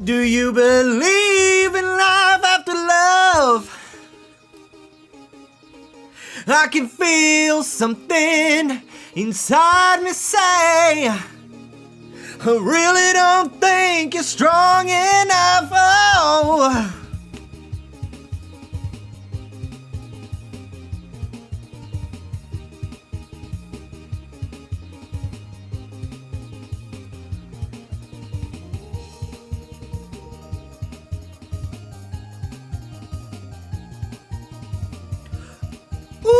Do you believe in life after love? I can feel something inside me say, I really don't think you're strong enough. Oh. Ooh.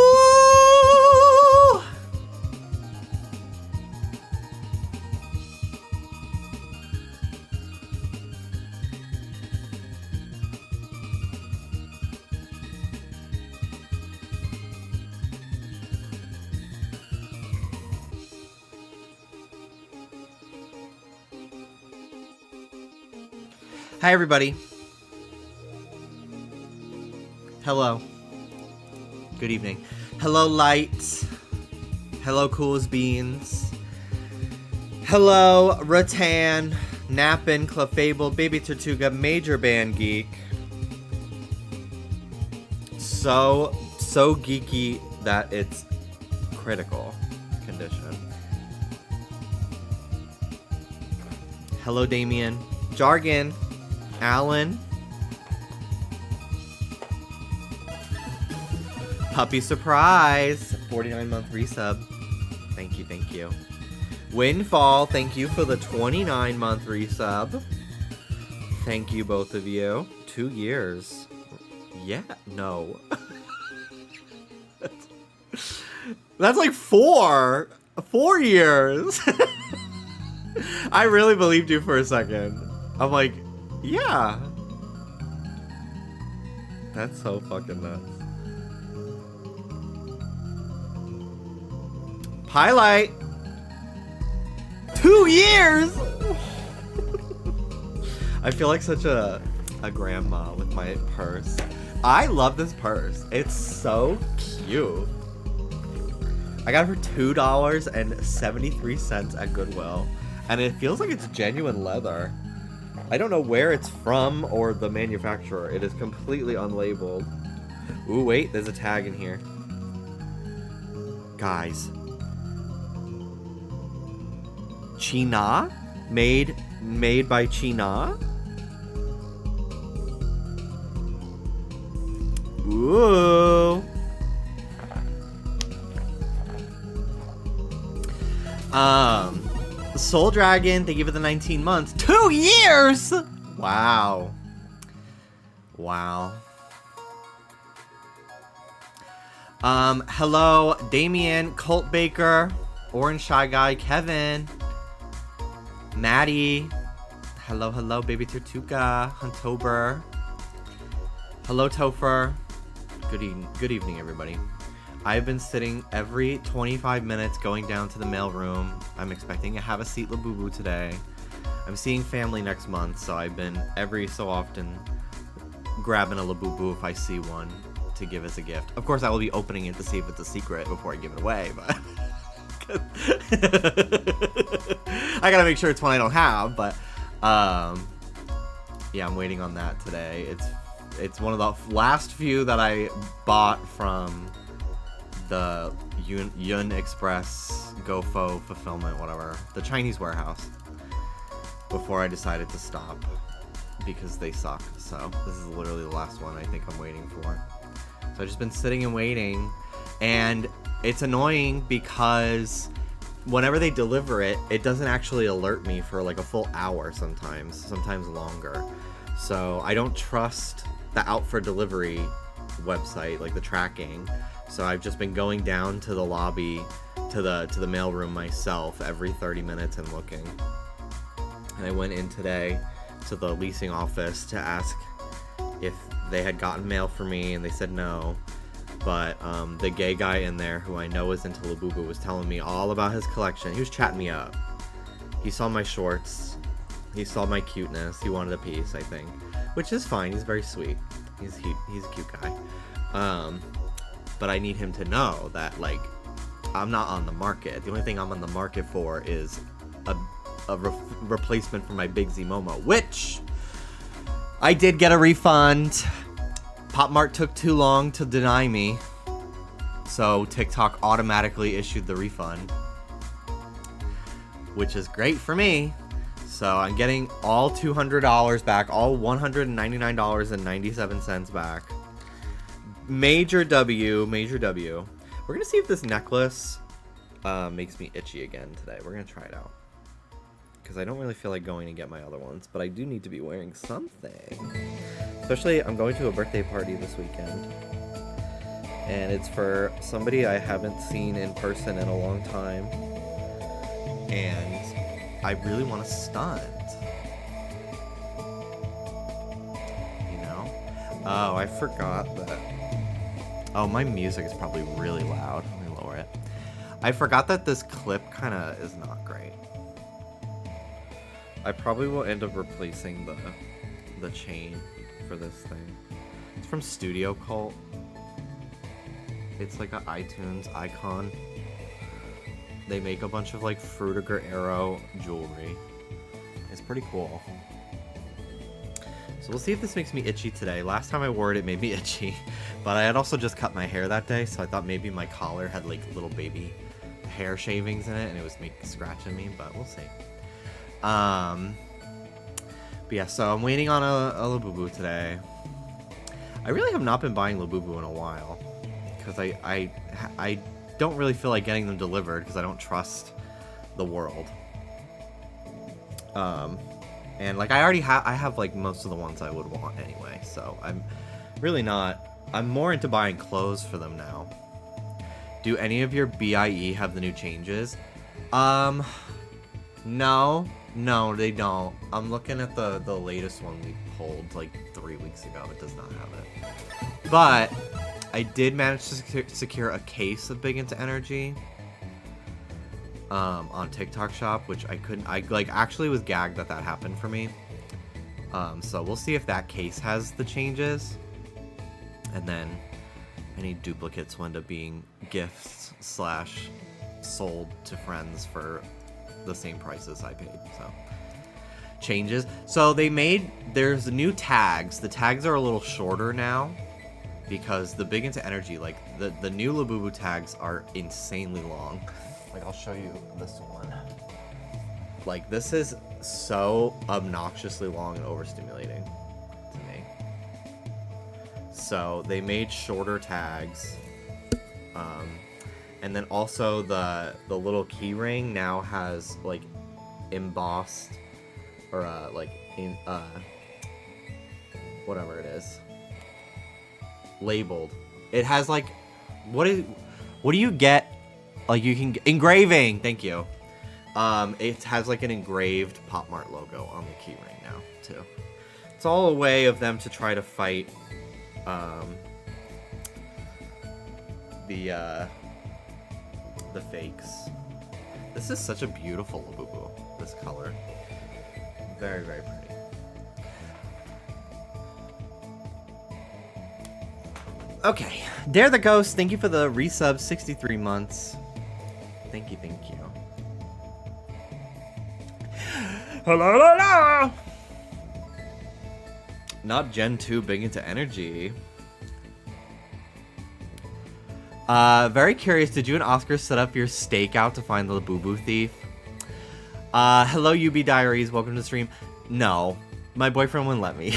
Hi, everybody. Hello. Good evening. Hello, lights. Hello, cool as beans. Hello, Rattan, Nappin, Clefable, Baby Tortuga, Major Band Geek. So geeky that it's critical condition. Hello, Damien. Jargon. Alan. Puppy Surprise, 49-month resub. Thank you. Windfall, thank you for the 29-month resub. Thank you, both of you. 2 years. Yeah, no. That's like 4 years. I really believed you for a second. I'm like, yeah. That's so fucking nuts. Highlight. 2 years. I feel like such a grandma with my purse. I love this purse. It's so cute. I got it for $2.73 at Goodwill, and it feels like it's genuine leather. I don't know where it's from or the manufacturer. It is completely unlabeled. Ooh, wait, there's a tag in here. Guys. China? Made by China? Ooh. Soul Dragon, thank you for the 19 months. 2 years! Wow. Hello, Damien, Colt Baker, Orange Shy Guy, Kevin, Maddie. Hello, Baby Tortuga, Huntober. Hello, Topher. Good evening, everybody. I've been sitting every 25 minutes going down to the mailroom. I'm expecting to have a seat Labubu today. I'm seeing family next month, so I've been every so often grabbing a Labubu if I see one to give as a gift. Of course, I will be opening it to see if it's a secret before I give it away, but I gotta make sure it's one I don't have, but yeah, I'm waiting on that today. It's one of the last few that I bought from the Yun Express GoFo fulfillment, whatever, the Chinese warehouse, before I decided to stop because they suck. So this is literally the last one I think I'm waiting for. So I've just been sitting and waiting, and it's annoying because whenever they deliver it, it doesn't actually alert me for like a full hour sometimes longer. So I don't trust the out for delivery website, like the tracking. So I've just been going down to the lobby, to the mailroom myself every 30 minutes and looking. And I went in today to the leasing office to ask if they had gotten mail for me, and they said no. But the gay guy in there, who I know is into Labubu, was telling me all about his collection. He was chatting me up. He saw my shorts. He saw my cuteness. He wanted a piece, I think. Which is fine. He's very sweet. He's a cute guy. But I need him to know that, like, I'm not on the market. The only thing I'm on the market for is a replacement for my Big Z Momo, which I did get a refund. Pop Mart took too long to deny me, so TikTok automatically issued the refund, which is great for me. So I'm getting all $200 back, all $199.97 back. Major W, major W. We're gonna see if this necklace makes me itchy again today. We're gonna try it out, because I don't really feel like going to get my other ones, but I do need to be wearing something. Especially, I'm going to a birthday party this weekend, and it's for somebody I haven't seen in person in a long time, and I really want to stunt. You know? Oh, I forgot that. Oh, my music is probably really loud. Let me lower it. I forgot that this clip kind of is not great. I probably will end up replacing the chain for this thing. It's from Studio Cult. It's like an iTunes icon. They make a bunch of like Fruitiger Arrow jewelry. It's pretty cool. So we'll see if this makes me itchy today. Last time I wore it, it made me itchy. But I had also just cut my hair that day, so I thought maybe my collar had like little baby hair shavings in it and it was scratching me, but we'll see. But yeah, so I'm waiting on a Labubu today. I really have not been buying Labubu in a while, because I don't really feel like getting them delivered because I don't trust the world. And like I have like most of the ones I would want anyway, so I'm really not. I'm more into buying clothes for them now. Do any of your BIE have the new changes? No, they don't. I'm looking at the latest one we pulled like 3 weeks ago. It does not have it. But I did manage to secure a case of Big Into Energy on TikTok Shop, which I couldn't. I like actually was gagged that happened for me. So we'll see if that case has the changes, and then any duplicates will end up being gifts / sold to friends for the same prices I paid. So changes. So there's new tags. The tags are a little shorter now because the Big Into Energy, like the new Labubu tags are insanely long. Like I'll show you this one. Like this is so obnoxiously long and overstimulating to me. So they made shorter tags. And then also the little key ring now has like embossed or like in whatever it is, labeled. It has like what do you get? Like you can engraving. Thank you. It has like an engraved Pop Mart logo on the key ring now too. It's all a way of them to try to fight the fakes. This is such a beautiful Labubu, this color. Very, very pretty. Okay, Dare the Ghost, thank you for the resub, 63 months. Thank you. Hello. Not Gen 2 Big Into Energy. Very curious, did you and Oscar set up your stakeout to find the Labubu thief? Hello UB Diaries, welcome to the stream. No, my boyfriend wouldn't let me.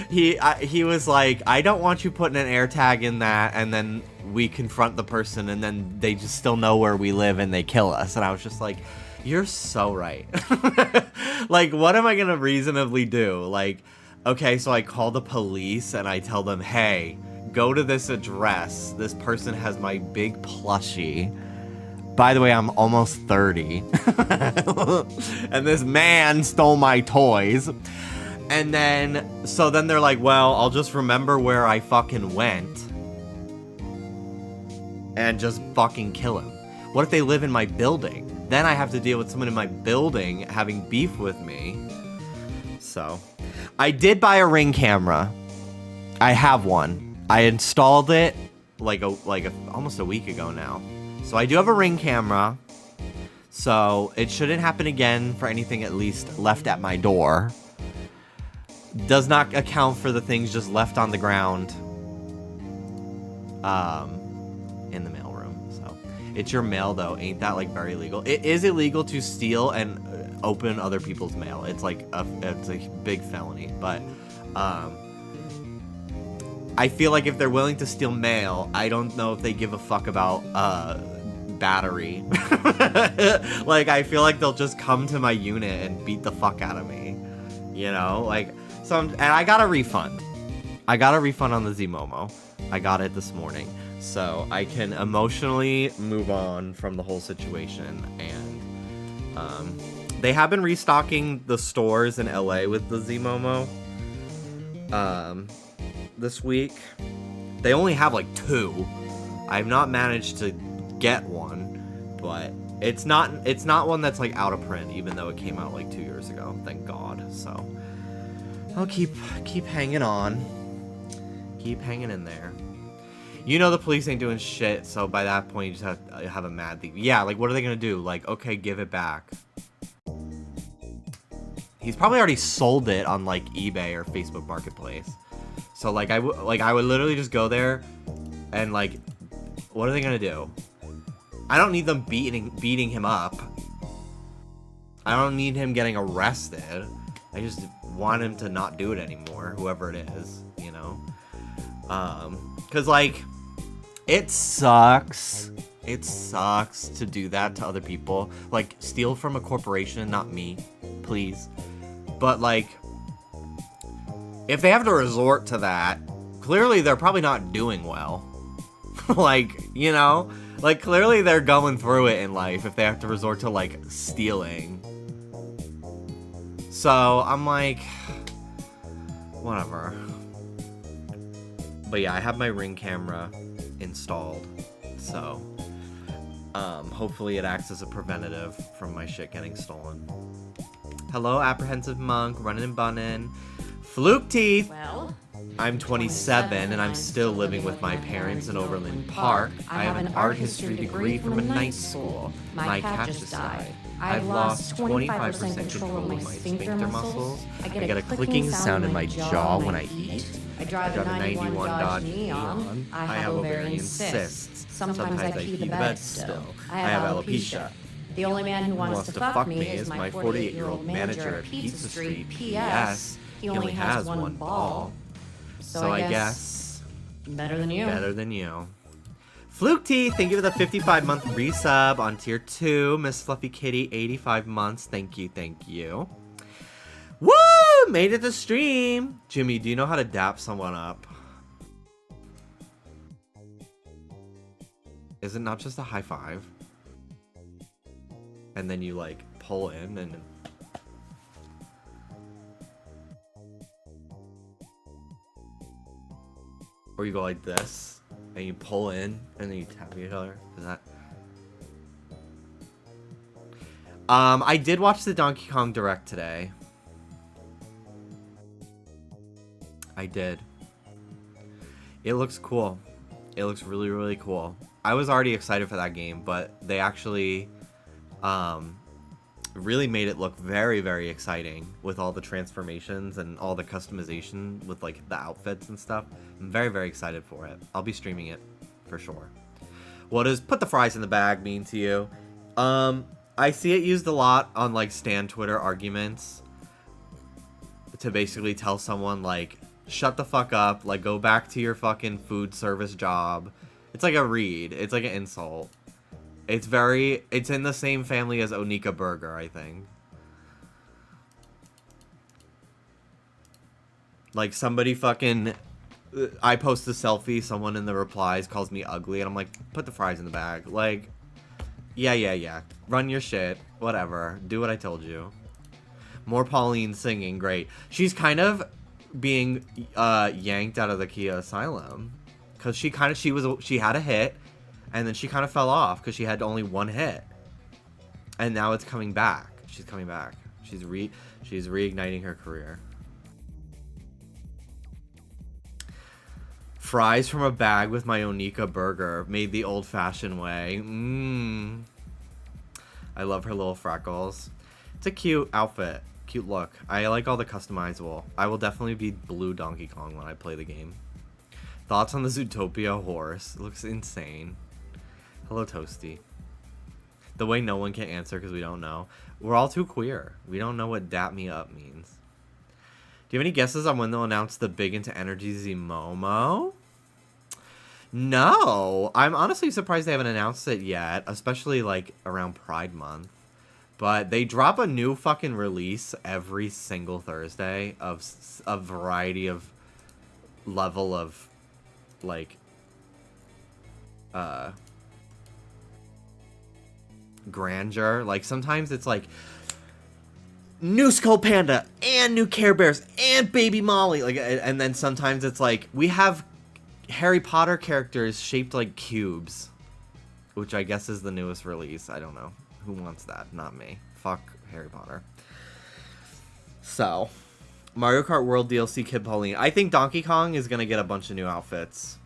He was like, I don't want you putting an air tag in that and then we confront the person and then they just still know where we live and they kill us. And I was just like, you're so right. Like, what am I gonna reasonably do? Like, okay, so I call the police and I tell them, hey, go to this address. This person has my big plushie. By the way, I'm almost 30. And this man stole my toys. And then, so then they're like, well, I'll just remember where I fucking went. And just fucking kill him. What if they live in my building? Then I have to deal with someone in my building having beef with me. So, I did buy a Ring camera. I have one. I installed it almost a week ago now. So I do have a Ring camera. So it shouldn't happen again for anything at least left at my door. does not account for the things just left on the ground in the mailroom. So it's your mail though. Ain't that like very illegal? It is illegal to steal and open other people's mail. It's like it's a big felony, but I feel like if they're willing to steal mail, I don't know if they give a fuck about battery. Like, I feel like they'll just come to my unit and beat the fuck out of me, you know? Like, and I got a refund. I got a refund on the Zmomo. I got it this morning, so I can emotionally move on from the whole situation. And they have been restocking the stores in LA with the Zmomo this week. They only have like 2. I've not managed to get one, but it's not one that's like out of print, even though it came out like 2 years ago, thank God. So I'll keep hanging on, keep hanging in there. You know the police ain't doing shit, so by that point you just have a mad thief. Yeah, like what are they gonna do? Like, okay, give it back. He's probably already sold it on like eBay or Facebook Marketplace. So like I would literally just go there and like, what are they gonna do? I don't need them beating him up. I don't need him getting arrested. I just want him to not do it anymore, whoever it is, you know? Cause like, it sucks. It sucks to do that to other people. Like, steal from a corporation, not me, please. But like, if they have to resort to that, clearly they're probably not doing well. Like, you know? Like, clearly they're going through it in life if they have to resort to, like, stealing. So, I'm like, whatever. But yeah, I have my Ring camera installed. So, hopefully it acts as a preventative from my shit getting stolen. Hello, Apprehensive Monk, running and bunning. Fluke Teeth! Well, I'm 27 and I'm still living with my parents in Overland Park. I have an art history degree from a night school. My cat just died. I've lost 25% control of my sphincter muscles. I get a clicking sound in my jaw when I eat. I drive a 91 Dodge Neon. I have ovarian cysts. Sometimes I pee the bed still. I have alopecia. The only man who wants to fuck me is my 48-year-old manager at Pizza Street. P.S. He only has one ball. So I guess better than you. Better than you. Fluke Teeth, thank you for the 55-month resub on tier 2. Miss Fluffy Kitty, 85 months. Thank you, thank you. Woo! Made it to stream. Jimmy, do you know how to dap someone up? Is it not just a high five? And then you like pull in and... Or you go like this, and you pull in, and then you tap each other. Is that... I did watch the Donkey Kong Direct today. I did. It looks cool. It looks really, really cool. I was already excited for that game, but they actually really made it look very, very exciting with all the transformations and all the customization with like the outfits and stuff. I'm very, very excited for it. I'll be streaming it for sure. What does put the fries in the bag mean to you? I see it used a lot on like Stan Twitter arguments to basically tell someone like, shut the fuck up, like go back to your fucking food service job. It's like a read. It's like an insult. It's in the same family as Onika Burger, I think. Like somebody fucking, I post a selfie, someone in the replies calls me ugly, and I'm like, put the fries in the bag. Like, yeah. Run your shit. Whatever. Do what I told you. More Pauline singing. Great. She's kind of being yanked out of the Kia Asylum. Because she had a hit. And then she kind of fell off because she had only one hit. And now it's coming back. She's coming back. She's reigniting her career. Fries from a bag with my Onika burger, made the old-fashioned way. I love her little freckles. It's a cute outfit. Cute look. I like all the customizable. I will definitely be blue Donkey Kong when I play the game. Thoughts on the Zootopia horse? It looks insane. Hello, Toasty. The way no one can answer because we don't know. We're all too queer. We don't know what dap me up means. Do you have any guesses on when they'll announce the Big Into Energy Momo? No. I'm honestly surprised they haven't announced it yet, especially like around Pride Month. But they drop a new fucking release every single Thursday of a variety of level of like grandeur. Like sometimes it's like new Skull Panda and new Care Bears and Baby Molly, like, and then sometimes it's like we have Harry Potter characters shaped like cubes, which I guess is the newest release. I don't know who wants that. Not me. Fuck Harry Potter. So Mario Kart World DLC Kid Pauline. I think Donkey Kong is gonna get a bunch of new outfits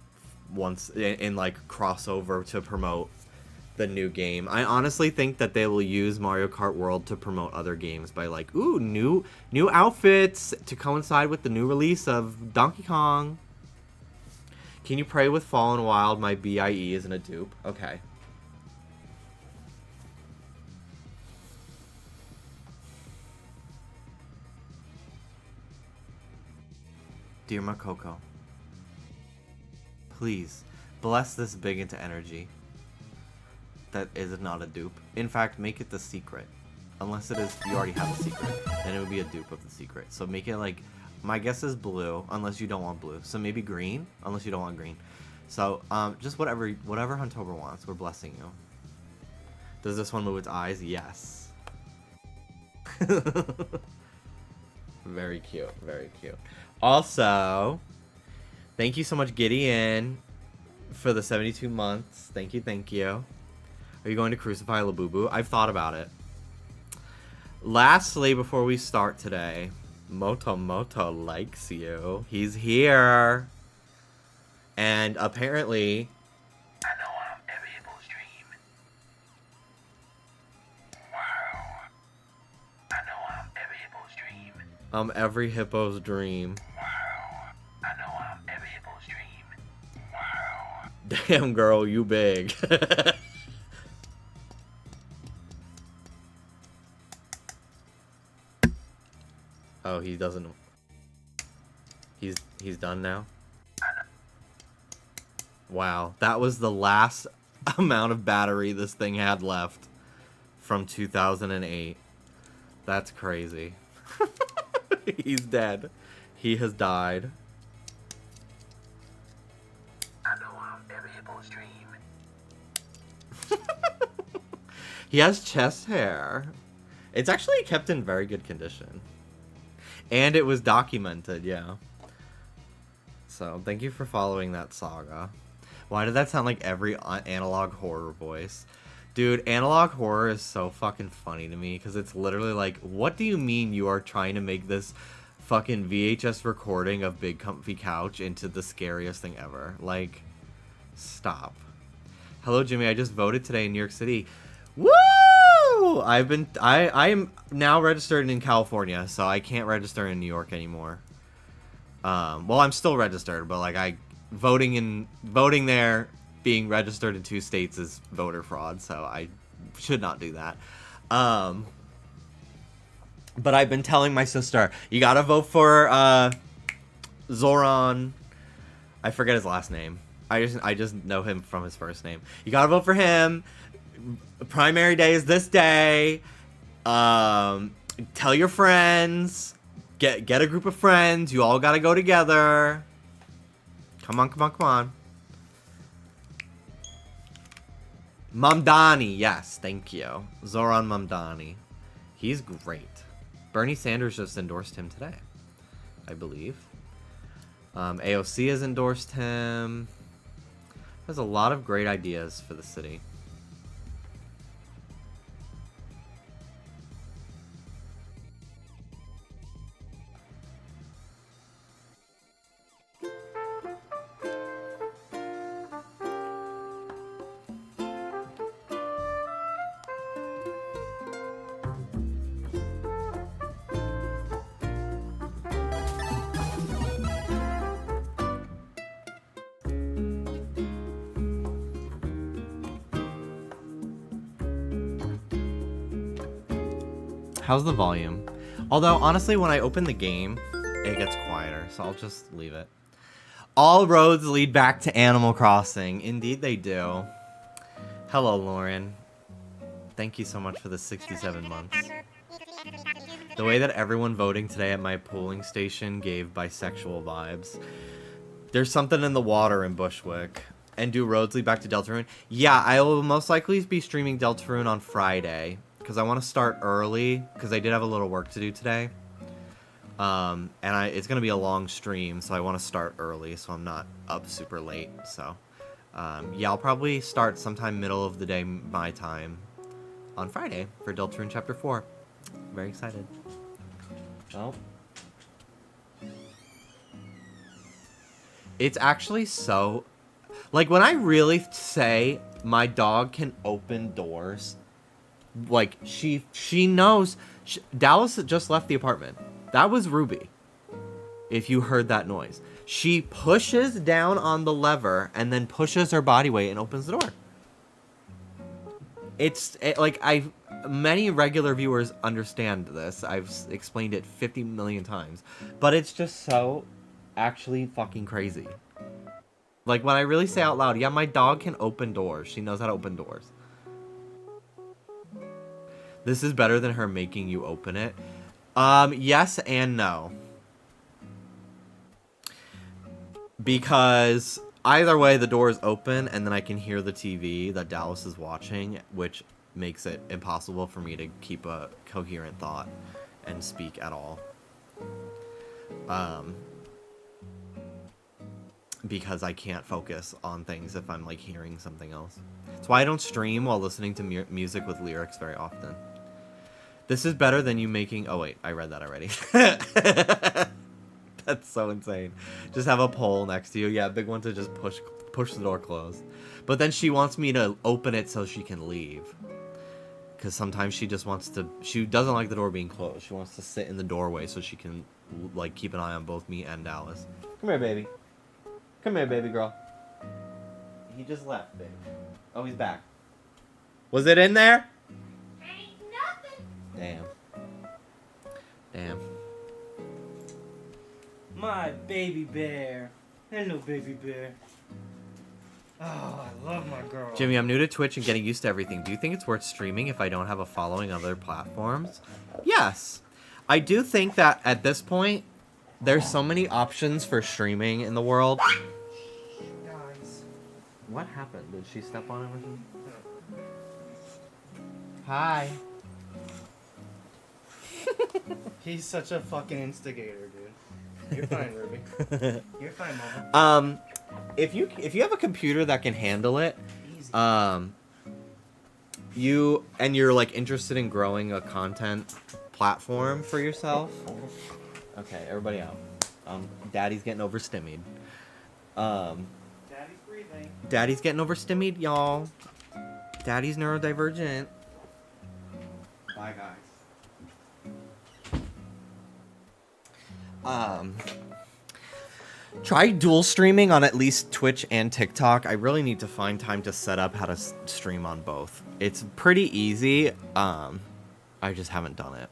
once in like crossover to promote the new game. I honestly think that they will use Mario Kart World to promote other games by like, ooh, new outfits to coincide with the new release of Donkey Kong. Can you pray with Fallen Wild? My BIE isn't a dupe. Okay. Dear Makoko, please bless this Big Into Energy. That is not a dupe. In fact, make it the secret. Unless it is, you already have a secret. Then it would be a dupe of the secret. So make it like, my guess is blue, unless you don't want blue. So maybe green, unless you don't want green. So just whatever Huntober wants. We're blessing you. Does this one move its eyes? Yes. Very cute. Very cute. Also, thank you so much, Gideon, for the 72 months. Thank you, thank you. Are you going to crucify Labubu? I've thought about it. Lastly, before we start today, Moto likes you. He's here. And apparently... I know I'm every hippo's dream. Wow. I know I'm every hippo's dream. I'm every hippo's dream. Wow. I know I'm every hippo's dream. Wow. Damn, girl, you big. Oh, he doesn't... He's done now? Wow, that was the last amount of battery this thing had left from 2008. That's crazy. He's dead. He has died. I know I'm every hippo's dream. He has chest hair. It's actually kept in very good condition. And it was documented, yeah. So, thank you for following that saga. Why did that sound like every analog horror voice? Dude, analog horror is so fucking funny to me, because it's literally like, what do you mean you are trying to make this fucking VHS recording of Big Comfy Couch into the scariest thing ever? Like, stop. Hello, Jimmy, I just voted today in New York City. Woo! I am now registered in California, so I can't register in New York anymore. Well, I'm still registered, but like voting there, being registered in 2 states is voter fraud, so I should not do that. But I've been telling my sister, you gotta vote for Zoran. I forget his last name. I just know him from his first name. You gotta vote for him. Primary day is this day. Tell your friends. Get a group of friends. You all gotta go together. Come on, come on, come on. Mamdani, yes, thank you. Zoran Mamdani. He's great. Bernie Sanders just endorsed him today, I believe. AOC has endorsed him. There's a lot of great ideas for the city. How's the volume? Although, honestly, when I open the game, it gets quieter, so I'll just leave it. All roads lead back to Animal Crossing. Indeed they do. Hello, Lauren. Thank you so much for the 67 months. The way that everyone voting today at my polling station gave bisexual vibes. There's something in the water in Bushwick. And do roads lead back to Deltarune? Yeah, I will most likely be streaming Deltarune on Friday. Because I want to start early. Because I did have a little work to do today. And it's going to be a long stream. So I want to start early. So I'm not up super late. So, yeah, I'll probably start sometime middle of the day my time. On Friday for Deltarune Chapter 4. Very excited. Well. It's actually so... Like, when I really say my dog can open doors, like, she knows... Dallas just left the apartment. That was Ruby. If you heard that noise. She pushes down on the lever and then pushes her body weight and opens the door. Many regular viewers understand this. I've explained it 50 million times. But it's just so actually fucking crazy. Like, when I really say out loud, yeah, my dog can open doors. She knows how to open doors. This is better than her making you open it. Yes and no. Because either way, the door is open, and then I can hear the TV that Dallas is watching, which makes it impossible for me to keep a coherent thought and speak at all. Because I can't focus on things if I'm, like, hearing something else. That's why I don't stream while listening to music with lyrics very often. This is better than you making... Oh, wait. I read that already. That's so insane. Just have a pole next to you. Yeah, big one to just push the door closed. But then she wants me to open it so she can leave. Because sometimes she just wants to... She doesn't like the door being closed. She wants to sit in the doorway so she can, like, keep an eye on both me and Dallas. Come here, baby. Come here, baby girl. He just left, baby. Oh, he's back. Was it in there? Ain't nothing. Damn. My baby bear. Hello, baby bear. Oh, I love my girl. Jimmy, I'm new to Twitch and getting used to everything. Do you think it's worth streaming if I don't have a following on other platforms? Yes. I do think that at this point, there's so many options for streaming in the world. Guys. What happened? Did she step on him or something? Hi. He's such a fucking instigator, dude. You're fine, Ruby. You're fine, Mama. If you have a computer that can handle it, Easy. you're like interested in growing a content platform for yourself. Okay, everybody out. Daddy's getting overstimmied. Daddy's breathing. Daddy's getting overstimmied, y'all. Daddy's neurodivergent. Bye, guys. Try dual streaming on at least Twitch and TikTok. I really need to find time to set up how to stream on both. It's pretty easy. I just haven't done it.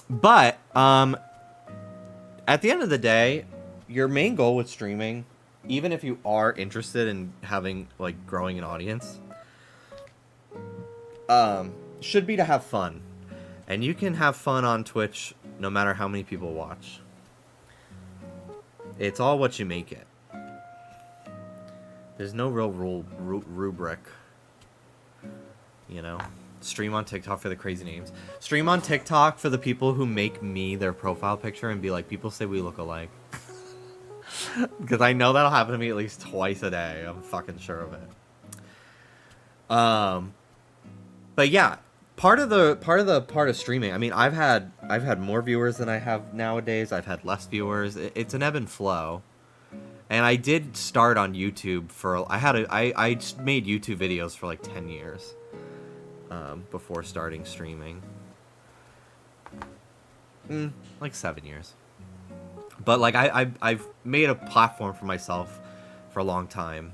But, at the end of the day, your main goal with streaming, even if you are interested in having, like, growing an audience, should be to have fun. And you can have fun on Twitch no matter how many people watch. It's all what you make it. There's no real rubric. You know? Stream on TikTok for the crazy names. Stream on TikTok for the people who make me their profile picture and be like, people say we look alike. Because I know that'll happen to me at least twice a day. I'm fucking sure of it. But yeah, part of streaming. I mean, I've had more viewers than I have nowadays. I've had less viewers. It's an ebb and flow. And I did start on YouTube for I made YouTube videos for like 10 years before starting streaming. Like 7 years. But like I've made a platform for myself for a long time.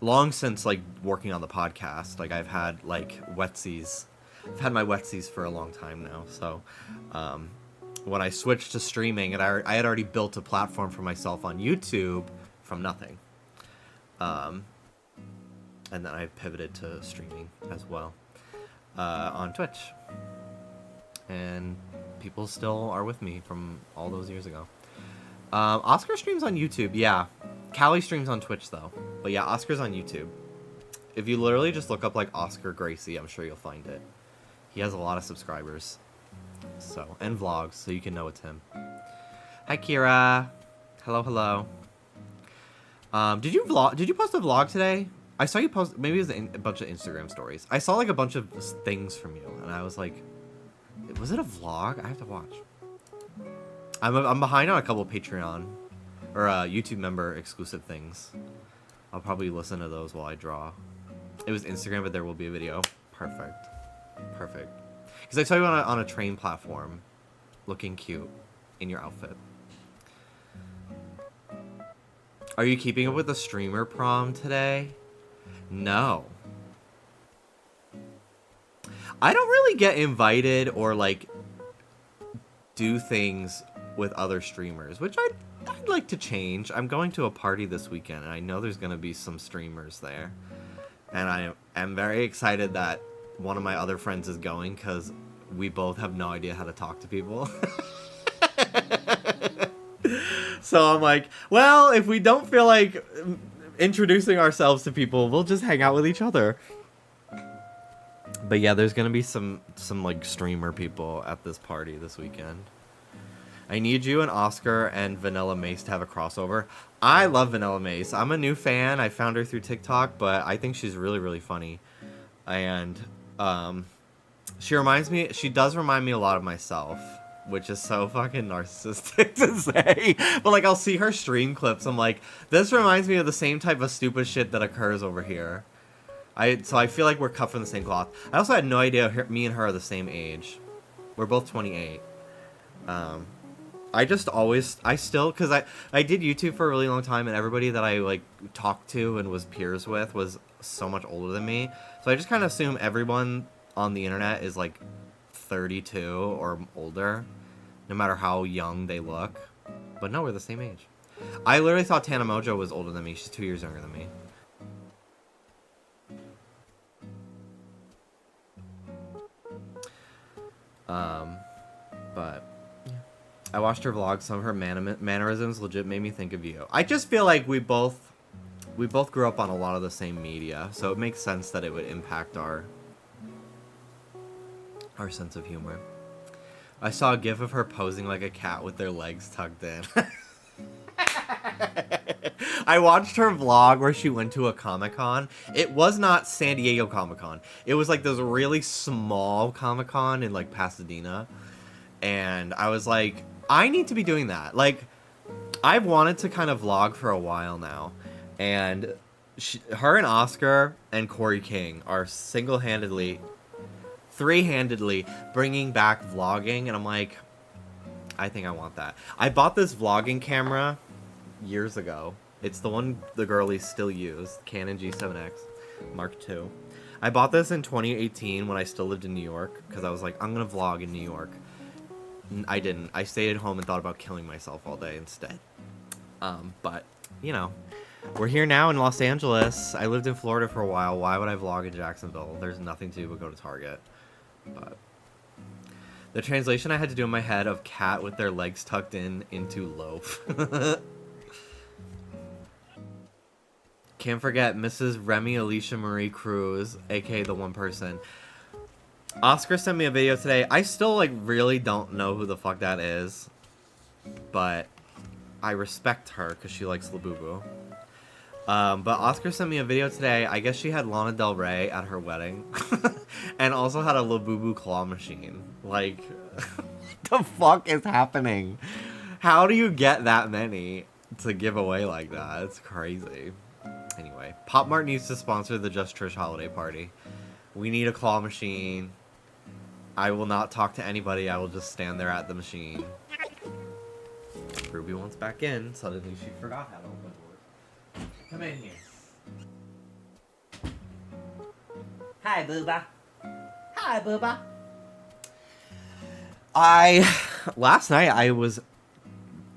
long since like working on the podcast. Like I've had like Wetsies. I've had my Wetsies for a long time now. So when I switched to streaming, and I had already built a platform for myself on YouTube from nothing. And then I pivoted to streaming as well on Twitch. And people still are with me from all those years ago. Oscar streams on YouTube, yeah. Callie streams on Twitch, though. But yeah, Oscar's on YouTube. If you literally just look up, like, Oscar Gracie, I'm sure you'll find it. He has a lot of subscribers. So, and vlogs, so you can know it's him. Hi, Kira. Hello, hello. Did you post a vlog today? I saw you post, maybe it was a bunch of Instagram stories. I saw, like, a bunch of things from you, and I was like, was it a vlog? I have to watch. I'm behind on a couple of Patreon or YouTube member exclusive things. I'll probably listen to those while I draw. It was Instagram, but there will be a video. Perfect. Perfect. Because I saw you on a train platform looking cute in your outfit. Are you keeping up with the streamer prom today? No. I don't really get invited or like do things with other streamers, which I'd like to change. I'm going to a party this weekend, and I know there's going to be some streamers there. And I am very excited that one of my other friends is going, because we both have no idea how to talk to people. So I'm like, well, if we don't feel like introducing ourselves to people, we'll just hang out with each other. But yeah, there's going to be some like streamer people at this party this weekend. I need you and Oscar and Vanilla Mace to have a crossover. I love Vanilla Mace. I'm a new fan. I found her through TikTok, but I think she's really, really funny. And she does remind me a lot of myself, which is so fucking narcissistic to say. But like, I'll see her stream clips. I'm like, this reminds me of the same type of stupid shit that occurs over here. So I feel like we're cut from the same cloth. I also had no idea me and her are the same age. We're both 28. Because I did YouTube for a really long time, and everybody that I like talked to and was peers with was so much older than me. So I just kind of assume everyone on the internet is like 32 or older, no matter how young they look. But no, we're the same age. I literally thought Tana Mojo was older than me. She's 2 years younger than me. But yeah. I watched her vlog. Some of her mannerisms legit made me think of you. I just feel like we both grew up on a lot of the same media, so it makes sense that it would impact our sense of humor. I saw a gif of her posing like a cat with their legs tucked in. I watched her vlog where she went to a Comic-Con. It was not San Diego Comic-Con. It was like this really small Comic-Con in like Pasadena. And I was like, I need to be doing that. Like, I've wanted to kind of vlog for a while now. And her and Oscar and Corey King are three-handedly bringing back vlogging. And I'm like, I think I want that. I bought this vlogging camera years ago. It's the one the girlies still use, Canon G7X Mark II. I bought this in 2018 when I still lived in New York, because I was like, I'm going to vlog in New York. I didn't. I stayed at home and thought about killing myself all day instead. But, you know, we're here now in Los Angeles. I lived in Florida for a while. Why would I vlog in Jacksonville? There's nothing to do but go to Target. But the translation I had to do in my head of cat with their legs tucked into loaf. Can't forget Mrs. Remy Alicia Marie Cruz, aka the one person. Oscar sent me a video today. I still like really don't know who the fuck that is, but I respect her because she likes Labubu. But Oscar sent me a video today. I guess she had Lana Del Rey at her wedding, and also had a Labubu claw machine. Like, what the fuck is happening? How do you get that many to give away like that? It's crazy. Anyway, Pop Mart needs to sponsor the Just Trish holiday party. We need a claw machine. I will not talk to anybody. I will just stand there at the machine. Ruby wants back in. Suddenly she forgot how to open doors. Come in here. Hi, booba. Hi, booba. Last night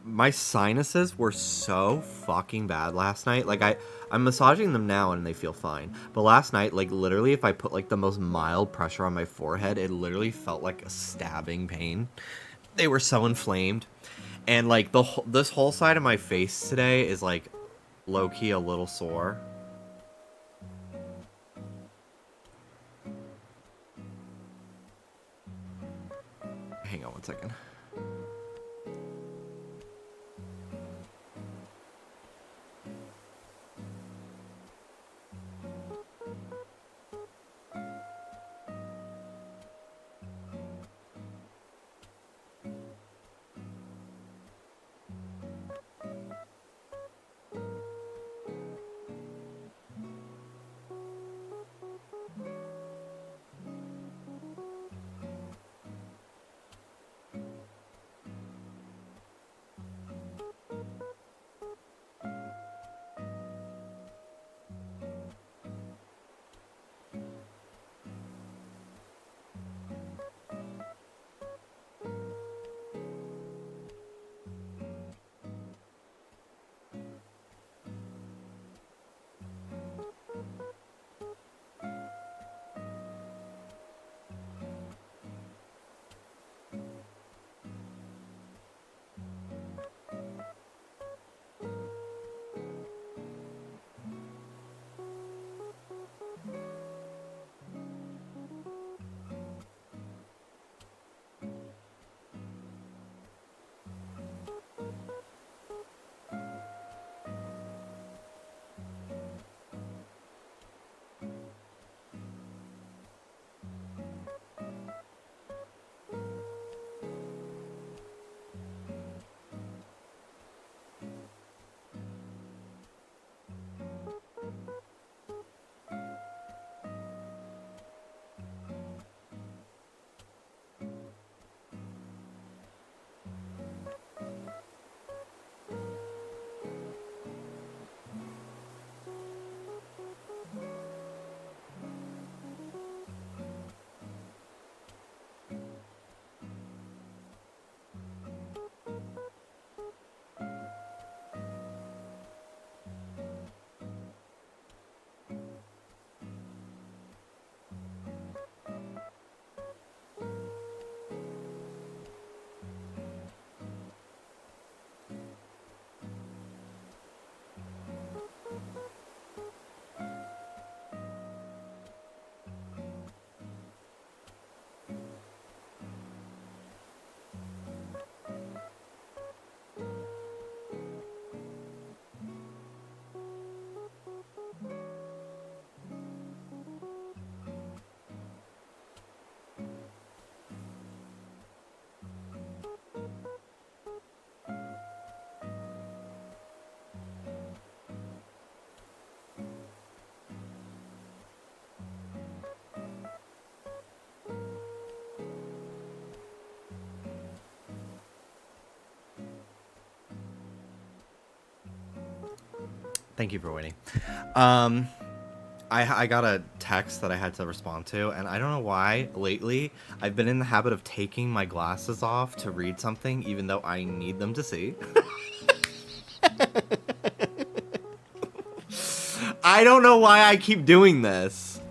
my sinuses were so fucking bad last night. Like I'm massaging them now and they feel fine. But last night, like literally if I put like the most mild pressure on my forehead, it literally felt like a stabbing pain. They were so inflamed. And like this whole side of my face today is like low-key a little sore. Hang on one second. Thank you for waiting. I got a text that I had to respond to, and I don't know why lately I've been in the habit of taking my glasses off to read something, even though I need them to see. I don't know why I keep doing this.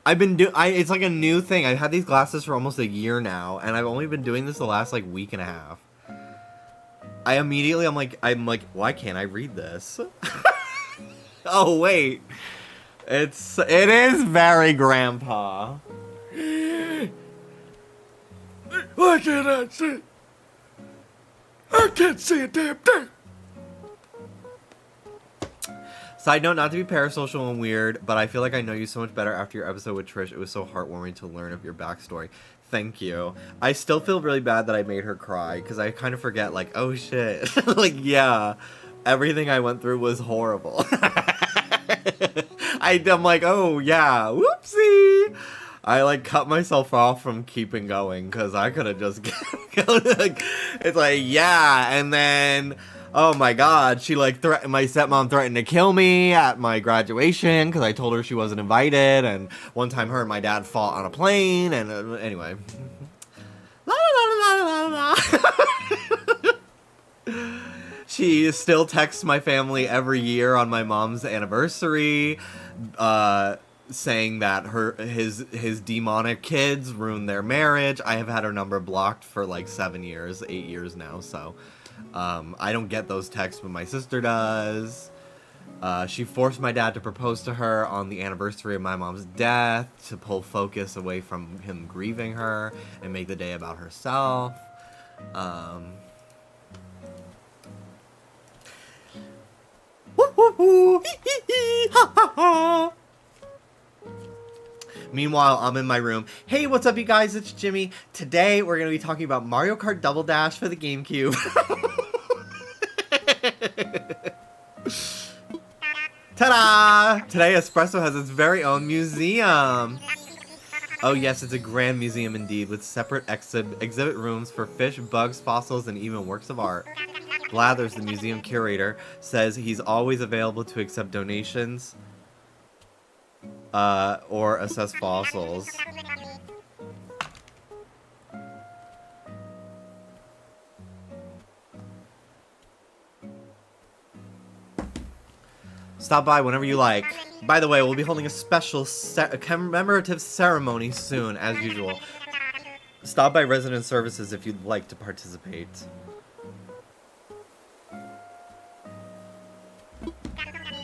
It's like a new thing. I've had these glasses for almost a year now, and I've only been doing this the last like week and a half. I'm like, why can't I read this? Oh wait, it is very grandpa. Why can't I see? I can't see a damn thing. Side note, not to be parasocial and weird, but I feel like I know you so much better after your episode with Trish. It was so heartwarming to learn of your backstory. Thank you. I still feel really bad that I made her cry, because I kind of forget, like, oh shit. Like, yeah, everything I went through was horrible. I'm like, oh yeah, whoopsie. I like cut myself off from keeping going, because I could have just it's like, yeah, and then Oh my god, she like my stepmom threatened to kill me at my graduation because I told her she wasn't invited, and one time her and my dad fought on a plane, and anyway. La la la la la la. She still texts my family every year on my mom's anniversary, saying that his demonic kids ruined their marriage. I have had her number blocked for like 8 years now, so I don't get those texts, but my sister does. She forced my dad to propose to her on the anniversary of my mom's death to pull focus away from him grieving her and make the day about herself. Meanwhile, I'm in my room. Hey, what's up, you guys? It's Jimmy. Today, we're going to be talking about Mario Kart Double Dash for the GameCube. Ta-da! Today, Espresso has its very own museum. Oh yes, it's a grand museum indeed, with separate exhibit rooms for fish, bugs, fossils, and even works of art. Blathers, the museum curator, says he's always available to accept donations or assess fossils. Stop by whenever you like. By the way, we'll be holding a special commemorative ceremony soon, as usual. Stop by Resident Services if you'd like to participate.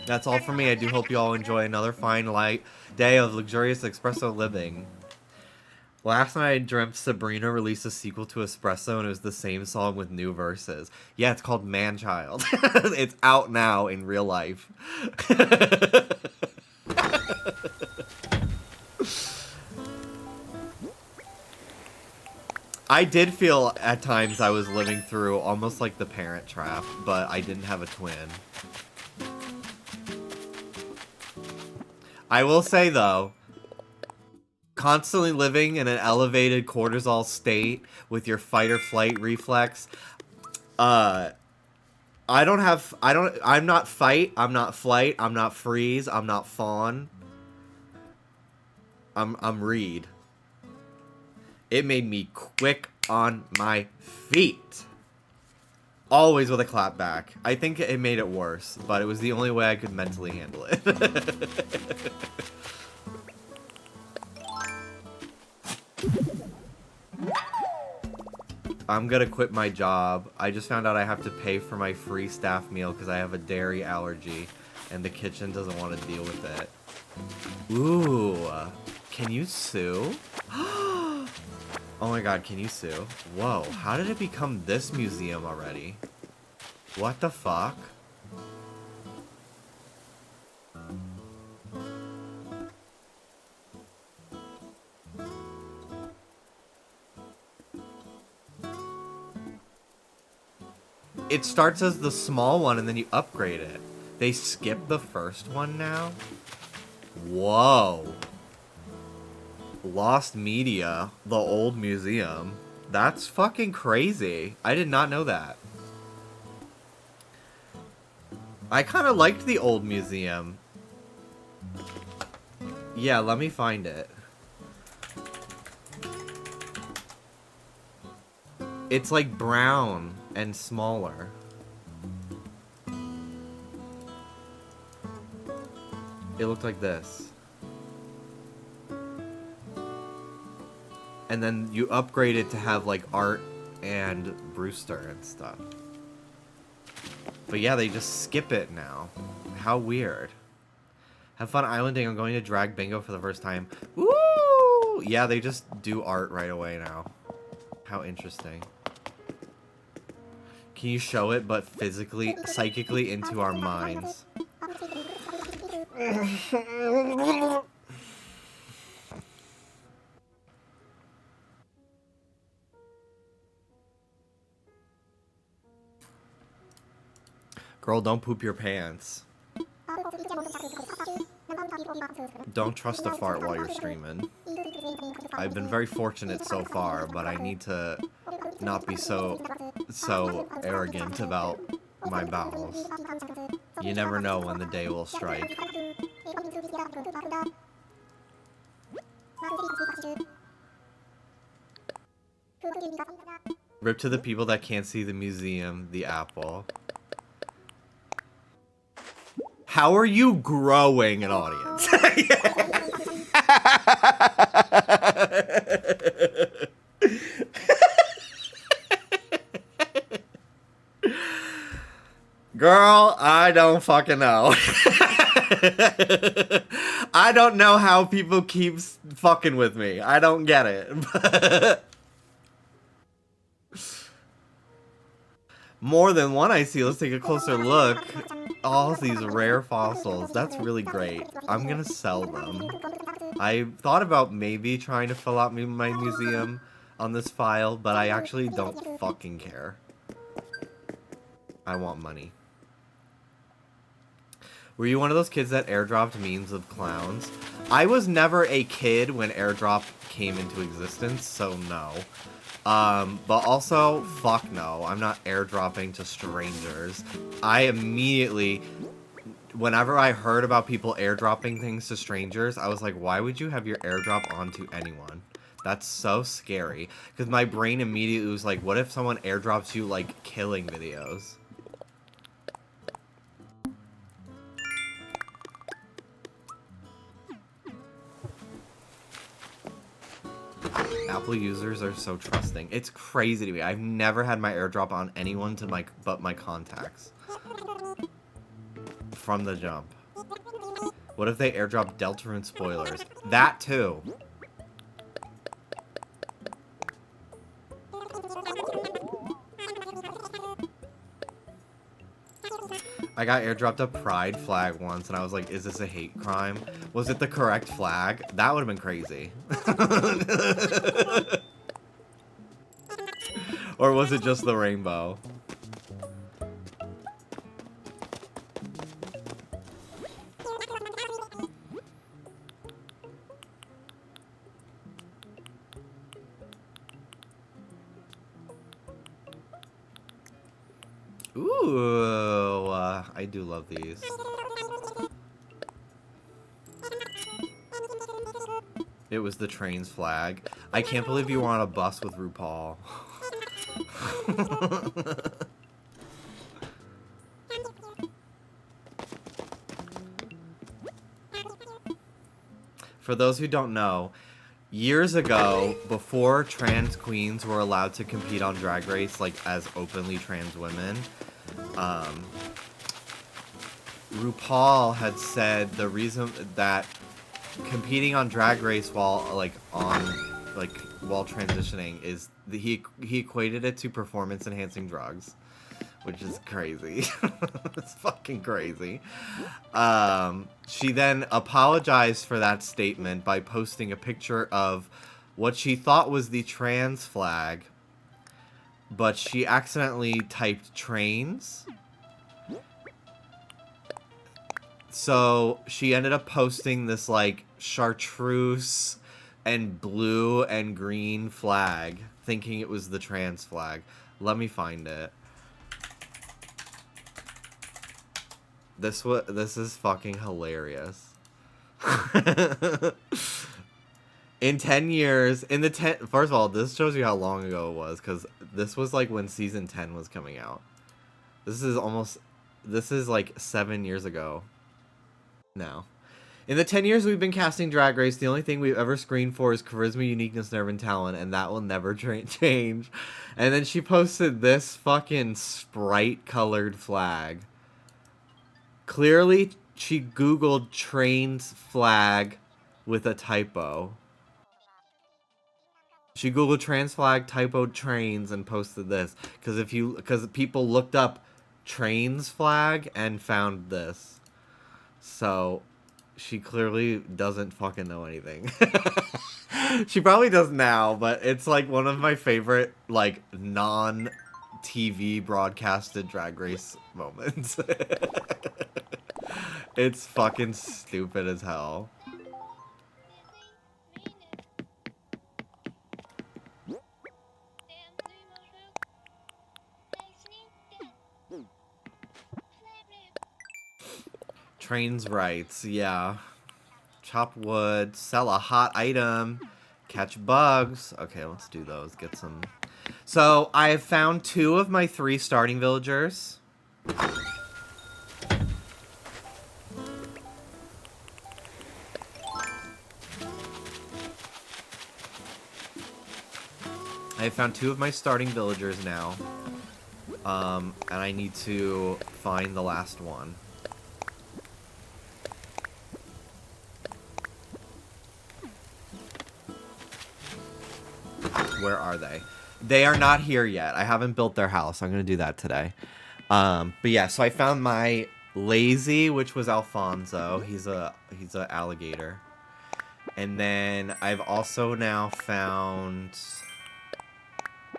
That's all for me. I do hope you all enjoy another fine light day of luxurious espresso living. Last night I dreamt Sabrina released a sequel to Espresso and it was the same song with new verses. Yeah, it's called Man-Child. It's out now in real life. I did feel at times I was living through almost like The Parent Trap, but I didn't have a twin. I will say, though, constantly living in an elevated cortisol state with your fight or flight reflex, I'm not fight, I'm not flight, I'm not freeze, I'm not fawn. I'm read. It made me quick on my feet. Always with a clap back. I think it made it worse, but it was the only way I could mentally handle it. I'm gonna quit my job. I just found out I have to pay for my free staff meal because I have a dairy allergy and the kitchen doesn't want to deal with it. Ooh, can you sue? Oh my god, can you sue? Whoa, how did it become this museum already? What the fuck? It starts as the small one and then you upgrade it. They skip the first one now? Whoa. Lost Media, the old museum. That's fucking crazy. I did not know that. I kind of liked the old museum. Yeah, let me find it. It's like brown and smaller. It looked like this. And then you upgrade it to have like Art and Brewster and stuff. But yeah, they just skip it now. How weird. Have fun islanding. I'm going to drag bingo for the first time. Woo! Yeah, they just do art right away now. How interesting. Can you show it, but physically, psychically into our minds? Girl, don't poop your pants. Don't trust a fart while you're streaming. I've been very fortunate so far, but I need to not be so arrogant about my bowels. You never know when the day will strike. Rip to the people that can't see the museum, the apple. How are you growing an audience? Girl, I don't fucking know. I don't know how people keep fucking with me. I don't get it. More than one I see. Let's take a closer look. All these rare fossils. That's really great. I'm gonna sell them. I thought about maybe trying to fill out my museum on this file, but I actually don't fucking care. I want money. Were you one of those kids that airdropped memes of clowns? I was never a kid when airdrop came into existence, so no. But also, fuck no. I'm not airdropping to strangers. I immediately, whenever I heard about people airdropping things to strangers, I was like, why would you have your airdrop onto anyone? That's so scary. Because my brain immediately was like, what if someone airdrops you, like, killing videos? Apple users are so trusting. It's crazy to me. I've never had my airdrop on anyone but my contacts. From the jump. What if they airdrop Deltarune spoilers? That too. I got airdropped a pride flag once, and I was like, is this a hate crime? Was it the correct flag? That would have been crazy. Or was it just the rainbow? Ooh, I do love these. It was the train's flag. I can't believe you were on a bus with RuPaul. For those who don't know, years ago, before trans queens were allowed to compete on Drag Race, like, as openly trans women, RuPaul had said the reason that competing on Drag Race while transitioning is he equated it to performance enhancing drugs, which is crazy. It's fucking crazy. She then apologized for that statement by posting a picture of what she thought was the trans flag, but she accidentally typed trains. So she ended up posting this, like, chartreuse and blue and green flag, thinking it was the trans flag. Let me find it. This is fucking hilarious. In 10 years, first of all, this shows you how long ago it was, because this was, like, when season 10 was coming out. This is like 7 years ago. Now, in the 10 years we've been casting Drag Race, the only thing we've ever screened for is charisma, uniqueness, nerve, and talent, and that will never change. And then she posted this fucking Sprite-colored flag. Clearly, she Googled trains flag with a typo. She Googled trans flag, typoed trains, and posted this. Because people looked up trains flag and found this. So, she clearly doesn't fucking know anything. She probably does now, but it's like one of my favorite, like, non-TV broadcasted Drag Race moments. It's fucking stupid as hell. Trains rights, yeah. Chop wood, sell a hot item, catch bugs. Okay, let's do those. Get some. So I have found 2 of my 3 starting villagers. I have found 2 of my starting villagers now. And I need to find the last one. Where are they? They are not here yet. I haven't built their house. I'm going to do that today. But yeah, so I found my lazy, which was Alfonso. He's a alligator. And then I've also now found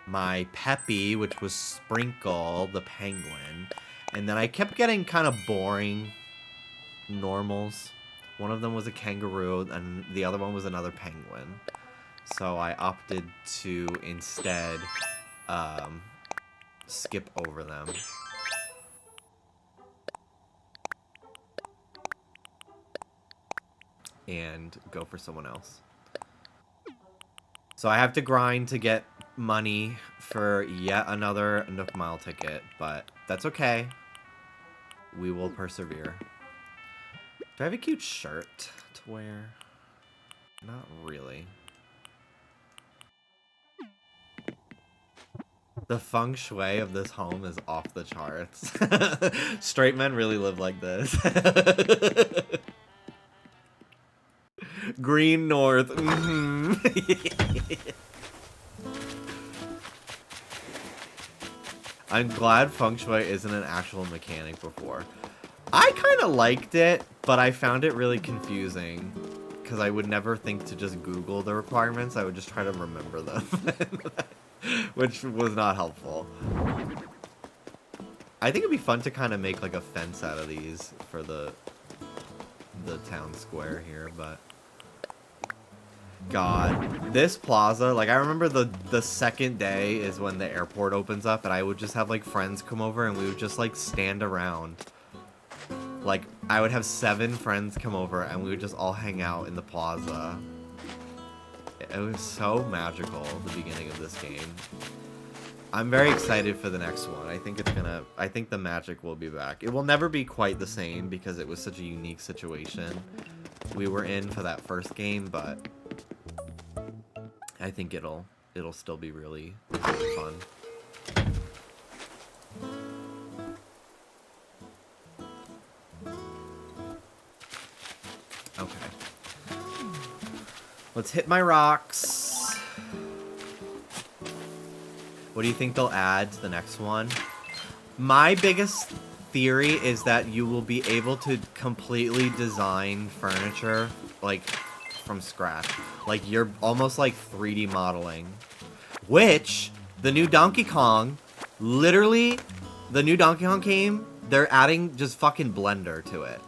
my Peppy, which was Sprinkle, the penguin. And then I kept getting kind of boring normals. One of them was a kangaroo, and the other one was another penguin. So I opted to instead skip over them. And go for someone else. So I have to grind to get money for yet another Nook Mile ticket, but that's okay. We will persevere. Do I have a cute shirt to wear? Not really. The feng shui of this home is off the charts. Straight men really live like this. Green North. Mm-hmm. I'm glad feng shui isn't an actual mechanic before. I kind of liked it, but I found it really confusing because I would never think to just Google the requirements. I would just try to remember them, which was not helpful. I think it'd be fun to kind of make like a fence out of these for the town square here, but God, this plaza, like I remember the second day is when the airport opens up, and I would just have like friends come over and we would just like stand around. Like I would have 7 friends come over and we would just all hang out in the plaza. It was so magical, the beginning of this game. I'm very excited for the next one. I think the magic will be back. It will never be quite the same because it was such a unique situation we were in for that first game, but I think it'll still be really fun. Okay. Let's hit my rocks. What do you think they'll add to the next one? My biggest theory is that you will be able to completely design furniture, like, from scratch. Like, you're almost like 3D modeling. Which, the new Donkey Kong, literally, the new Donkey Kong game, they're adding just fucking Blender to it.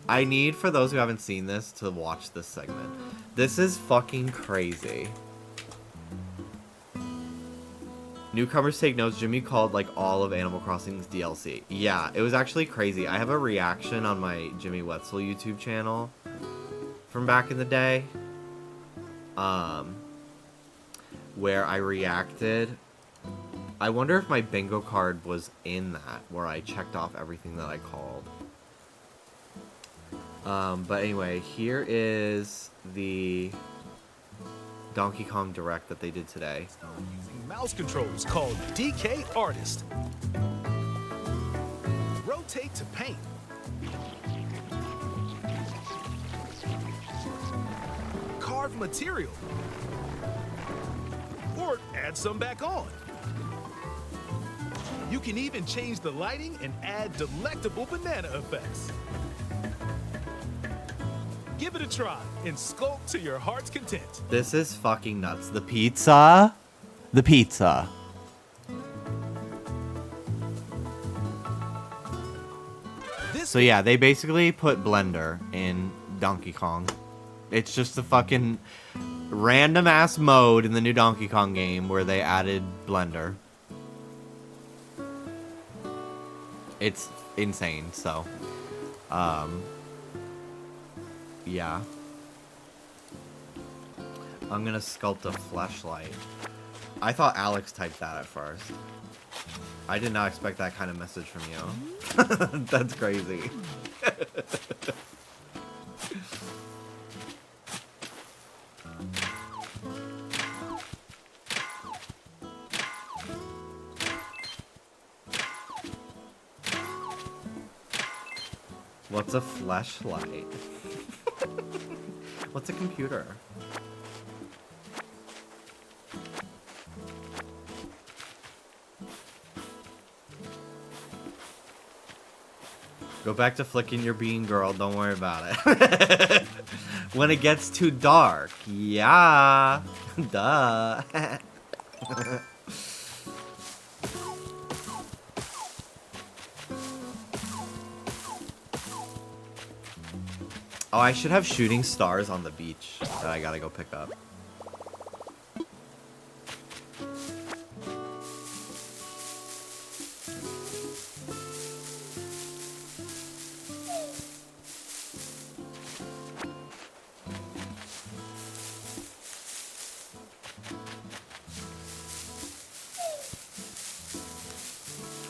I need, for those who haven't seen this, to watch this segment. This is fucking crazy. Newcomers take notes. Jimmy called like all of Animal Crossing's DLC. Yeah, it was actually crazy. I have a reaction on my Jimmy Wetzel YouTube channel from back in the day, where I reacted. I wonder if my bingo card was in that, where I checked off everything that I called. But anyway, here is the Donkey Kong Direct that they did today. Using mouse controls called DK Artist. Rotate to paint. Carve material. Or add some back on. You can even change the lighting and add delectable banana effects. Give it a try and sculpt to your heart's content. This is fucking nuts. The pizza. The pizza. So yeah, they basically put Blender in Donkey Kong. It's just a fucking random ass mode in the new Donkey Kong game where they added Blender. It's insane, so Yeah. I'm gonna sculpt a fleshlight. I thought Alex typed that at first. I did not expect that kind of message from you. That's crazy. What's a fleshlight? What's a computer? Go back to flicking your bean, girl. Don't worry about it. When it gets too dark. Yeah. Duh. Oh, I should have shooting stars on the beach that I gotta go pick up.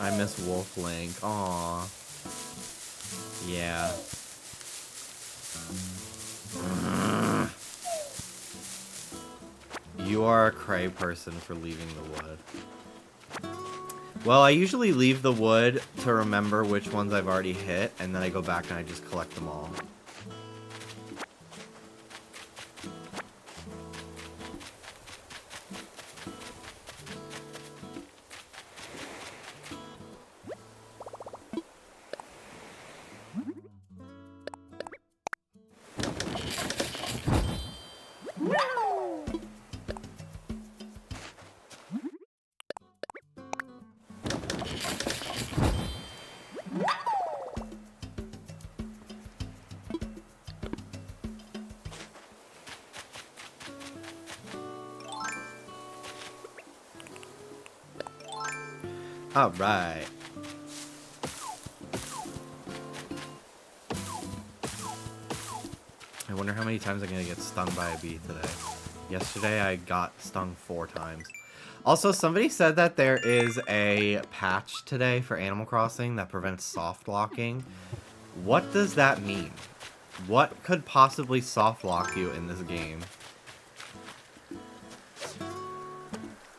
I miss Wolf Link. Aww. Yeah. You are a cray person for leaving the wood. Well, I usually leave the wood to remember which ones I've already hit, and then I go back and I just collect them all. Alright. I wonder how many times I'm gonna get stung by a bee today. Yesterday I got stung 4 times. Also, somebody said that there is a patch today for Animal Crossing that prevents soft locking. What does that mean? What could possibly soft lock you in this game?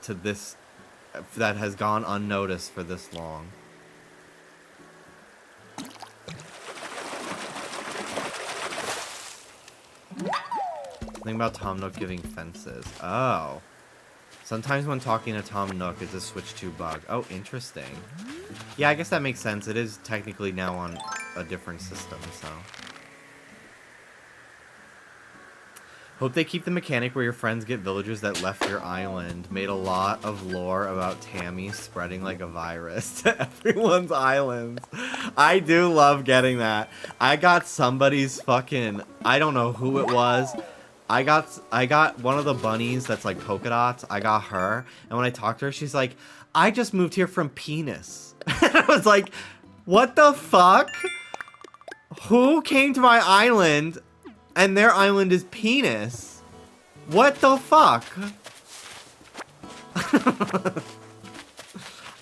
To this... that has gone unnoticed for this long. Something about Tom Nook giving fences. Oh. Sometimes when talking to Tom Nook, it's a switch to bug. Oh, interesting. Yeah, I guess that makes sense. It is technically now on a different system, so... Hope they keep the mechanic where your friends get villagers that left your island. Made a lot of lore about Tammy spreading like a virus to everyone's islands. I do love getting that. I got somebody's fucking... I don't know who it was. I got one of the bunnies that's like polka dots. I got her. And when I talked to her, she's like, I just moved here from Penis. And I was like, what the fuck? Who came to my island... and their island is Penis? What the fuck?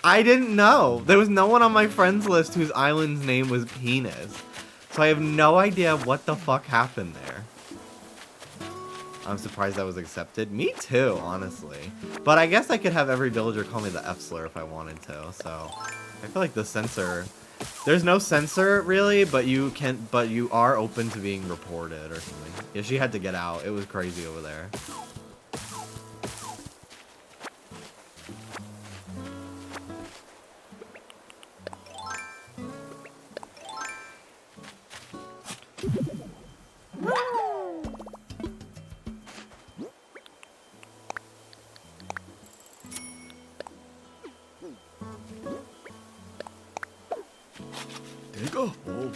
I didn't know. There was no one on my friends list whose island's name was Penis. So I have no idea what the fuck happened there. I'm surprised that was accepted. Me too, honestly. But I guess I could have every villager call me the F-slur if I wanted to. So I feel like the censor... There's no censor, really, but you are open to being reported or something. Yeah, she had to get out. It was crazy over there. Dig a hole.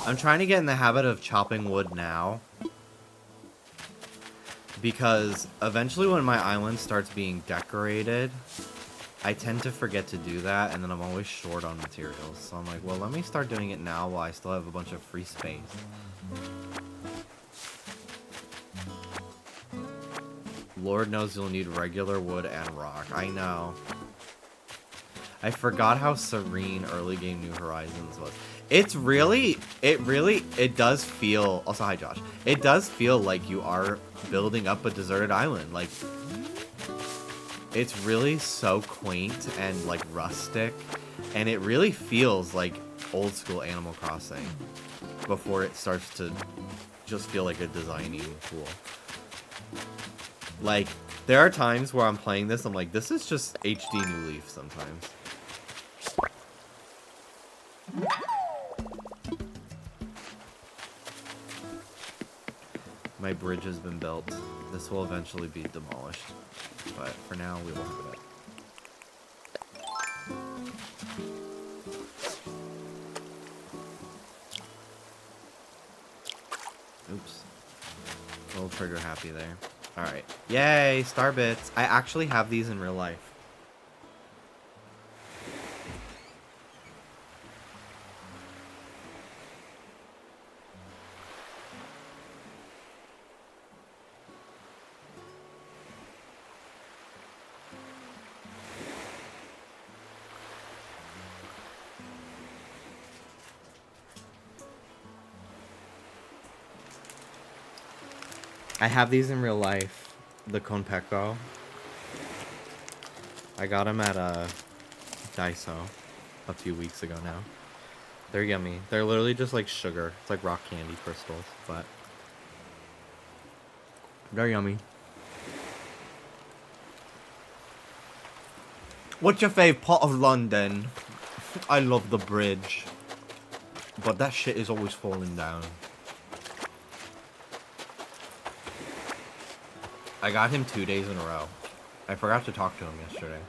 I'm trying to get in the habit of chopping wood now. Because eventually when my island starts being decorated, I tend to forget to do that, and then I'm always short on materials. So I'm like, well, let me start doing it now while I still have a bunch of free space. Lord knows you'll need regular wood and rock. I know. I forgot how serene early game New Horizons was. It does feel, also hi Josh, it does feel like you are building up a deserted island. Like, it's really so quaint and like rustic, and it really feels like old school Animal Crossing before it starts to just feel like a designing tool. Like, there are times where I'm playing this, I'm like, this is just HD New Leaf sometimes. My bridge has been built. This will eventually be demolished. But for now, we will have it. Oops. A little trigger happy there. Alright. Yay! Star bits! I actually have these in real life. I have these in real life. The Konpeko. I got them at Daiso a few weeks ago now. They're yummy. They're literally just like sugar. It's like rock candy crystals, but they're yummy. What's your fave part of London? I love the bridge. But that shit is always falling down. I got him 2 days in a row. I forgot to talk to him yesterday.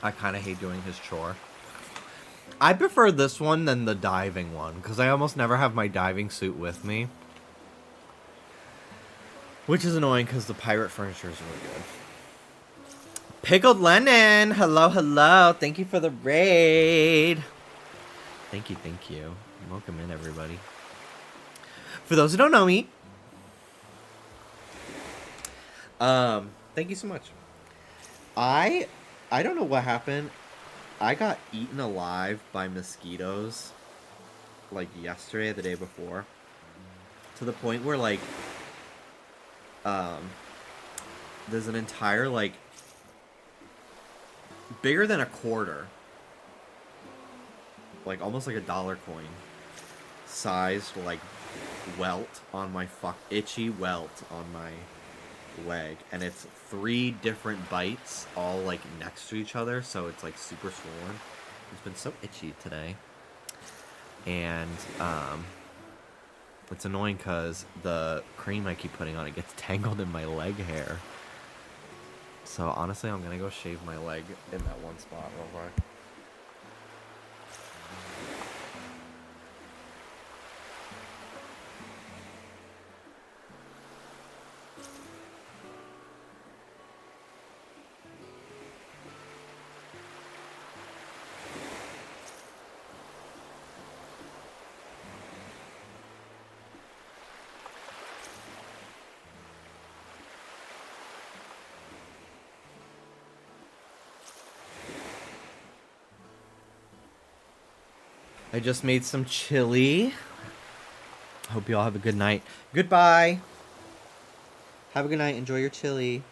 I kind of hate doing his chore. I prefer this one than the diving one, because I almost never have my diving suit with me. Which is annoying, because the pirate furniture is really good. Pickled Lennon! Hello, hello! Thank you for the raid! Thank you, thank you. Welcome in, everybody. For those who don't know me... thank you so much. I don't know what happened. I got eaten alive by mosquitoes, like, yesterday, the day before. To the point where, like, there's an entire, like, bigger than a quarter, like, almost like a dollar coin, sized, like, welt on my itchy welt on my leg, and it's 3 different bites all like next to each other, so it's like super swollen. It's been so itchy today, and it's annoying because the cream I keep putting on it gets tangled in my leg hair. So honestly, I'm gonna go shave my leg in that one spot real quick. I just made some chili. Hope you all have a good night. Goodbye. Have a good night. Enjoy your chili.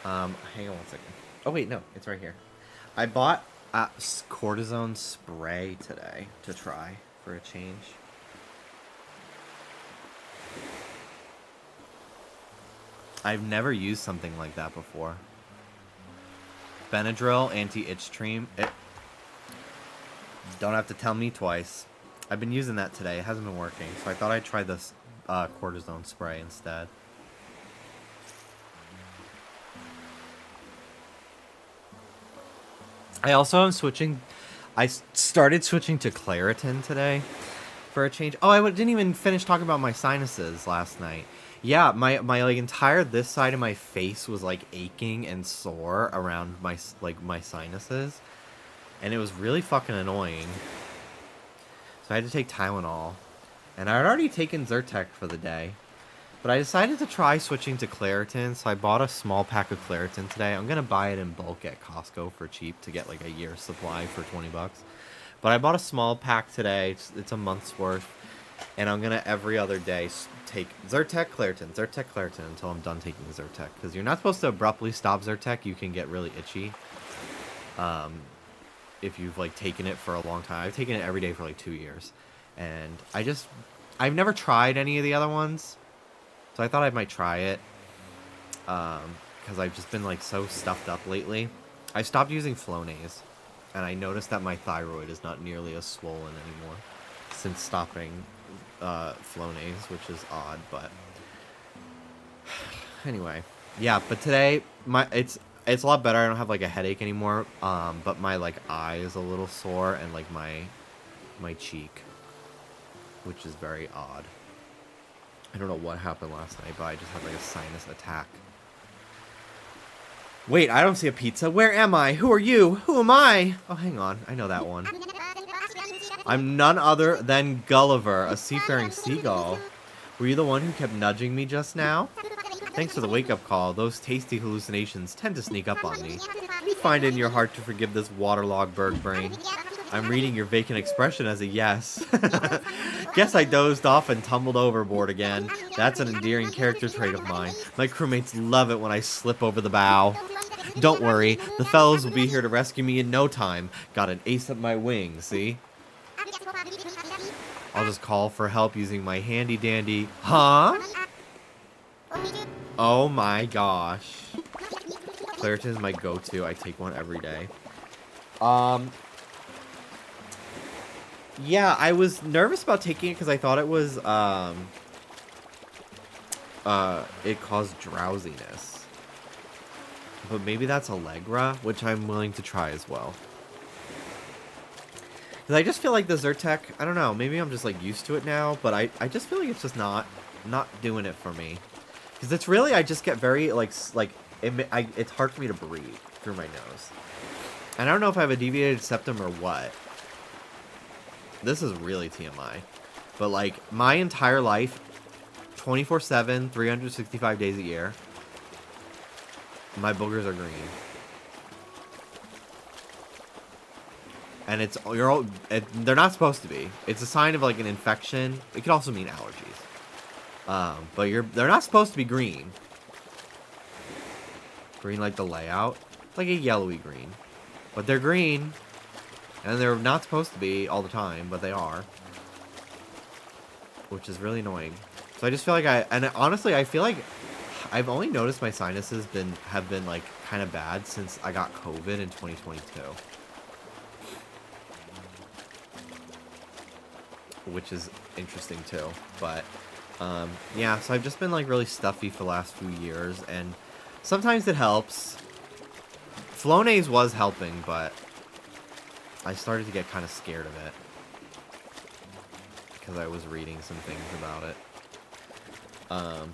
Hang on one second. Oh wait, no, it's right here. I bought cortisone spray today to try for a change. I've never used something like that before. Benadryl anti-itch cream. Don't have to tell me twice. I've been using that today. It hasn't been working, so I thought I'd try this cortisone spray instead. I also am switching. I started switching to Claritin today for a change. Oh, I didn't even finish talking about my sinuses last night. Yeah, my like entire this side of my face was like aching and sore around my sinuses, and it was really fucking annoying. So I had to take Tylenol, and I had already taken Zyrtec for the day, but I decided to try switching to Claritin. So I bought a small pack of Claritin today. I'm gonna buy it in bulk at Costco for cheap to get like a year's supply for $20. But I bought a small pack today. It's a month's worth. And I'm going to every other day take Zyrtec, Claritin until I'm done taking Zyrtec. Because you're not supposed to abruptly stop Zyrtec. You can get really itchy. If you've like taken it for a long time. I've taken it every day for like 2 years. And I've never tried any of the other ones. So I thought I might try it. Because I've just been like so stuffed up lately. I stopped using Flonase. And I noticed that my thyroid is not nearly as swollen anymore since stopping Flonase, which is odd, but anyway, yeah. But today, it's a lot better. I don't have like a headache anymore. But my like eye is a little sore and like my cheek, which is very odd. I don't know what happened last night, but I just had like a sinus attack. Wait, I don't see a pizza. Where am I? Who are you? Who am I? Oh, hang on. I know that one. I'm none other than Gulliver, a seafaring seagull. Were you the one who kept nudging me just now? Thanks for the wake-up call. Those tasty hallucinations tend to sneak up on me. You find it in your heart to forgive this waterlogged bird brain. I'm reading your vacant expression as a yes. Guess I dozed off and tumbled overboard again. That's an endearing character trait of mine. My crewmates love it when I slip over the bow. Don't worry, the fellows will be here to rescue me in no time. Got an ace up my wing, see? I'll just call for help using my handy dandy. Huh? Oh my gosh. Claritin is my go-to. I take one every day. Yeah, I was nervous about taking it because I thought it was, it caused drowsiness. But maybe that's Allegra, which I'm willing to try as well. Because I just feel like the Zyrtec, I don't know, maybe I'm just like used to it now, but I just feel like it's just not doing it for me. Because it's really, I just get very, it's hard for me to breathe through my nose. And I don't know if I have a deviated septum or what. This is really TMI. But like, my entire life, 24/7, 365 days a year, my boogers are green. And they're not supposed to be. It's a sign of like an infection. It could also mean allergies. But they're not supposed to be green. Green like the layout. It's like a yellowy green. But they're green. And they're not supposed to be all the time, but they are. Which is really annoying. So I just feel like honestly, I feel like I've only noticed my sinuses have been like kind of bad since I got COVID in 2022. Which is interesting too. But yeah, so I've just been like really stuffy for the last few years, and sometimes it helps. Flonase was helping, but I started to get kind of scared of it because I was reading some things about it.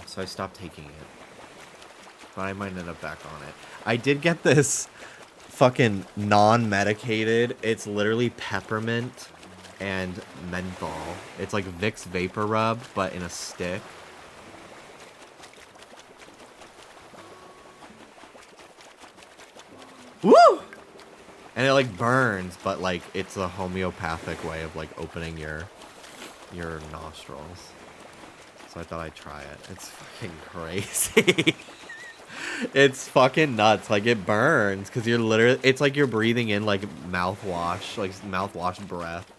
So I stopped taking it, but I might end up back on it. I did get this fucking non-medicated. It's literally peppermint and menthol. It's like Vicks Vapor Rub, but in a stick. Woo! And it like burns, but like it's a homeopathic way of like opening your nostrils. So I thought I'd try it. It's fucking crazy. It's fucking nuts. Like it burns because you're literally, it's like you're breathing in like mouthwash breath.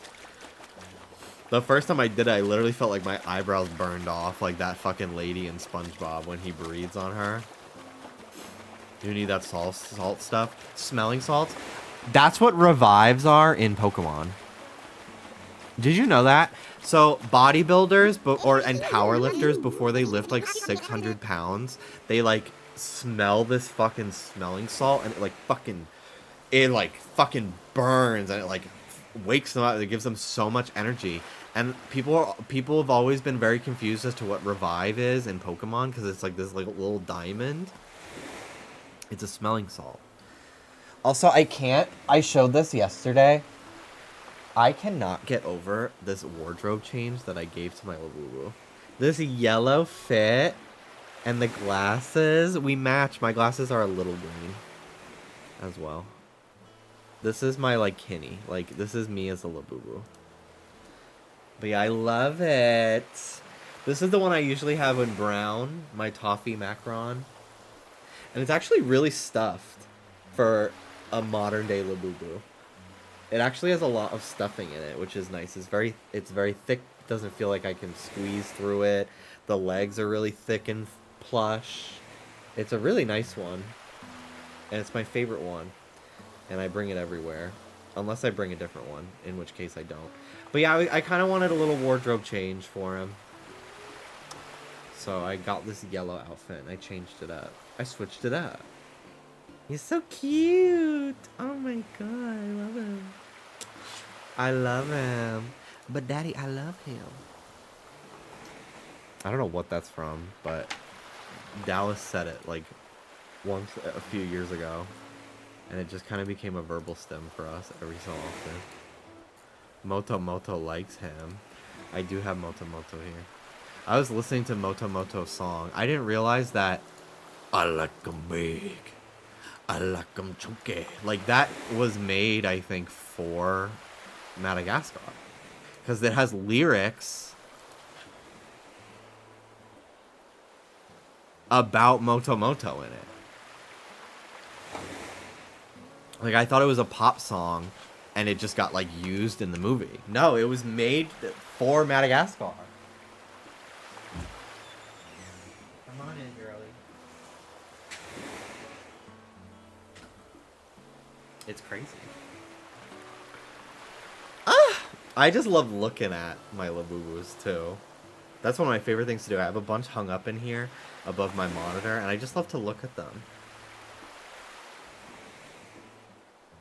The first time I did it, I literally felt like my eyebrows burned off, like that fucking lady in SpongeBob when he breathes on her. You need that salt stuff. Smelling salts. That's what revives are in Pokemon. Did you know that? So bodybuilders and powerlifters, before they lift like 600 pounds, they like smell this fucking smelling salt, and it fucking burns, and it like wakes them up. It gives them so much energy. And people have always been very confused as to what revive is in Pokemon, because it's like this like little diamond. It's a smelling salt. Also, I showed this yesterday. I cannot get over this wardrobe change that I gave to my Labubu. This yellow fit and the glasses, we match. My glasses are a little green as well. This is my, like, Kinney. Like, this is me as a Labubu. But yeah, I love it. This is the one I usually have in brown, my toffee Macron. And it's actually really stuffed for a modern day Labubu. It actually has a lot of stuffing in it, which is nice. It's very thick. It doesn't feel like I can squeeze through it. The legs are really thick and plush. It's a really nice one. And it's my favorite one. And I bring it everywhere. Unless I bring a different one, in which case I don't. But yeah, I kind of wanted a little wardrobe change for him. So I got this yellow outfit and I changed it up. I switched it up. He's so cute. Oh my god, I love him. I love him. But daddy, I love him. I don't know what that's from, but Dallas said it like once a few years ago. And it just kind of became a verbal stem for us every so often. Moto likes him. I do have Moto here. I was listening to Moto's song. I didn't realize that I like 'em big. I like 'em chunky. Like, that was made, I think, for Madagascar. Because it has lyrics about Moto in it. Like, I thought it was a pop song, and it just got, like, used in the movie. No, it was made for Madagascar. Come on in, girlie. It's crazy. I just love looking at my Labubus, too. That's one of my favorite things to do. I have a bunch hung up in here above my monitor, and I just love to look at them.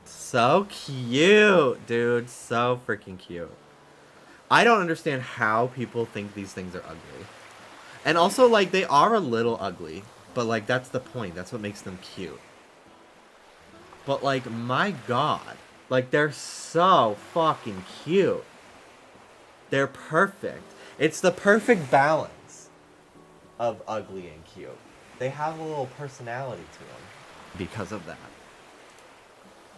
So cute, dude. So freaking cute. I don't understand how people think these things are ugly. And also, like, they are a little ugly. But, like, that's the point. That's what makes them cute. But, like, my god. Like, they're so fucking cute. They're perfect. It's the perfect balance of ugly and cute. They have a little personality to them because of that.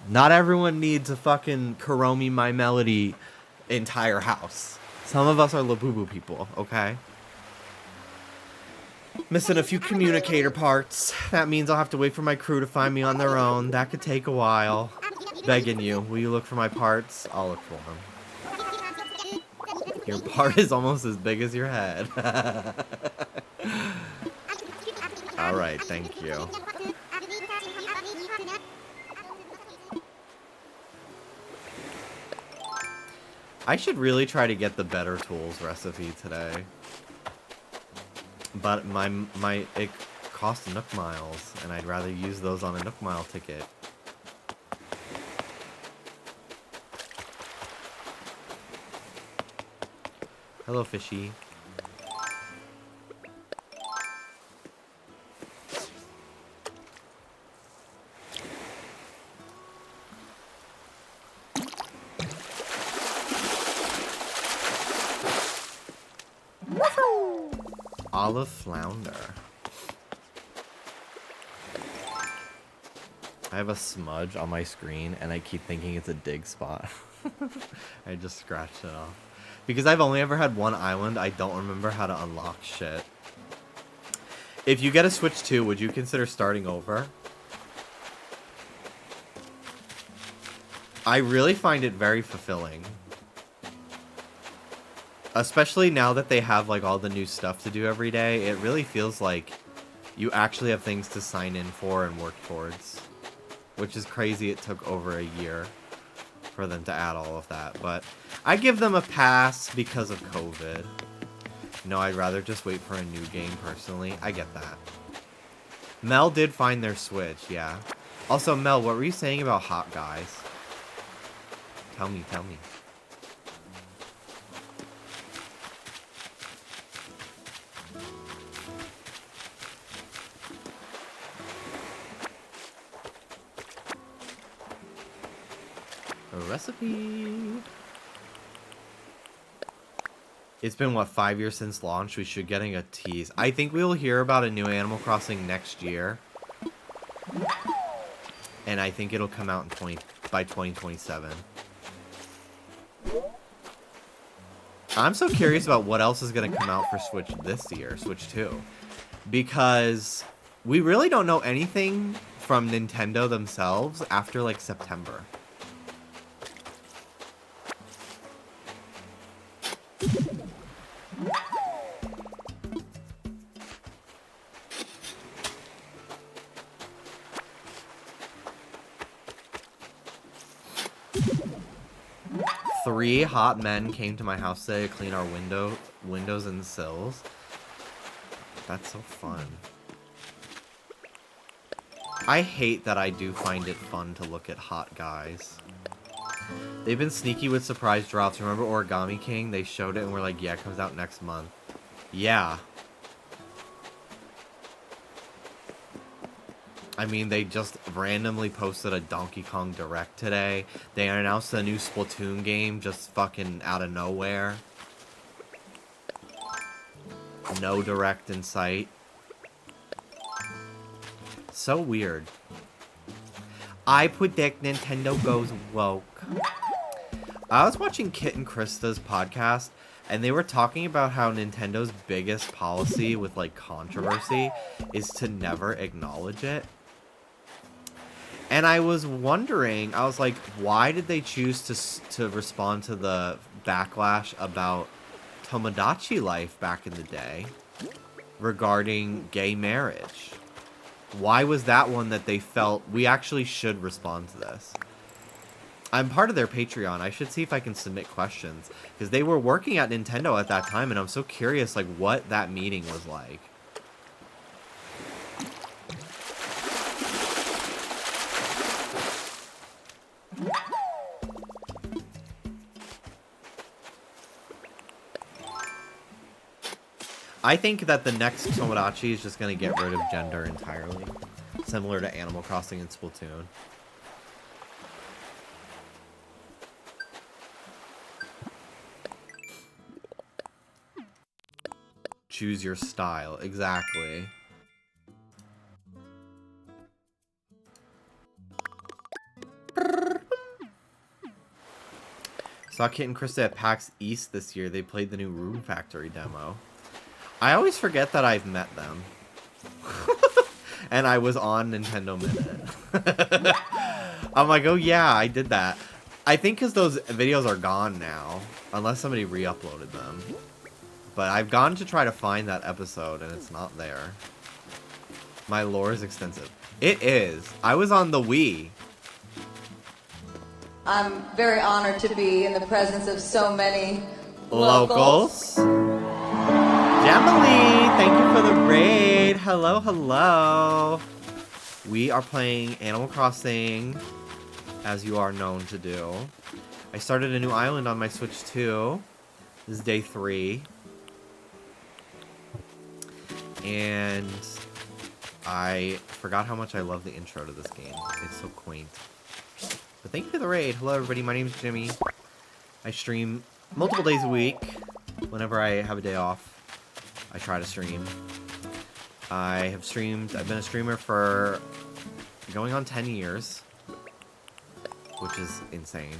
Not everyone needs a fucking Kuromi My Melody entire house. Some of us are Labubu people, okay? Missing a few communicator parts. That means I'll have to wait for my crew to find me on their own. That could take a while. Begging you, will you look for my parts? I'll look for them. Your part is almost as big as your head. Alright, thank you. I should really try to get the Better Tools recipe today. But it costs Nook Miles, and I'd rather use those on a Nook Mile ticket. Hello, fishy. Olive flounder. I have a smudge on my screen and I keep thinking it's a dig spot. I just scratched it off. Because I've only ever had one island, I don't remember how to unlock shit. If you get a Switch 2, would you consider starting over? I really find it very fulfilling. Especially now that they have like all the new stuff to do every day, it really feels like you actually have things to sign in for and work towards. Which is crazy, it took over a year for them to add all of that. But I give them a pass because of COVID. No, I'd rather just wait for a new game personally. I get that. Mel did find their Switch, yeah. Also, Mel, what were you saying about Hot Guys? Tell me, tell me. A recipe. It's been, what, 5 years since launch? We should getting a tease. I think we'll hear about a new Animal Crossing next year. And I think it'll come out in by 2027. I'm so curious about what else is going to come out for Switch this year, Switch 2. Because we really don't know anything from Nintendo themselves after, like, September. Three hot men came to my house today to clean our windows and sills. That's so fun. I hate that I do find it fun to look at hot guys. They've been sneaky with surprise drops. Remember Origami King? They showed it and we're like, yeah, it comes out next month. Yeah. I mean, they just randomly posted a Donkey Kong Direct today. They announced a new Splatoon game just fucking out of nowhere. No Direct in sight. So weird. I predict Nintendo goes woke. I was watching Kit and Krista's podcast, and they were talking about how Nintendo's biggest policy with, like, controversy is to never acknowledge it. And I was wondering, I was like, why did they choose to respond to the backlash about Tomodachi Life back in the day regarding gay marriage? Why was that one that they felt we actually should respond to this? I'm part of their Patreon. I should see if I can submit questions, because they were working at Nintendo at that time, and I'm so curious, like, what that meeting was like. I think that the next Tomodachi is just going to get rid of gender entirely. Similar to Animal Crossing and Splatoon. Choose your style. Exactly. Saw Kit and Krista at PAX East this year. They played the new Room Factory demo. I always forget that I've met them. And I was on Nintendo Minute. I'm like, oh yeah, I did that. I think because those videos are gone now. Unless somebody re-uploaded them. But I've gone to try to find that episode and it's not there. My lore is extensive. It is. I was on the Wii. I'm very honored to be in the presence of so many locals. Gemily, thank you for the raid. Hello, hello. We are playing Animal Crossing, as you are known to do. I started a new island on my Switch 2. This is day 3. And I forgot how much I love the intro to this game. It's so quaint. But thank you for the raid. Hello, everybody. My name is Jimmy. I stream multiple days a week. Whenever I have a day off, I try to stream. I've been a streamer for going on 10 years, which is insane.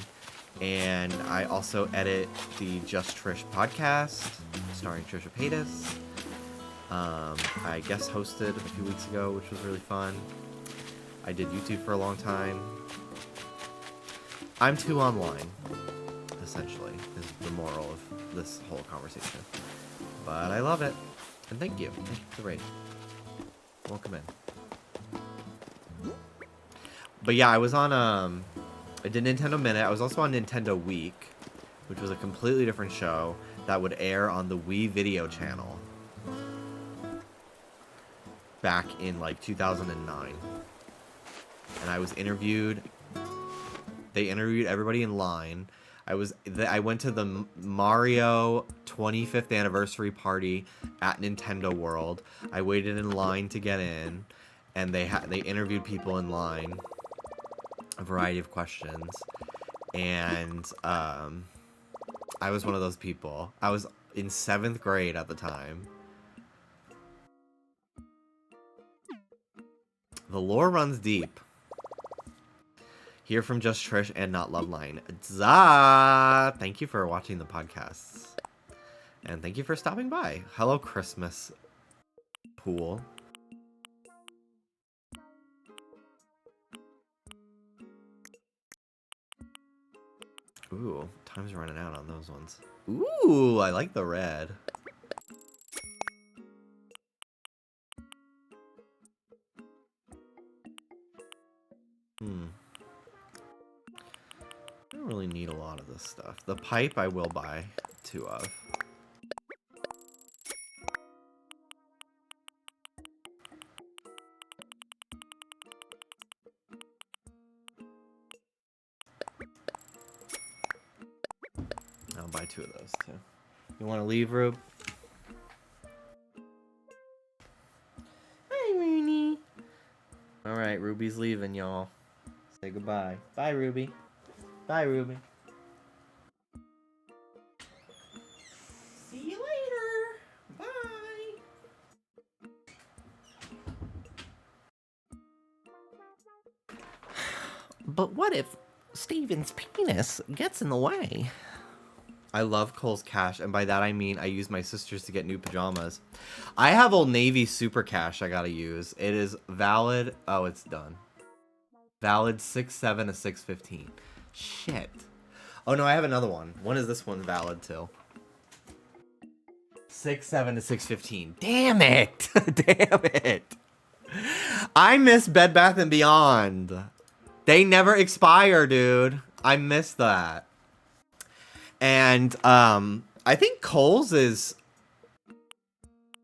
And I also edit the Just Trish podcast, starring Trisha Paytas. I guest hosted a few weeks ago, which was really fun. I did YouTube for a long time. I'm too online, essentially, is the moral of this whole conversation. But I love it. And thank you. Thank you for the rating. Welcome in. But yeah, I was on, I did Nintendo Minute. I was also on Nintendo Week, which was a completely different show that would air on the Wii Video channel back in like 2009. And I was interviewed. They interviewed everybody in line. I went to the Mario 25th anniversary party at Nintendo World. I waited in line to get in, and they interviewed people in line, a variety of questions, and I was one of those people. I was in 7th grade at the time. The lore runs deep. Here from Just Trish and Not Loveline. Zah! Thank you for watching the podcasts. And thank you for stopping by. Hello, Christmas Pool. Ooh, time's running out on those ones. Ooh, I like the red. I don't really need a lot of this stuff. The pipe I will buy 2 of. I'll buy 2 of those too. You want to leave, Rube? Hi, Rooney. All right, Ruby's leaving, y'all. Say goodbye. Bye, Ruby. Bye, Ruby. See you later. Bye. But what if Steven's penis gets in the way? I love Kohl's Cash, and by that I mean I use my sisters to get new pajamas. I have Old Navy Super Cash I gotta use. It is valid. Oh, it's done. Valid 6/7 to 6/15. Shit. Oh no, I have another one. When is this one valid till? 6/7 to 6/15. Damn it! Damn it! I miss Bed Bath & Beyond. They never expire, dude. I miss that. And I think Kohl's is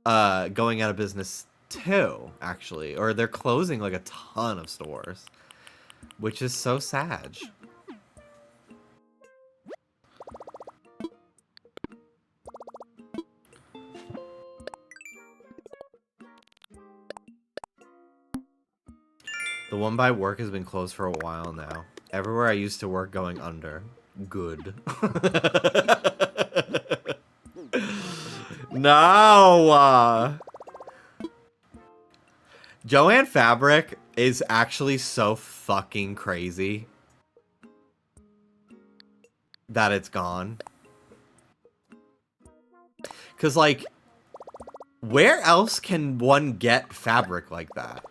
going out of business too, actually. Or they're closing like a ton of stores, which is so sad. The one by work has been closed for a while now. Everywhere I used to work going under. Good. No! Joanne Fabric is actually so fucking crazy that it's gone. Because, like, where else can one get fabric like that?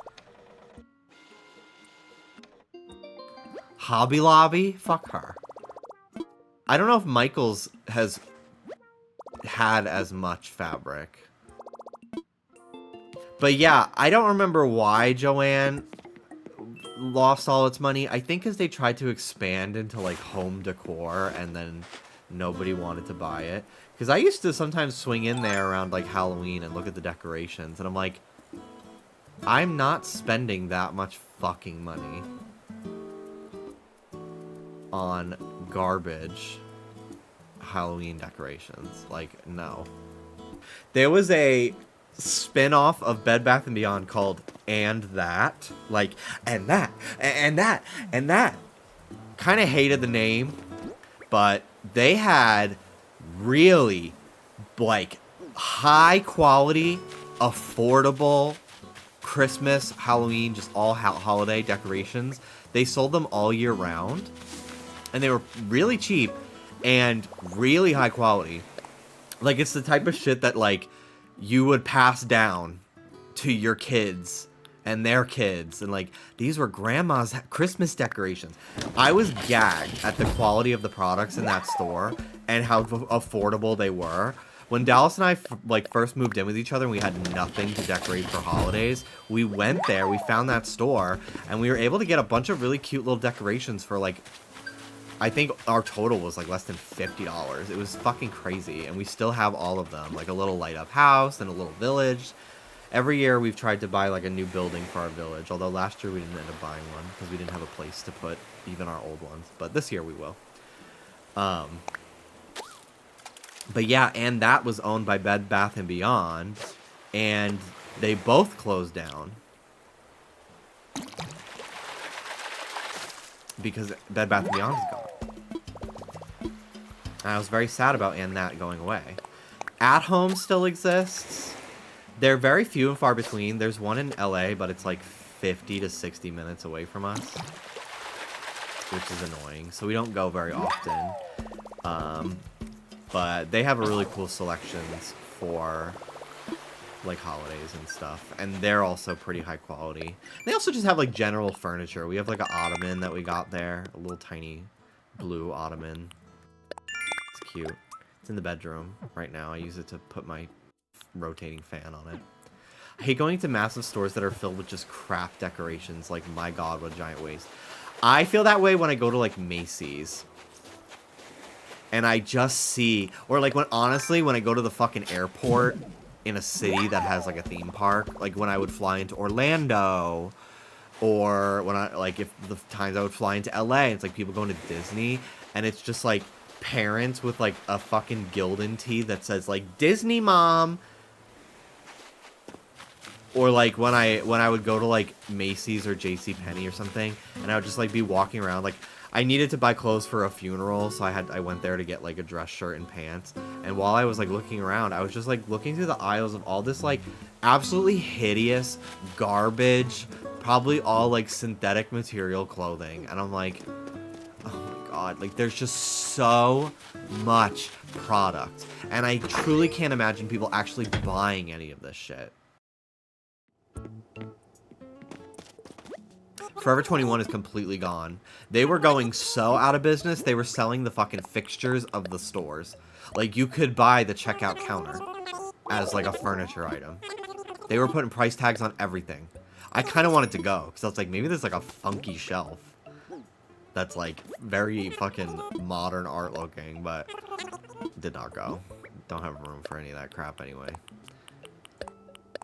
Hobby Lobby? Fuck her. I don't know if Michael's has had as much fabric. But yeah, I don't remember why Joanne lost all its money. I think because they tried to expand into like home decor and then nobody wanted to buy it. Because I used to sometimes swing in there around like Halloween and look at the decorations. And I'm like, I'm not spending that much fucking money on garbage Halloween decorations. Like, no. There was a spin-off of Bed Bath & Beyond called And That. Like, and that, and that, and that. Kind of hated the name, but they had really, like, high-quality, affordable Christmas, Halloween, just all holiday decorations. They sold them all year round. And they were really cheap and really high quality. Like, it's the type of shit that, like, you would pass down to your kids and their kids. And, like, these were grandma's Christmas decorations. I was gagged at the quality of the products in that store. and how affordable they were. When Dallas and I like first moved in with each other and we had nothing to decorate for holidays, we went there, we found that store, and we were able to get a bunch of really cute little decorations for like, I think our total was like less than $50. It was fucking crazy, and we still have all of them, like a little light up house and a little village. Every year we've tried to buy like a new building for our village, although last year we didn't end up buying one because we didn't have a place to put even our old ones, but this year we will. But yeah, and that was owned by Bed Bath & Beyond, and they both closed down because Bed Bath & Beyond is gone. And I was very sad about that going away. At Home still exists. They're very few and far between. There's one in LA, but it's like 50 to 60 minutes away from us, which is annoying. So we don't go very often. But they have a really cool selections for like holidays and stuff, and they're also pretty high quality. They also just have like general furniture. We have like an ottoman that we got there, a little tiny blue ottoman. It's cute. It's in the bedroom right now. I use it to put my rotating fan on it. I hate going to massive stores that are filled with just crap decorations. Like, my god, what a giant waste. I feel that way when I go to like Macy's. And I just see, or like when I go to the fucking airport in a city that has like a theme park, like when I would fly into Orlando, or when if the times I would fly into LA, it's like people going to Disney, and it's just like parents with like a fucking Gildan tee that says like Disney Mom. Or like when I would go to like Macy's or JCPenney or something, and I would just like be walking around, like I needed to buy clothes for a funeral, so I went there to get like a dress shirt and pants. And while I was like looking around, I was just like looking through the aisles of all this like absolutely hideous garbage, probably all like synthetic material clothing, and I'm like, oh my god, like there's just so much product, and I truly can't imagine people actually buying any of this shit. Forever 21 is completely gone. They were going so out of business, they were selling the fucking fixtures of the stores. Like, you could buy the checkout counter as, like, a furniture item. They were putting price tags on everything. I kind of wanted to go, because I was like, maybe there's, like, a funky shelf that's, like, very fucking modern art looking, but did not go. Don't have room for any of that crap anyway.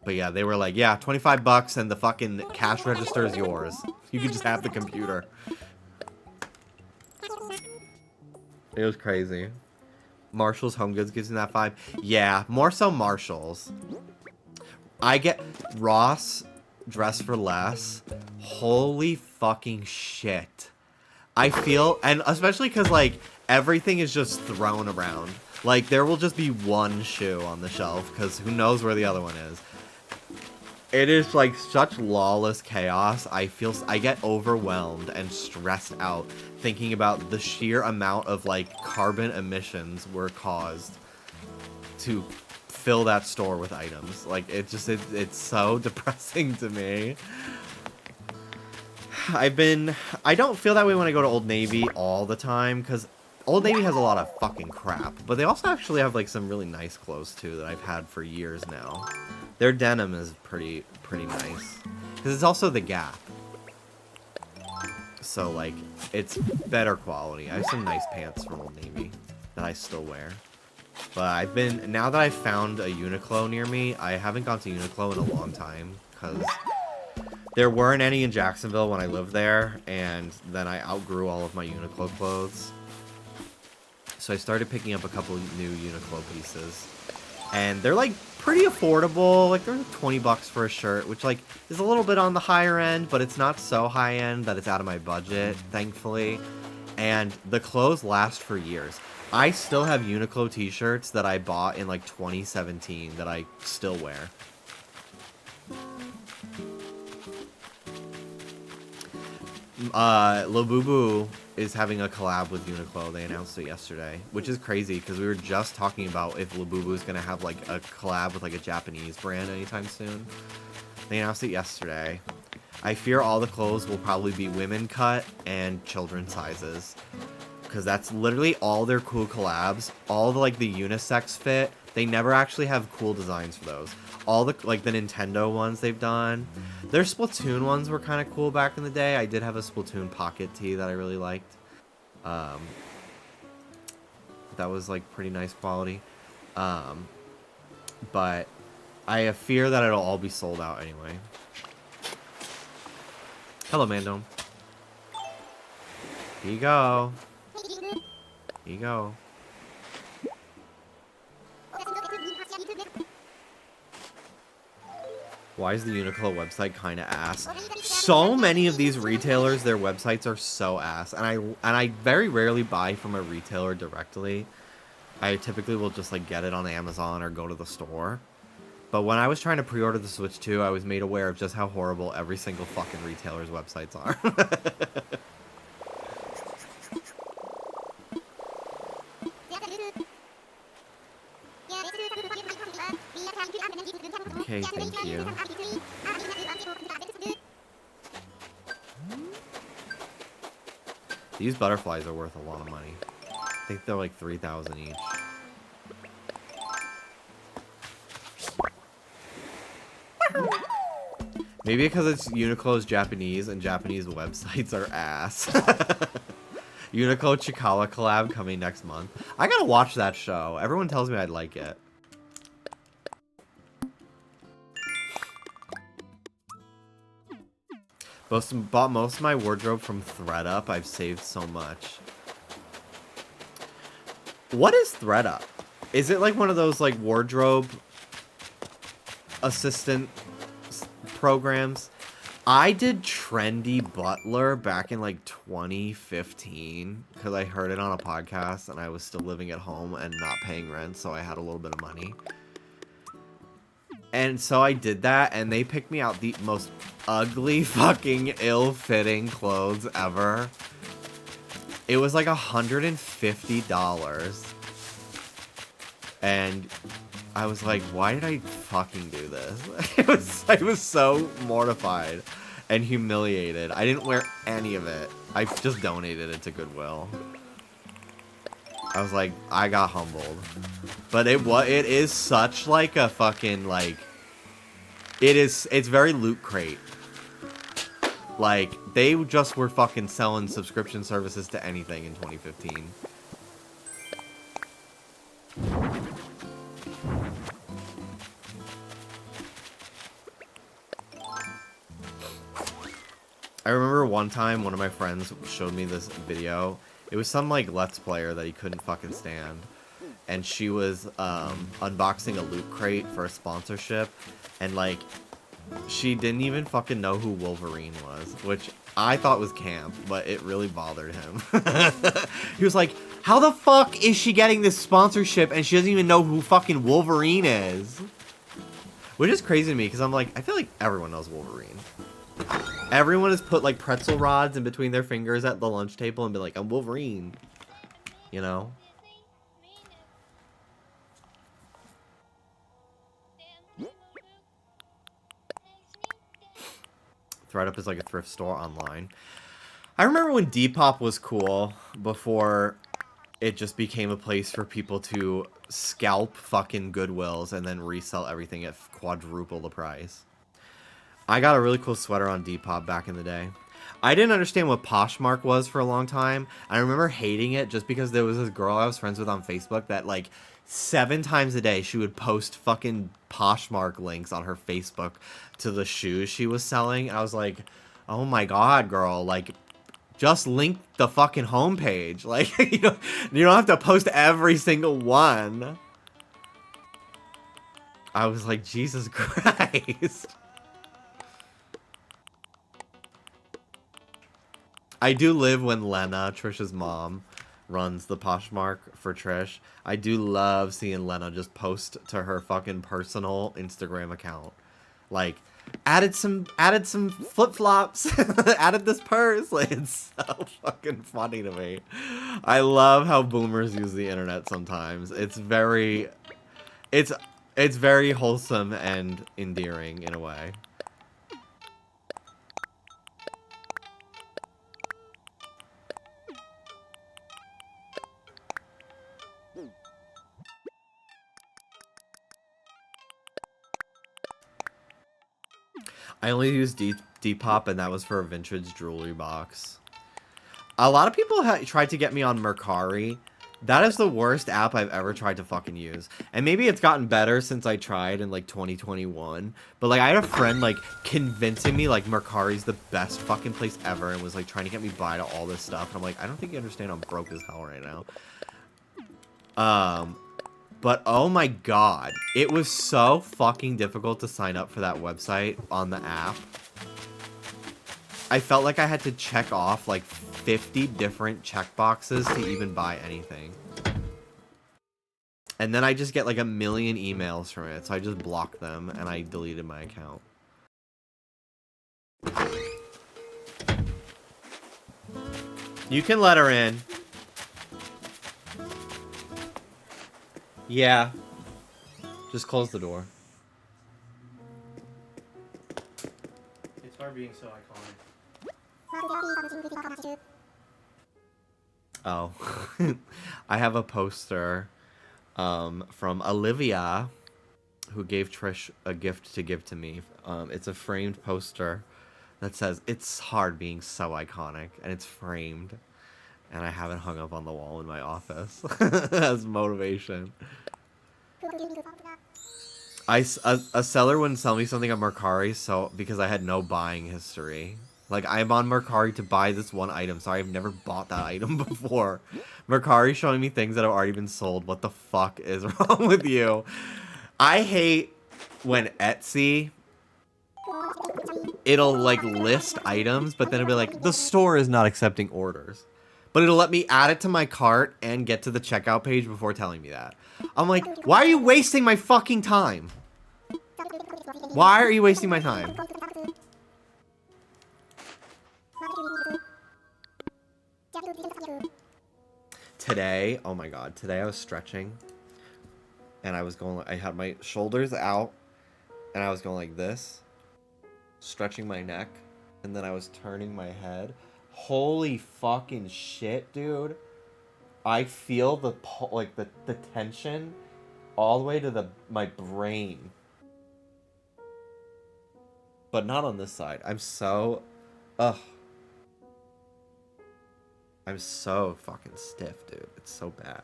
But yeah, they were like, yeah, $25 and the fucking cash register is yours. You can just have the computer. It was crazy. Marshall's Home Goods gives me that vibe. Yeah, more so Marshall's. I get Ross Dress for Less. Holy fucking shit. I feel, and especially because like everything is just thrown around. Like there will just be one shoe on the shelf because who knows where the other one is. It is like such lawless chaos. I get overwhelmed and stressed out thinking about the sheer amount of like carbon emissions were caused to fill that store with items. Like it's so depressing to me. I don't feel that way when I go to Old Navy all the time, because Old Navy has a lot of fucking crap, but they also actually have like some really nice clothes too that I've had for years now. Their denim is pretty nice, because it's also the Gap, so like it's better quality. I have some nice pants from Old Navy that I still wear, but now that I've found a Uniqlo near me, I haven't gone to Uniqlo in a long time because there weren't any in Jacksonville when I lived there, and then I outgrew all of my Uniqlo clothes. So I started picking up a couple new Uniqlo pieces, and they're like pretty affordable. Like they're $20 for a shirt, which like is a little bit on the higher end, but it's not so high end that it's out of my budget, thankfully. And the clothes last for years. I still have Uniqlo t-shirts that I bought in like 2017 that I still wear. Labubu is having a collab with Uniqlo. They announced it yesterday, which is crazy because we were just talking about if Labubu is going to have like a collab with like a Japanese brand anytime soon. They announced it yesterday. I fear all the clothes will probably be women cut and children sizes, because that's literally all their cool collabs. All the, like, the unisex fit. They never actually have cool designs for those. All the, like, the Nintendo ones they've done. Their Splatoon ones were kind of cool back in the day. I did have a Splatoon pocket tee that I really liked. That was, like, pretty nice quality. But I have fear that it'll all be sold out anyway. Hello, Mandome. Here you go. Here you go. Why is the Uniqlo website kind of ass? So many of these retailers, their websites are so ass, and I very rarely buy from a retailer directly. I typically will just like get it on Amazon or go to the store. But when I was trying to pre-order the Switch 2, I was made aware of just how horrible every single fucking retailer's websites are. Okay, thank you. These butterflies are worth a lot of money. I think they're like 3,000 each. Maybe because it's Uniqlo's Japanese and Japanese websites are ass. Uniqlo Chikala collab coming next month. I gotta watch that show. Everyone tells me I'd like it. Bought most of my wardrobe from ThreadUp. I've saved so much. What is ThreadUp? Is it like one of those like wardrobe assistant programs? I did Trendy Butler back in like 2015 because I heard it on a podcast and I was still living at home and not paying rent, so I had a little bit of money. And so I did that, and they picked me out the most ugly, fucking ill-fitting clothes ever. It was like $150. And I was like, why did I fucking do this? I was so mortified and humiliated. I didn't wear any of it. I just donated it to Goodwill. I was like, I got humbled. But it is such like a fucking like, it's very Loot Crate. Like, they just were fucking selling subscription services to anything in 2015. I remember one time one of my friends showed me this video. It was some like Let's Player that he couldn't fucking stand. And she was unboxing a Loot Crate for a sponsorship. And like, she didn't even fucking know who Wolverine was. Which I thought was camp, but it really bothered him. He was like, how the fuck is she getting this sponsorship and she doesn't even know who fucking Wolverine is? Which is crazy to me because I'm like, I feel like everyone knows Wolverine. Everyone has put like pretzel rods in between their fingers at the lunch table and be like, I'm Wolverine. You know? ThreadUp is like a thrift store online. I remember when Depop was cool before it just became a place for people to scalp fucking Goodwills and then resell everything at quadruple the price. I got a really cool sweater on Depop back in the day. I didn't understand what Poshmark was for a long time. I remember hating it just because there was this girl I was friends with on Facebook that like 7 times a day she would post fucking Poshmark links on her Facebook to the shoes she was selling. And I was like, oh my god, girl, like just link the fucking homepage. Like, you don't have to post every single one. I was like, Jesus Christ. I do live when Lena, Trish's mom, runs the Poshmark for Trish. I do love seeing Lena just post to her fucking personal Instagram account. Like, added some flip-flops, added this purse. Like, it's so fucking funny to me. I love how boomers use the internet sometimes. It's very wholesome and endearing in a way. I only used Depop, and that was for a vintage jewelry box. A lot of people tried to get me on Mercari. That is the worst app I've ever tried to fucking use. And maybe it's gotten better since I tried in, like, 2021. But, like, I had a friend, like, convincing me, like, Mercari's the best fucking place ever. And was, like, trying to get me buy to all this stuff. And I'm like, I don't think you understand I'm broke as hell right now. But, oh my god. It was so fucking difficult to sign up for that website on the app. I felt like I had to check off, like, 50 different checkboxes to even buy anything. And then I just get, like, a million emails from it, so I just blocked them, and I deleted my account. You can let her in. Yeah. Just close the door. It's hard being so iconic. Oh. I have a poster from Olivia, who gave Trish a gift to give to me. It's a framed poster that says, "It's hard being so iconic," and it's framed. And I have it hung up on the wall in my office as motivation. A seller wouldn't sell me something on Mercari because I had no buying history. Like, I'm on Mercari to buy this one item. Sorry, I've never bought that item before. Mercari showing me things that have already been sold. What the fuck is wrong with you? I hate when Etsy, it'll, like, list items, but then it'll be like, the store is not accepting orders. But it'll let me add it to my cart and get to the checkout page before telling me that. I'm like, why are you wasting my fucking time? Why are you wasting my time? Today, oh my god, today I was stretching. And I was going, I had my shoulders out. And I was going like this. Stretching my neck. And then I was turning my head. Holy fucking shit, dude. I feel the tension all the way to my brain. But not on this side. I'm so I'm so fucking stiff, dude. It's so bad.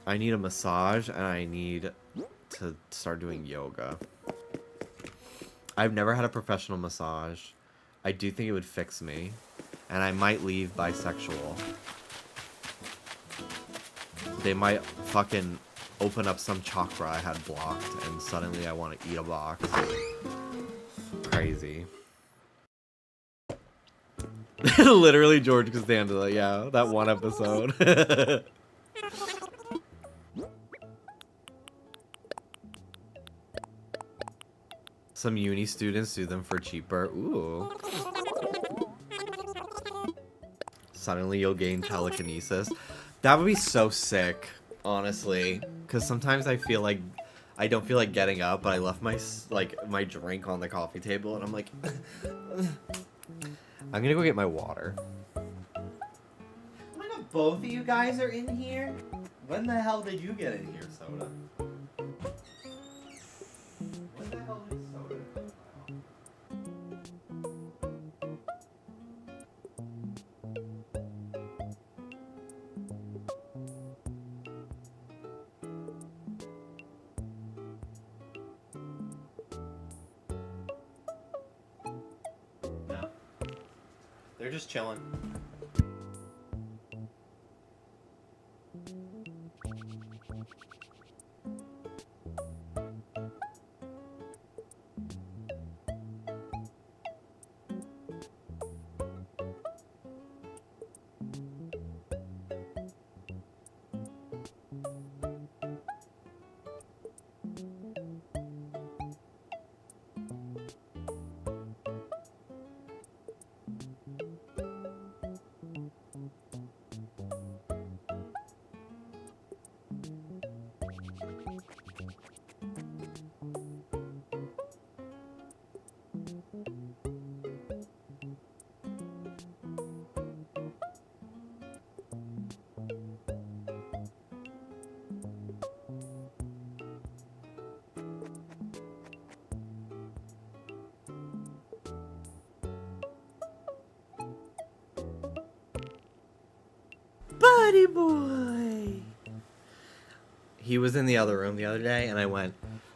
I need a massage and I need to start doing yoga. I've never had a professional massage. I do think it would fix me. And I might leave bisexual. They might fucking open up some chakra I had blocked and suddenly I want to eat a box. Crazy. Literally George Costanza, yeah, that one episode. Some uni students do them for cheaper. Ooh. Suddenly you'll gain telekinesis. That would be so sick, honestly. Because sometimes I feel like I don't feel like getting up, but I left my drink on the coffee table, and I'm like, I'm gonna go get my water. Oh my god, both of you guys are in here? When the hell did you get in here, Soda? When the hell did Soda come out? No. They're just chilling. buddy boy. He was in the other room the other day, and I went,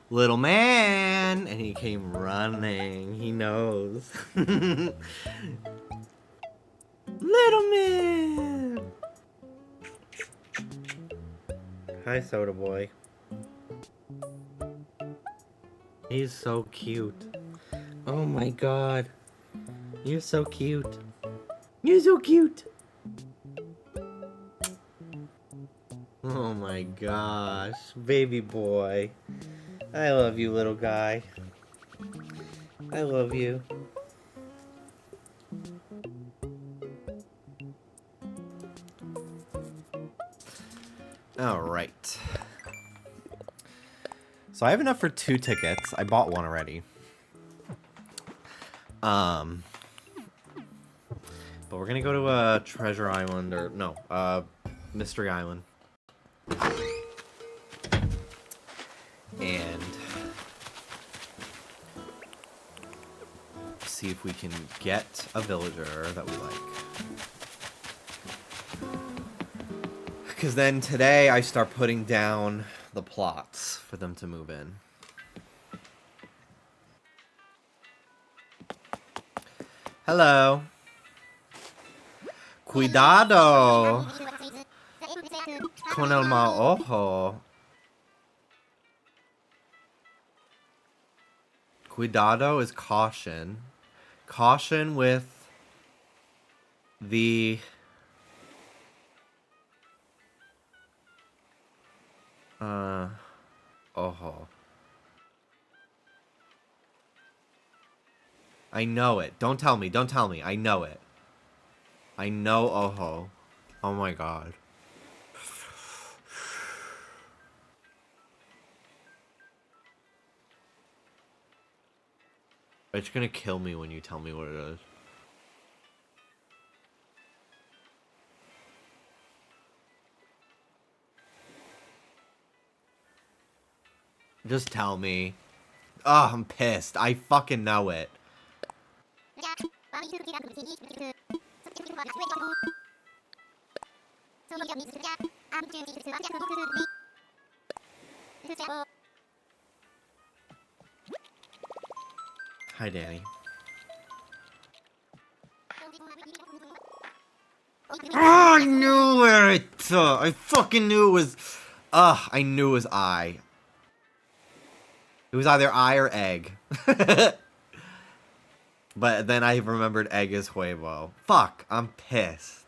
little man, and he came running. He knows. Little man. Hi, soda boy. He's so cute. Oh my god. You're so cute. You're so cute. Oh my gosh. Baby boy. I love you, little guy. I love you. Alright. So I have enough for 2 tickets. I bought one already. But we're gonna go to Treasure Island, or no, Mystery Island. And see if we can get a villager that we like. Because then today I start putting down the plots for them to move in. Hello. Cuidado con el mal ojo. Cuidado is caution. Caution with the ojo. I know it. Don't tell me. Don't tell me. I know it. I know ojo. Oh my god. It's gonna kill me when you tell me what it is. Just tell me. Oh, I'm pissed. I fucking know it. Hi, Danny. Oh, I knew it! I fucking knew it was... I knew it was I. It was either I or egg. But then I remembered egg is huevo. Fuck, I'm pissed.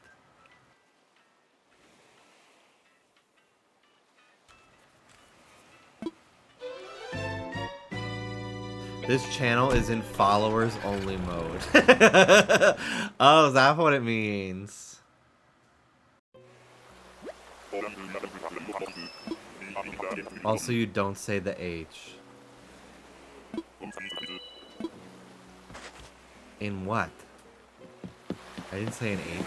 This channel is in followers only mode. Oh, is that what it means? Also, you don't say the H. In what? I didn't say an H.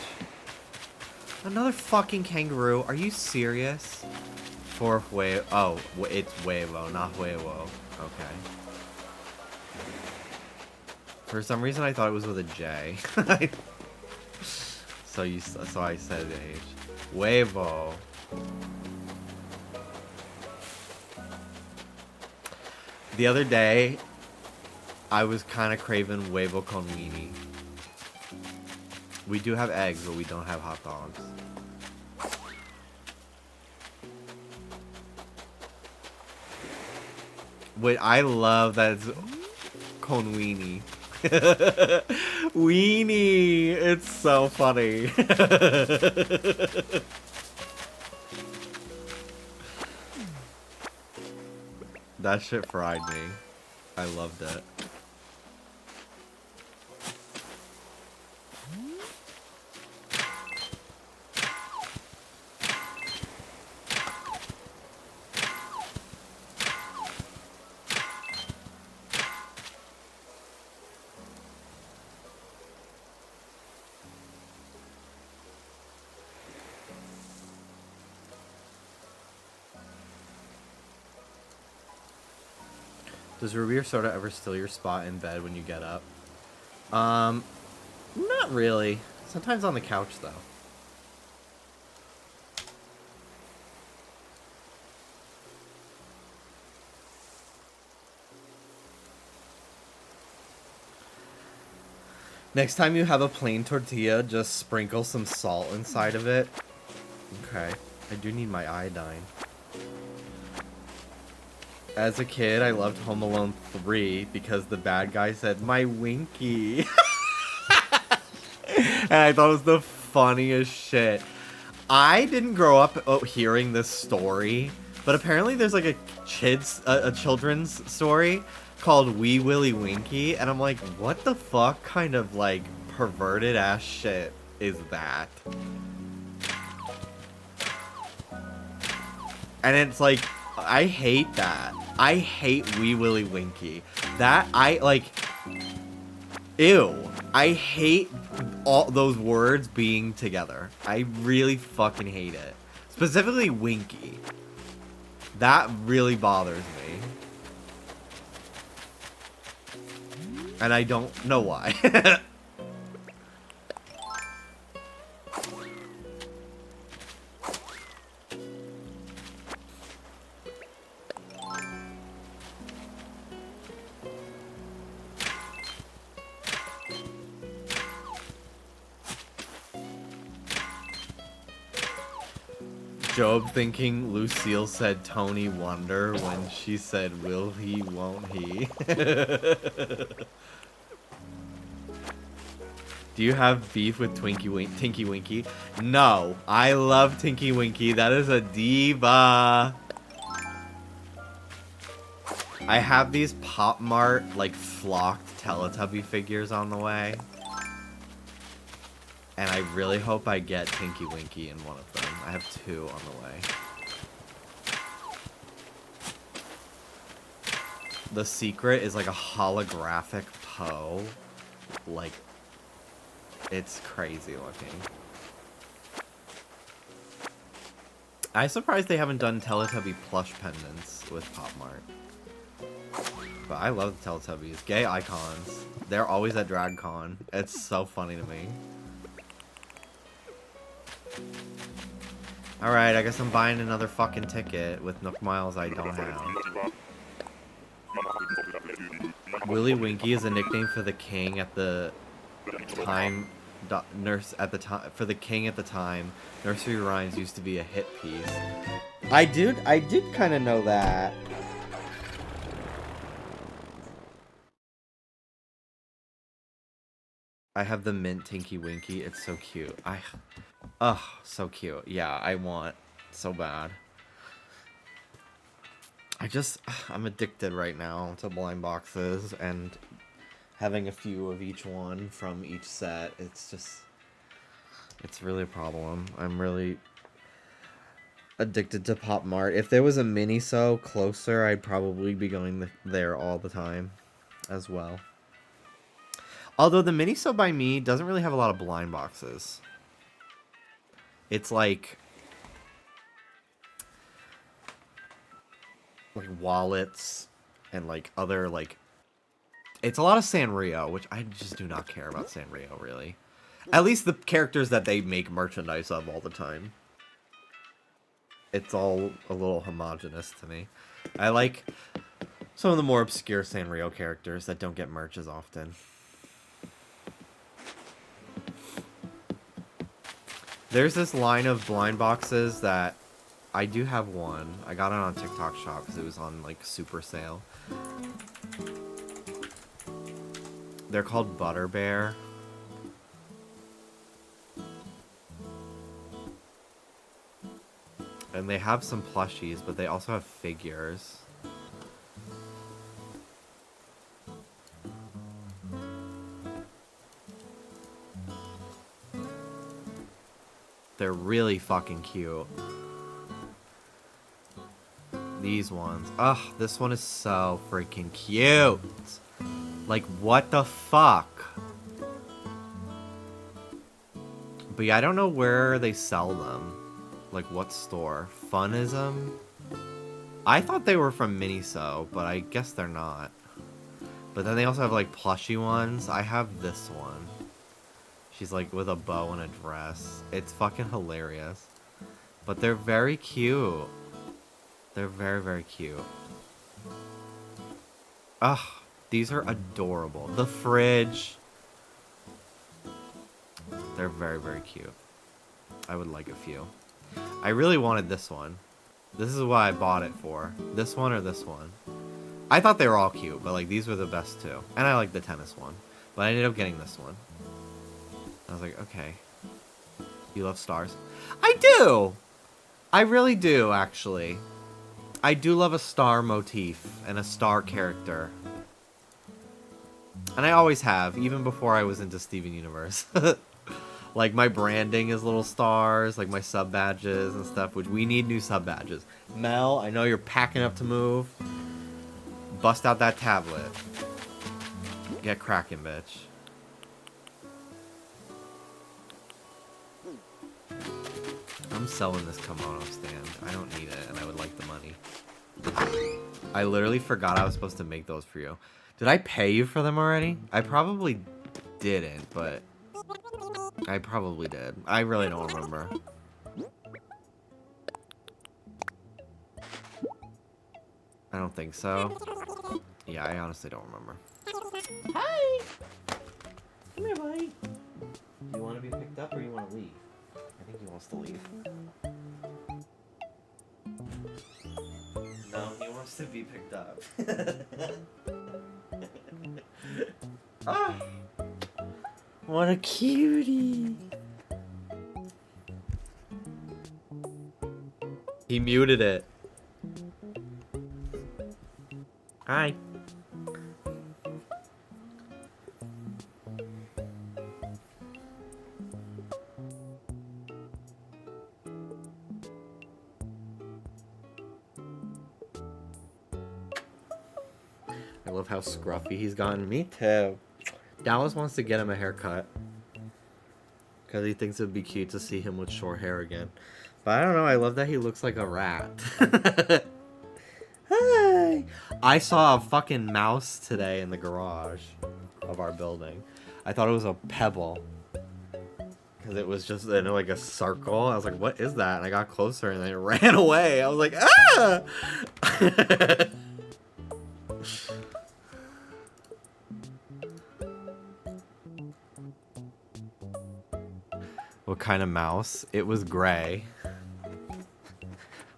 Another fucking kangaroo? Are you serious? For huevo. Oh, it's huevo, not huevo. Okay. For some reason, I thought it was with a J. So I said H. Huevo. The other day, I was kind of craving huevo con weenie. We do have eggs, but we don't have hot dogs. Wait, I love that it's con weenie. Weenie! It's so funny. That shit fried me. I loved it. Does Ruby or Soda ever steal your spot in bed when you get up? Not really. Sometimes on the couch, though. Next time you have a plain tortilla, just sprinkle some salt inside of it. Okay. I do need my iodine. As a kid, I loved Home Alone 3 because the bad guy said, "My Winky." And I thought it was the funniest shit. I didn't grow up hearing this story, but apparently there's like a children's story called Wee Willie Winky, and I'm like, what the fuck kind of like perverted ass shit is that? And it's like, I hate that. I hate Wee Willie Winky. That, I, like, ew. I hate all those words being together. I really fucking hate it. Specifically Winky. That really bothers me. And I don't know why. Job thinking Lucille said Tony Wonder when she said, will he, won't he? Do you have beef with Tinky Winky? No, I love Tinky Winky. That is a diva. I have these Pop Mart, like, flocked Teletubby figures on the way. And I really hope I get Tinky Winky in one of them. I have 2 on the way. The secret is like a holographic Poe. Like, it's crazy looking. I'm surprised they haven't done Teletubby plush pendants with Pop Mart. But I love the Teletubbies. Gay icons. They're always at DragCon. It's so funny to me. Alright, I guess I'm buying another fucking ticket with Nook Miles I don't have. Willie Winky is a nickname for the king at the time. For the king at the time. Nursery rhymes used to be a hit piece. I did kind of know that. I have the mint Tinky Winky. It's so cute. Ugh, so cute. Yeah, I want so bad. I'm addicted right now to blind boxes and having a few of each one from each set. It's really a problem. I'm really addicted to Pop Mart. If there was a Miniso closer, I'd probably be going there all the time as well. Although the Miniso by me doesn't really have a lot of blind boxes. It's like wallets and like other like, it's a lot of Sanrio, which I just do not care about Sanrio really. At least the characters that they make merchandise of all the time. It's all a little homogenous to me. I like some of the more obscure Sanrio characters that don't get merch as often. There's this line of blind boxes that I do have one. I got it on TikTok Shop because it was on like super sale. They're called Butter Bear. And they have some plushies, but they also have figures. They're really fucking cute. These ones. Ugh, this one is so freaking cute. Like, what the fuck? But yeah, I don't know where they sell them. Like, what store? Funism? I thought they were from Miniso, but I guess they're not. But then they also have, like, plushy ones. I have this one. She's like with a bow and a dress. It's fucking hilarious. But they're very cute. They're very, very cute. Ugh, these are adorable. The fridge. They're very, very cute. I would like a few. I really wanted this one. This is what I bought it for. This one or this one. I thought they were all cute, but like these were the best two. And I like the tennis one. But I ended up getting this one. I was like, okay. You love stars? I do! I really do, actually. I do love a star motif and a star character. And I always have, even before I was into Steven Universe. Like, my branding is little stars, like my sub badges and stuff, which we need new sub badges. Mel, I know you're packing up to move. Bust out that tablet. Get cracking, bitch. I'm selling this kimono stand. I don't need it, and I would like the money. I literally forgot I was supposed to make those for you. Did I pay you for them already? I probably didn't, but I probably did. I really don't remember. I don't think so. Yeah, I honestly don't remember. Hi! Come here, buddy. Do you want to be picked up or you want to leave? I think he wants to leave. No, he wants to be picked up. Ah! What a cutie! He muted it. Hi. I love how scruffy he's gotten. Me too. Dallas wants to get him a haircut because he thinks it would be cute to see him with short hair again. But I don't know. I love that he looks like a rat. Hi. I saw a fucking mouse today in the garage of our building. I thought it was a pebble because it was just like a circle. I was like, what is that? And I got closer and then it ran away. I was like, ah! What kind of mouse? It was gray.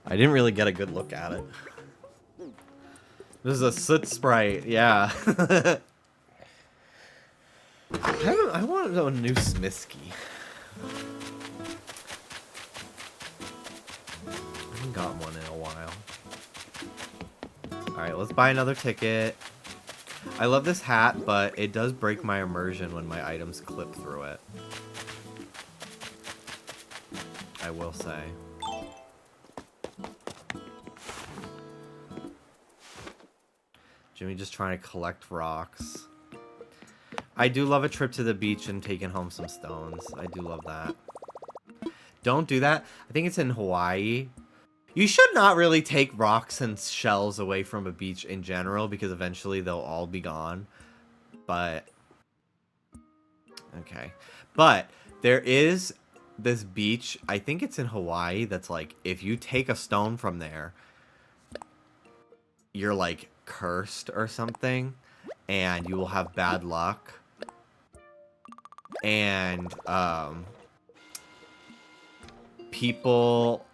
I didn't really get a good look at it. This is a soot sprite, yeah. I want a new Smisky. I haven't got one in a while. Alright, let's buy another ticket. I love this hat, but it does break my immersion when my items clip through it. I will say. Jimmy just trying to collect rocks. I do love a trip to the beach and taking home some stones. I do love that. Don't do that. I think it's in Hawaii. You should not really take rocks and shells away from a beach in general because eventually they'll all be gone. But okay. But there is this beach, I think it's in Hawaii, that's like if you take a stone from there, you're like cursed or something and you will have bad luck. And people,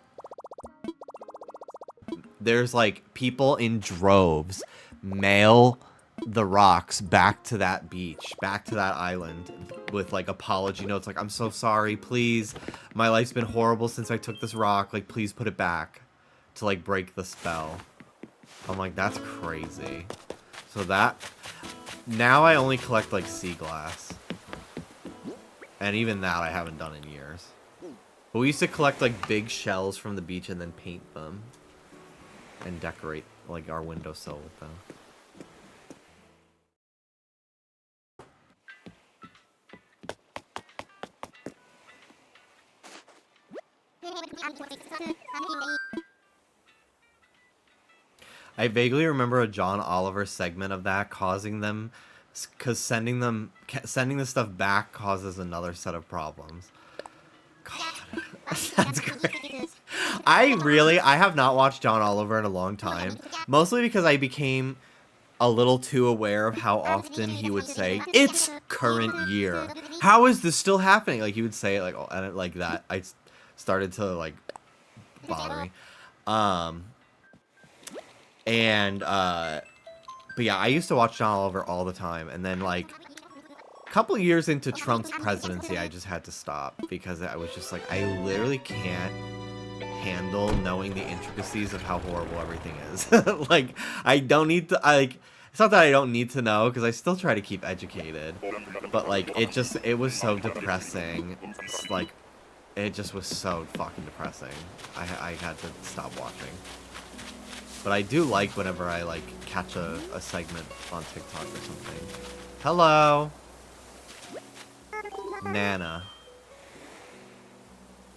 there's like people in droves mail the rocks back to that beach, back to that island with like apology notes like, I'm so sorry, please, my life's been horrible since I took this rock, like please put it back, to like break the spell. I'm like, that's crazy. So that, now I only collect like sea glass, and even that I haven't done in years. But we used to collect like big shells from the beach and then paint them and decorate like our windowsill with them. I vaguely remember a John Oliver segment of that causing them, because sending the stuff back causes another set of problems. God, that's great. I have not watched John Oliver in a long time, mostly because I became a little too aware of how often he would say, "It's current year." How is this still happening? Like he would say it like that. I started to like bother me. But yeah, I used to watch John Oliver all the time, and then like a couple of years into Trump's presidency, I just had to stop because I was just like, I literally can't handle knowing the intricacies of how horrible everything is. Like, I don't need to, it's not that I don't need to know, because I still try to keep educated, but like, it was so depressing. It's like, it just was so fucking depressing. I had to stop watching. But I do like whenever I like catch a segment on TikTok or something. Hello! Nana.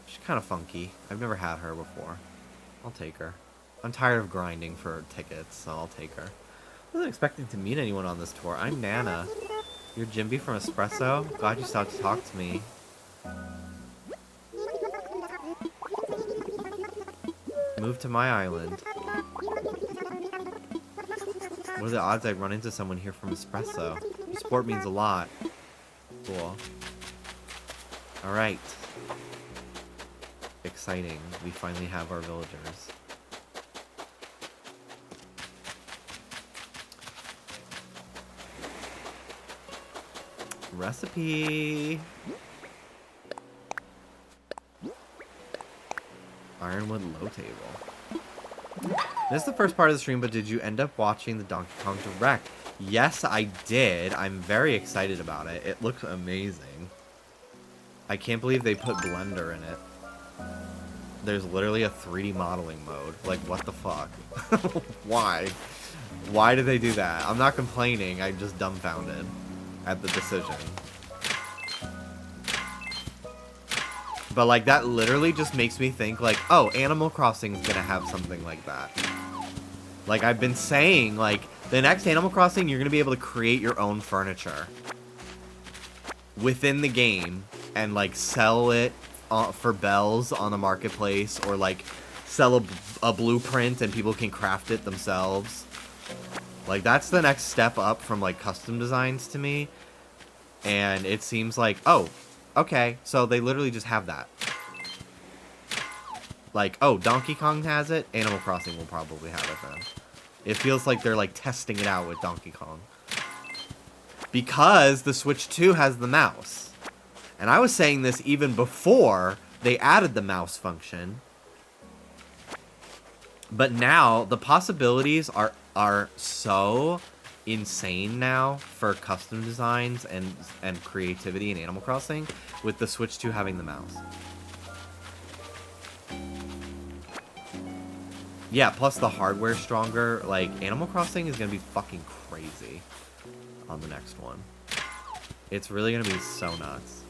She's kind of funky. I've never had her before. I'll take her. I'm tired of grinding for tickets, so I'll take her. I wasn't expecting to meet anyone on this tour. I'm Nana. You're Jimby from Espresso? Glad you stopped to talk to me. Move to my island. What are the odds I'd run into someone here from Espresso? Your support means a lot. Cool. Alright. Exciting. We finally have our villagers. Recipe! Ironwood low table. This is the first part of the stream, but did you end up watching the Donkey Kong Direct? Yes, I did. I'm very excited about it. It looks amazing. I can't believe they put Blender in it. There's literally a 3D modeling mode. Like, what the fuck? Why? Why did they do that? I'm not complaining. I'm just dumbfounded at the decision. But, like, that literally just makes me think, like, oh, Animal Crossing is gonna have something like that. Like, I've been saying, like, the next Animal Crossing, you're gonna be able to create your own furniture within the game and, like, sell it for bells on the marketplace, or, like, sell a blueprint and people can craft it themselves. Like, that's the next step up from, like, custom designs to me. And it seems like, oh, okay, so they literally just have that. Like, oh, Donkey Kong has it, Animal Crossing will probably have it then. It feels like they're, like, testing it out with Donkey Kong. Because the Switch 2 has the mouse. And I was saying this even before they added the mouse function. But now, the possibilities are so insane now for custom designs and creativity in Animal Crossing with the Switch 2 having the mouse. Yeah, plus the hardware stronger. Like, Animal Crossing is gonna be fucking crazy on the next one. It's really gonna be so nuts.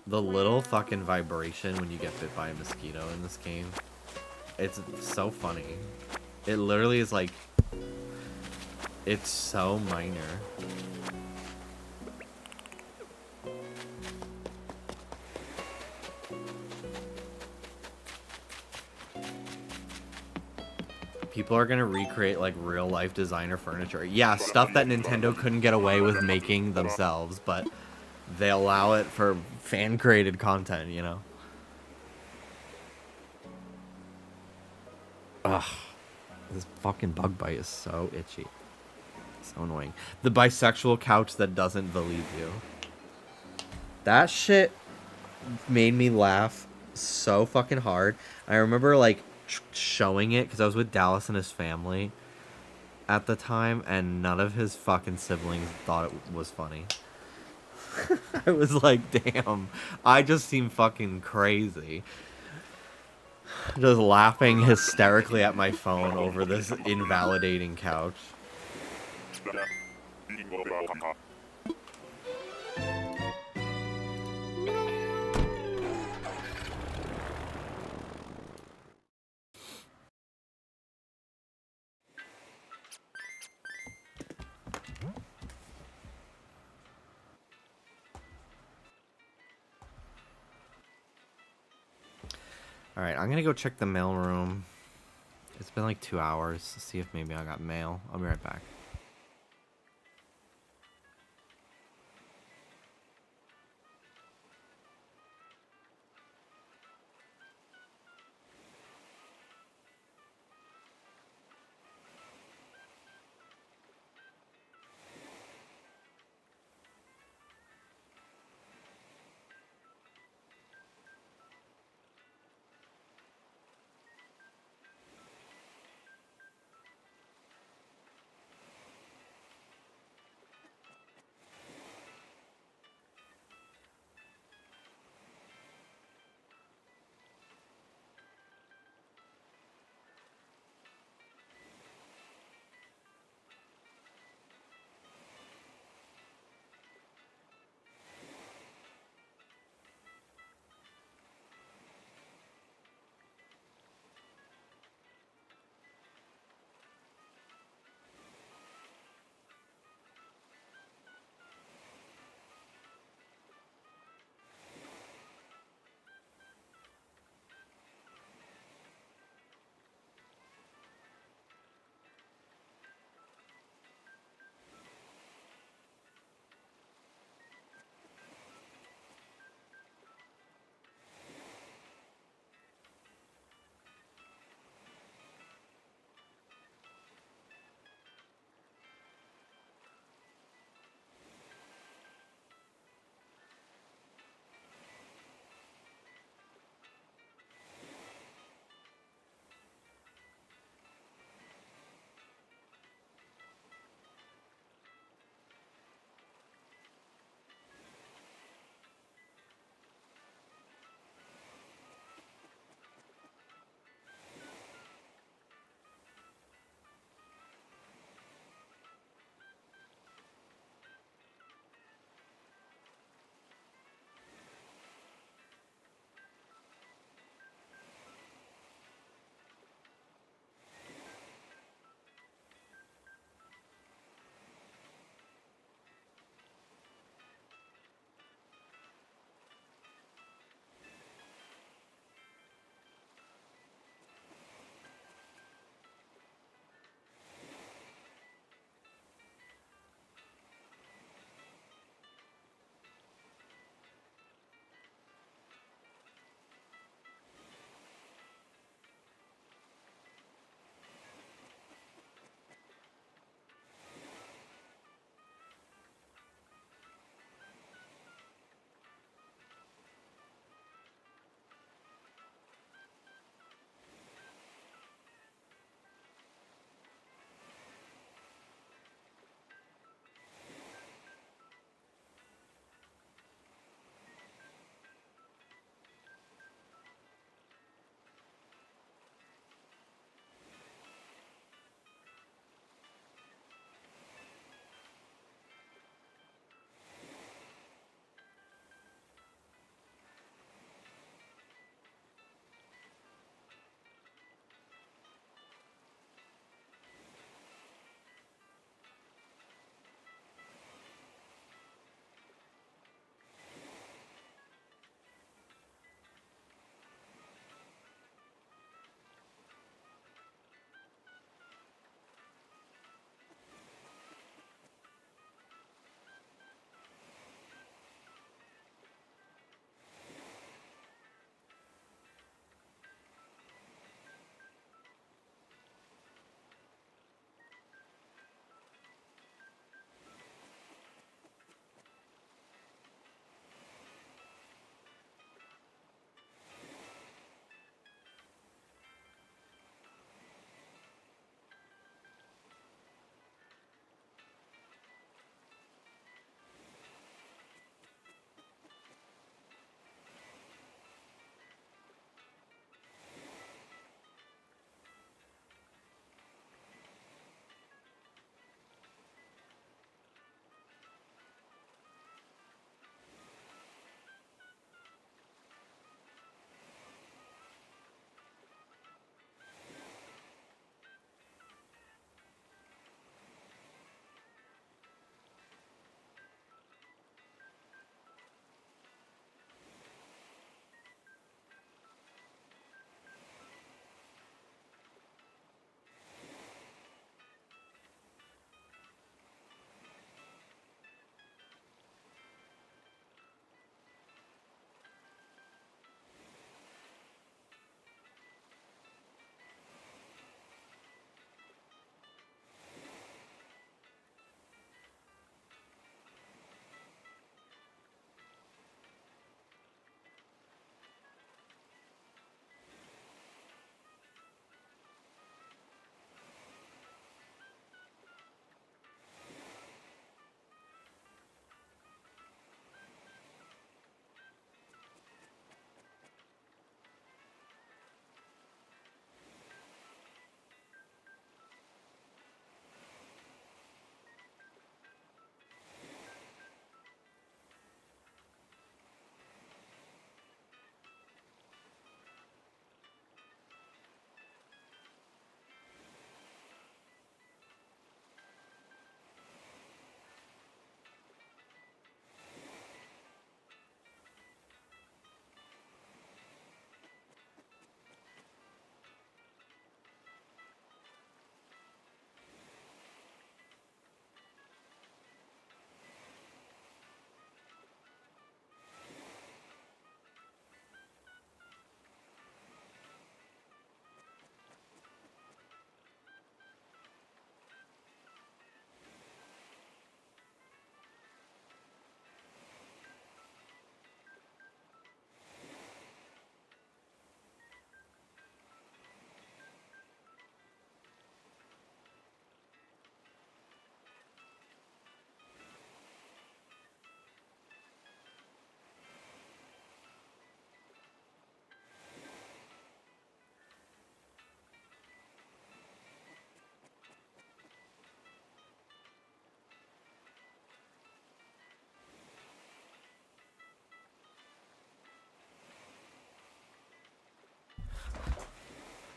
The little fucking vibration when you get bit by a mosquito in this game. It's so funny. It literally is like... It's so minor. People are gonna recreate like real life designer furniture. Yeah, stuff that Nintendo couldn't get away with making themselves, but they allow it for fan-created content, you know? Ugh. This fucking bug bite is so itchy. So annoying. The bisexual couch that doesn't believe you. That shit made me laugh so fucking hard. I remember, like, showing it, because I was with Dallas and his family at the time, and none of his fucking siblings thought it was funny. I was like, damn, I just seem fucking crazy. Just laughing hysterically at my phone over this invalidating couch. Alright, I'm gonna go check the mail room. It's been like 2 hours to see if maybe I got mail. I'll be right back.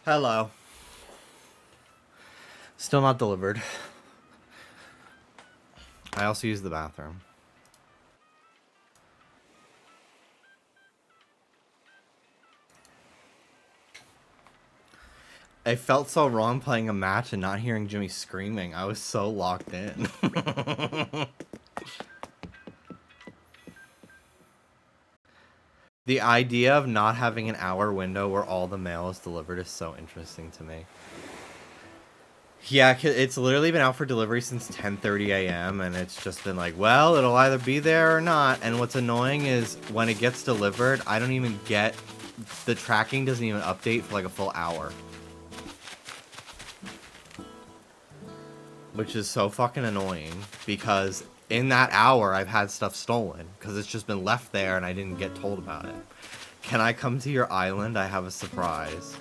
Hello. Still not delivered. I also used the bathroom. I felt so wrong playing a match and not hearing Jimmy screaming. I was so locked in. The idea of not having an hour window where all the mail is delivered is so interesting to me. Yeah, it's literally been out for delivery since 10:30 a.m. and it's just been like, well, it'll either be there or not. And what's annoying is when it gets delivered, I don't even get... The tracking doesn't even update for like a full hour. Which is so fucking annoying because in that hour I've had stuff stolen because it's just been left there and I didn't get told about it. Can I come to your island? I have a surprise.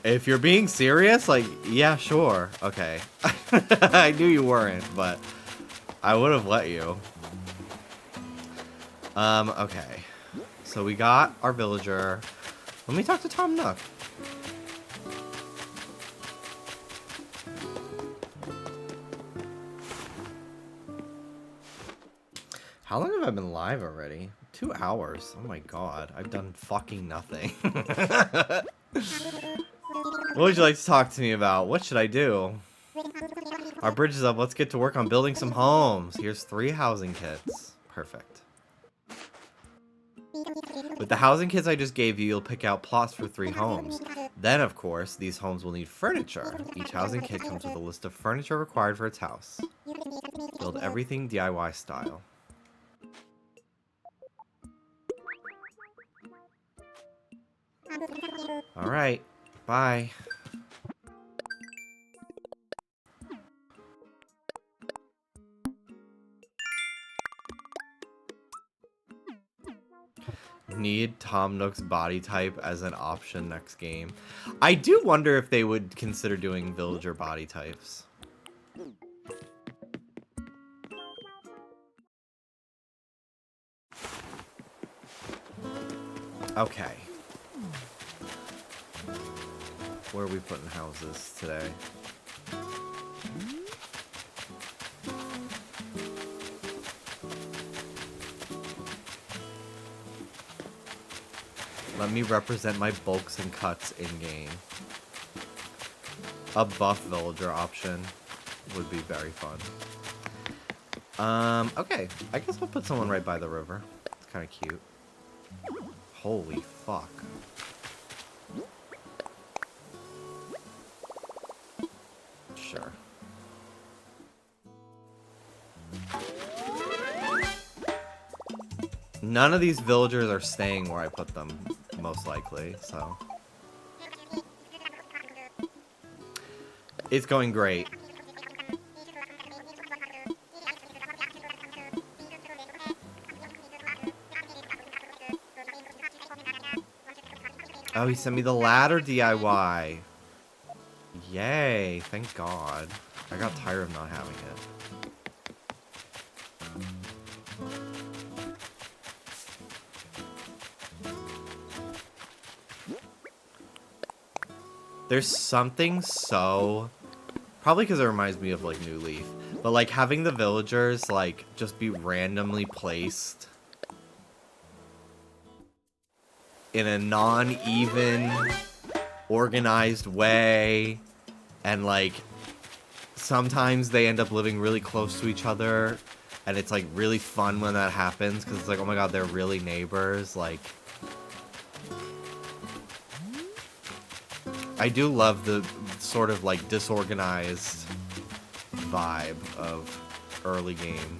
If you're being serious, like, yeah, sure. Okay. I knew you weren't, but I would have let you. Okay. So we got our villager. Let me talk to Tom Nook. How long have I been live already? 2 hours. Oh my god. I've done fucking nothing. What would you like to talk to me about? What should I do? Our bridge is up. Let's get to work on building some homes. Here's 3 housing kits. Perfect. With the housing kits I just gave you, you'll pick out plots for 3 homes. Then, of course, these homes will need furniture. Each housing kit comes with a list of furniture required for its house. Build everything DIY style. Alright, bye. Need Tom Nook's body type as an option next game. I do wonder if they would consider doing villager body types. Okay. Where are we putting houses today? Let me represent my bulks and cuts in-game. A buff villager option would be very fun. Okay. I guess I'll put someone right by the river. It's kind of cute. Holy fuck. Sure. None of these villagers are staying where I put them, most likely, so. It's going great. Oh, he sent me the ladder DIY. Yay, thank God. I got tired of not having it. There's something so... Probably because it reminds me of, like, New Leaf. But, like, having the villagers, like, just be randomly placed in a non-even, organized way. And, like, sometimes they end up living really close to each other. And it's, like, really fun when that happens. Because it's like, oh my god, they're really neighbors. Like... I do love the sort of like disorganized vibe of early game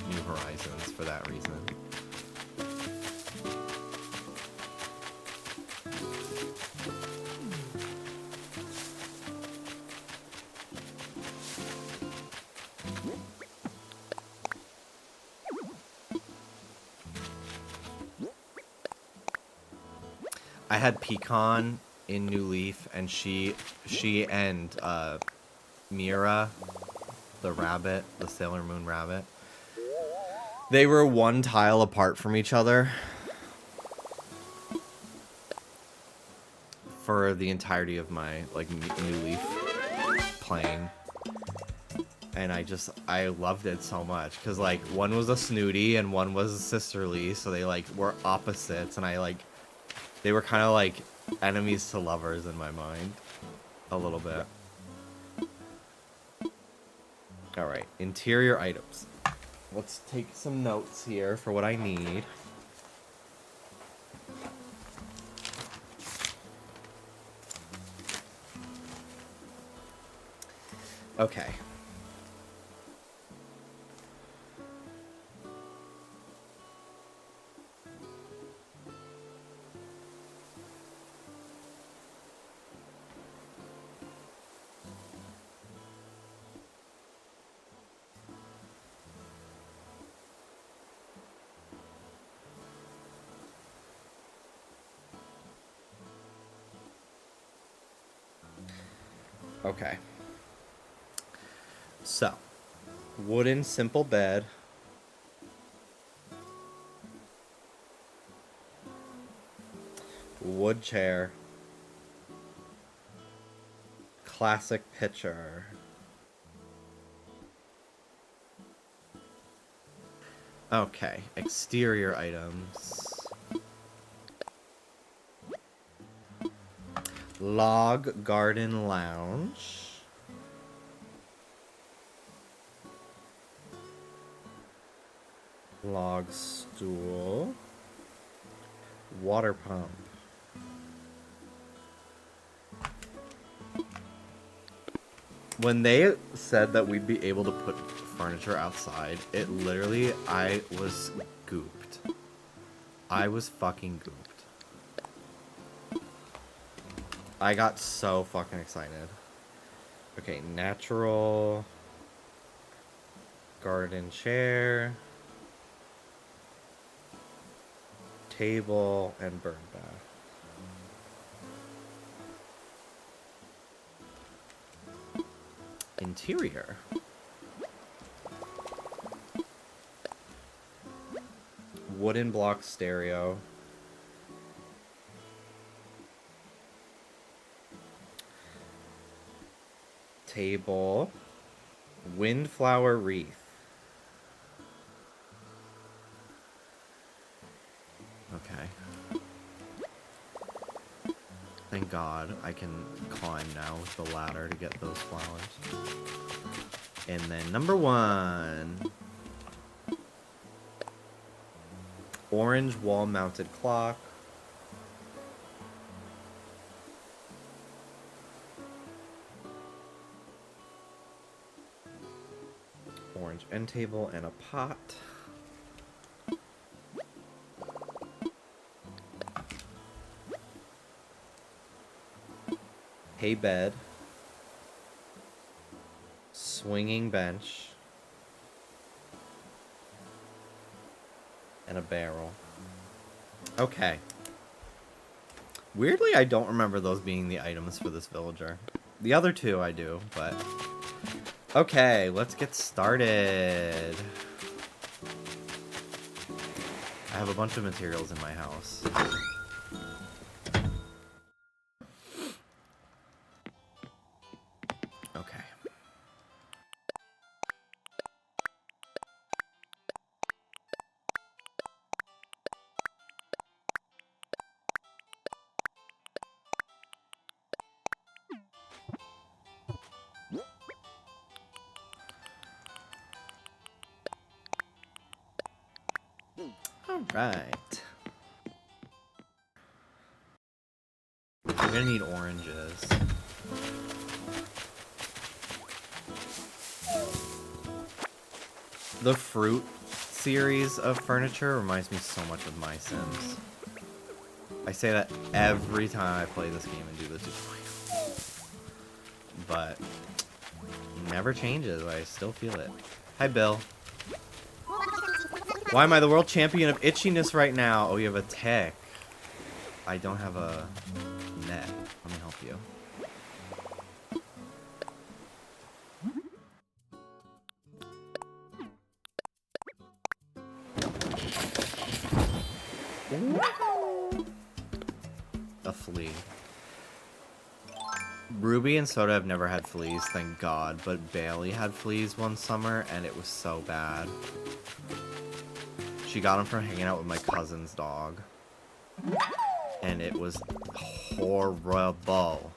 New Horizons for that reason. I had Pecan in New Leaf, and she and Mira, the rabbit, the Sailor Moon rabbit, they were 1 tile apart from each other for the entirety of my like New Leaf playing. And I loved it so much because like one was a snooty and one was a sisterly, so they like were opposites, and they were kind of like enemies to lovers in my mind, a little bit. All right, interior items. Let's take some notes here for what I need. Okay. Okay. So, wooden simple bed. Wood chair. Classic pitcher. Okay, exterior items. Log garden lounge. Log stool. Water pump. When they said that we'd be able to put furniture outside, it literally, I was gooped. I was fucking gooped. I got so fucking excited. Okay, natural garden chair, table, and bird bath. Interior. Wooden block stereo. Table. Windflower wreath. Okay. Thank God I can climb now with the ladder to get those flowers. And then number 1. Orange wall-mounted clock. Orange end table and a pot. Hay bed. Swinging bench. And a barrel. Okay. Weirdly, I don't remember those being the items for this villager. The other two I do, but... Okay, let's get started. I have a bunch of materials in my house. Okay. All right. I'm gonna need oranges. The fruit series of furniture reminds me so much of My Sims. I say that every time I play this game and do the tutorial. But it never changes. I still feel it. Hi, Bill. Why am I the world champion of itchiness right now? Oh, you have a tick. I don't have a net. Let me help you. A flea. Ruby and Soda have never had fleas, thank God, but Bailey had fleas one summer, and it was so bad. She got them from hanging out with my cousin's dog. And it was horrible.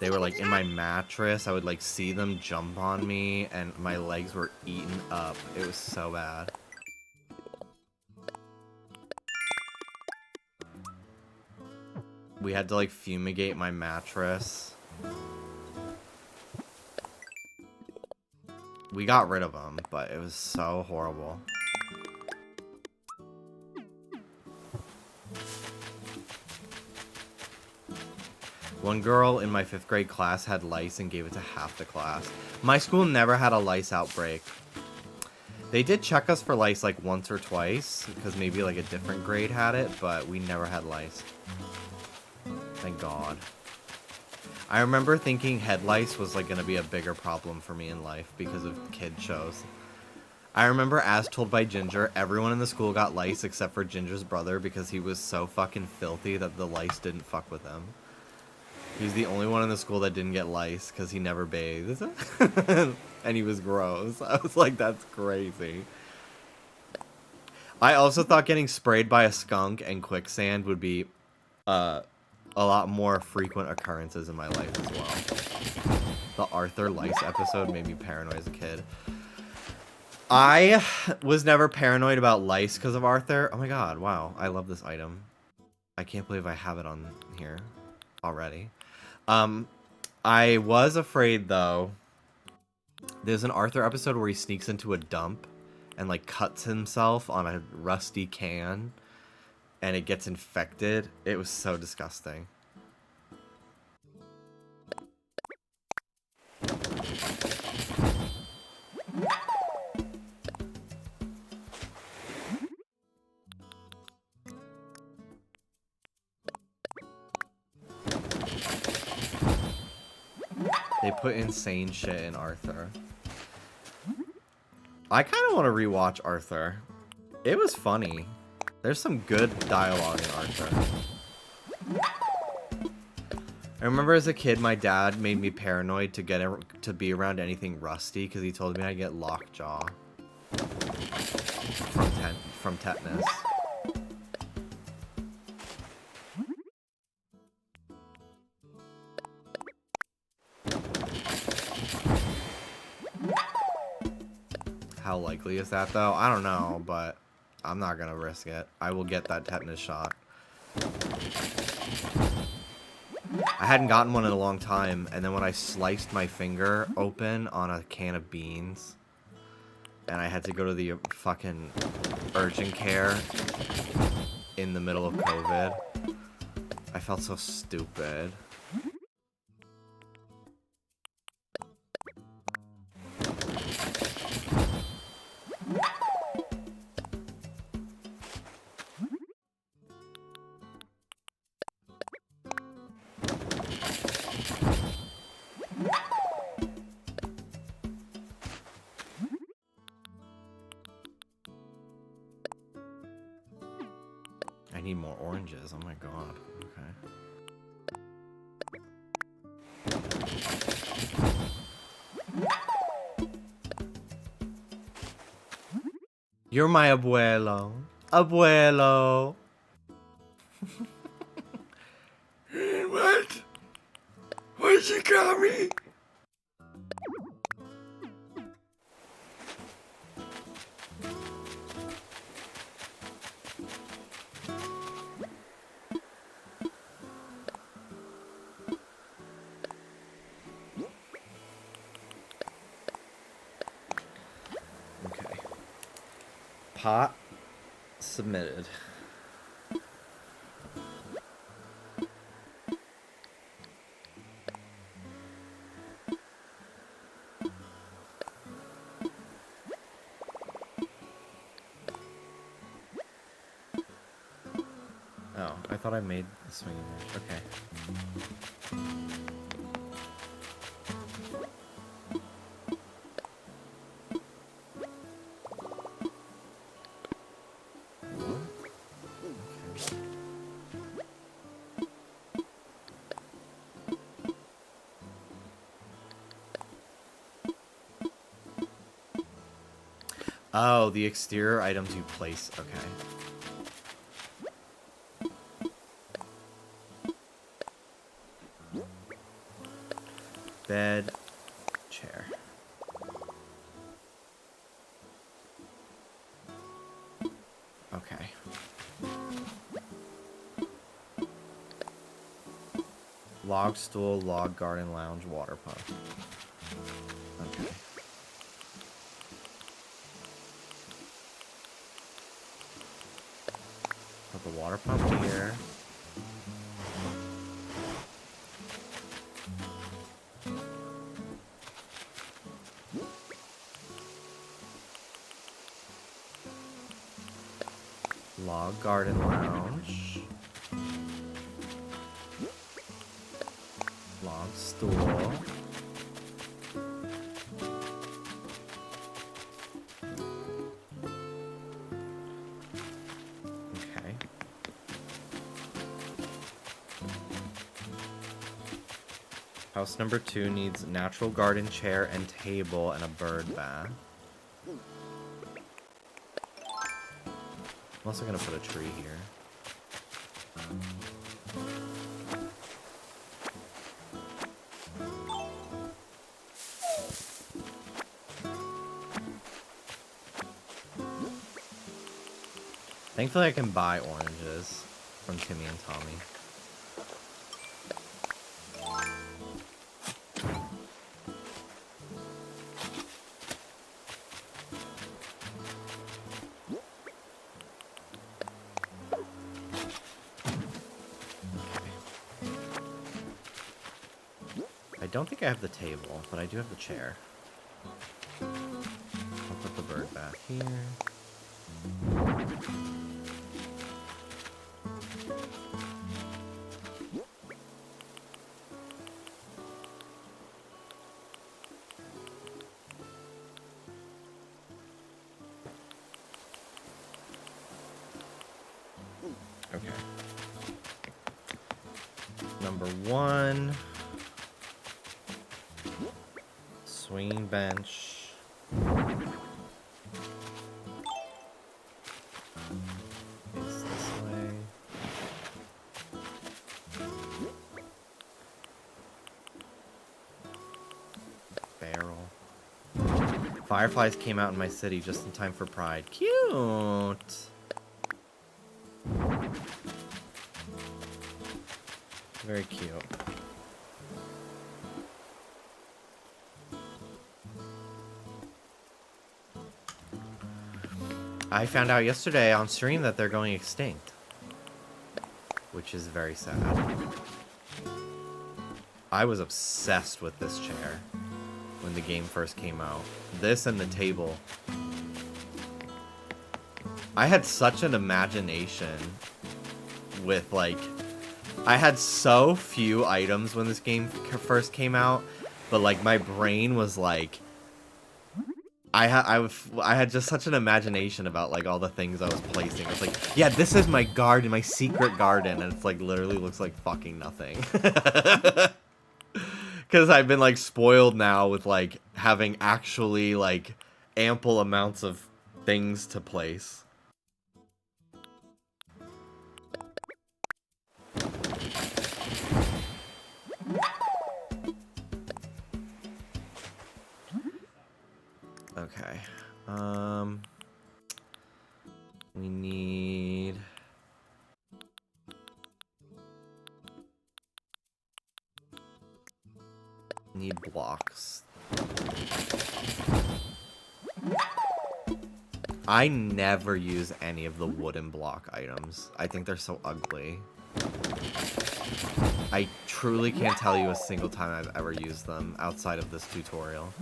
They were like in my mattress. I would like see them jump on me, and my legs were eaten up. It was so bad. We had to like fumigate my mattress. We got rid of them, but it was so horrible. One girl in my 5th grade class had lice and gave it to half the class. My school never had a lice outbreak. They did check us for lice like once or twice, because maybe like a different grade had it, but we never had lice. Thank God. I remember thinking head lice was like gonna be a bigger problem for me in life because of kid shows. I remember, as told by Ginger, everyone in the school got lice except for Ginger's brother because he was so fucking filthy that the lice didn't fuck with him. He was the only one in the school that didn't get lice because he never bathed. And he was gross. I was like, that's crazy. I also thought getting sprayed by a skunk and quicksand would be a lot more frequent occurrences in my life as well. The Arthur lice episode made me paranoid as a kid. I was never paranoid about lice because of Arthur. Oh my god, wow. I love this item. I can't believe I have it on here already. I was afraid, though. There's an Arthur episode where he sneaks into a dump and, like, cuts himself on a rusty can, and it gets infected. It was so disgusting. They put insane shit in Arthur. I kind of want to rewatch Arthur. It was funny. There's some good dialogue in Arthur. I remember as a kid, my dad made me paranoid to be around anything rusty because he told me I'd get lockjaw from tetanus. How likely is that, though? I don't know, but I'm not gonna risk it. I will get that tetanus shot. I hadn't gotten one in a long time, and then when I sliced my finger open on a can of beans, and I had to go to the fucking urgent care in the middle of COVID, I felt so stupid. I need more oranges. Oh my god. Okay. You're my abuelo. Abuelo. What? What'd you call me? Okay. Pot submitted. Oh, I thought I made the swinging match. Okay. Oh, the exterior items you place. Okay. Bed, chair. Okay. Log stool, log garden lounge, water pump. Okay. Put the water pump here. Log garden lounge. Log stool. Okay. House number 2 needs natural garden chair and table and a bird bath. I'm also gonna put a tree here. Thankfully I can buy oranges from Timmy and Tommy. I don't think I have the table, but I do have the chair. I'll put the bird back here. Okay. Number 1. Swinging bench. Face this way. Barrel. Fireflies came out in my city just in time for Pride. Cute! Very cute. I found out yesterday on stream that they're going extinct, which is very sad. I was obsessed with this chair when the game first came out. This and the table. I had such an imagination with, like, I had so few items when this game first came out, but, like, my brain was like, I had just such an imagination about, like, all the things I was placing. It's like, yeah, this is my garden, my secret garden, and it's like literally looks like fucking nothing. Because I've been, like, spoiled now with, like, having actually, like, ample amounts of things to place. Okay. We need blocks. I never use any of the wooden block items. I think they're so ugly. I truly can't tell you a single time I've ever used them outside of this tutorial.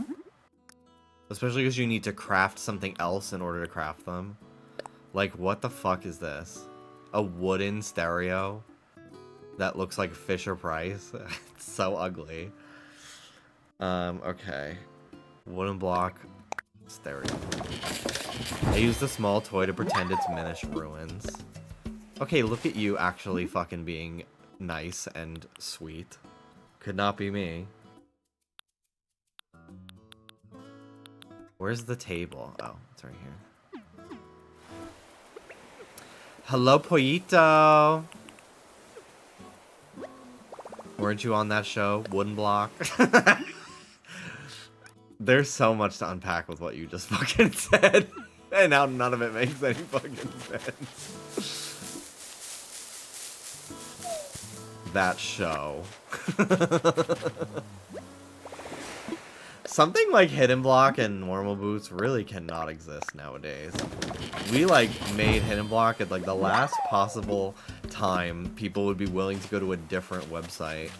Especially because you need to craft something else in order to craft them. Like, what the fuck is this? A wooden stereo that looks like Fisher-Price? It's so ugly. Okay. Wooden block stereo. I used a small toy to pretend it's Minish Ruins. Okay, look at you actually fucking being nice and sweet. Could not be me. Where's the table? Oh, it's right here. Hello, Pollito. Weren't you on that show? Wooden Block? There's so much to unpack with what you just fucking said. And now none of it makes any fucking sense. That show. Something like Hidden Block and Normal Boots really cannot exist nowadays. We like made Hidden Block at like the last possible time people would be willing to go to a different website.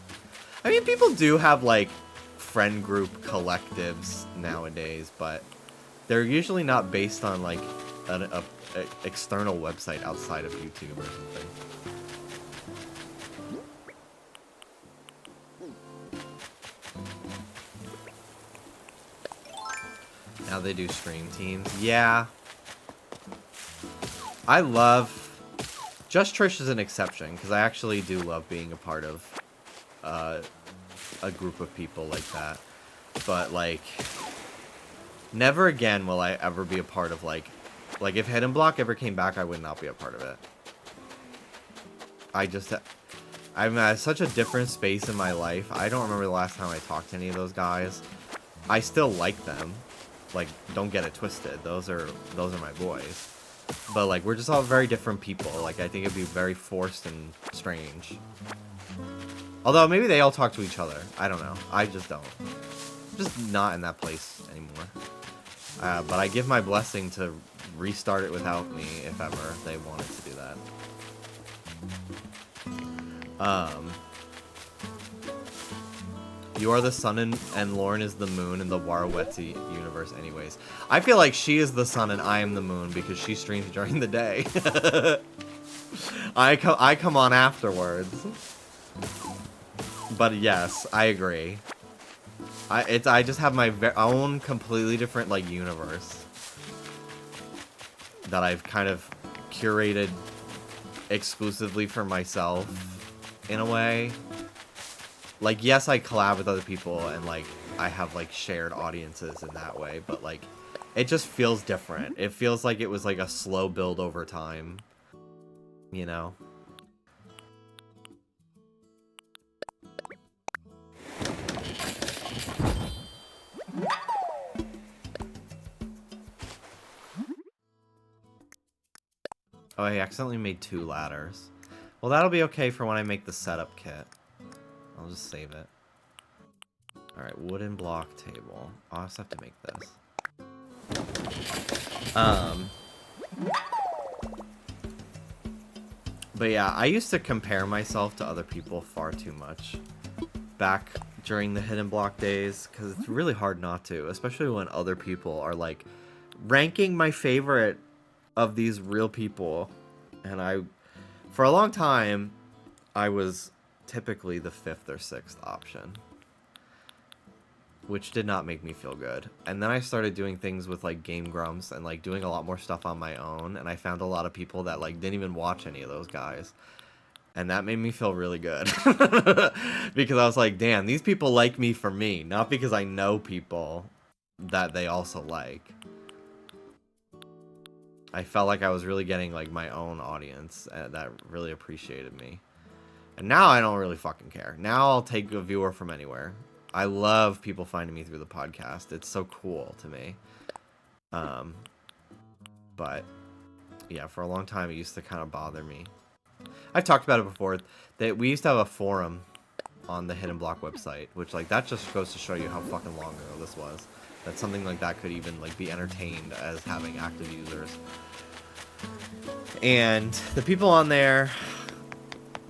I mean, people do have like friend group collectives nowadays, but they're usually not based on like an external website outside of YouTube or something. Now they do stream teams. Yeah. I love... Just Trish is an exception, because I actually do love being a part of a group of people like that. But, like... Never again will I ever be a part of, like... Like, if Hidden Block ever came back, I would not be a part of it. I just... I'm at such a different space in my life. I don't remember the last time I talked to any of those guys. I still like them. Like, don't get it twisted. Those are my boys. But, like, we're just all very different people. Like, I think it'd be very forced and strange. Although, maybe they all talk to each other. I don't know. I just don't. Just not in that place anymore. But I give my blessing to restart it without me, if ever they wanted to do that. You are the sun and Lauren is the moon in the Warawetsi universe anyways. I feel like she is the sun and I am the moon because she streams during the day. I come on afterwards. But yes, I agree. I just have my own completely different like universe that I've kind of curated exclusively for myself in a way. Like, yes, I collab with other people, and, like, I have, like, shared audiences in that way, but, like, it just feels different. It feels like it was, like, a slow build over time, you know? Oh, I accidentally made 2 ladders. Well, that'll be okay for when I make the setup kit. I'll just save it. Alright, wooden block table. I'll just have to make this. But yeah, I used to compare myself to other people far too much back during the Hidden Block days, because it's really hard not to, especially when other people are like ranking my favorite of these real people. And for a long time, I was typically the 5th or 6th option, which did not make me feel good. And then I started doing things with like Game Grumps and like doing a lot more stuff on my own, and I found a lot of people that like didn't even watch any of those guys, and that made me feel really good. Because I was like, damn, these people like me for me, not because I know people that they also like. I felt like I was really getting like my own audience that really appreciated me. And now I don't really fucking care. Now I'll take a viewer from anywhere. I love people finding me through the podcast. It's so cool to me. But yeah, for a long time it used to kind of bother me. I've talked about it before. That we used to have a forum on the Hidden Block website, which like that just goes to show you how fucking long ago this was. That something like that could even like be entertained as having active users. And the people on there,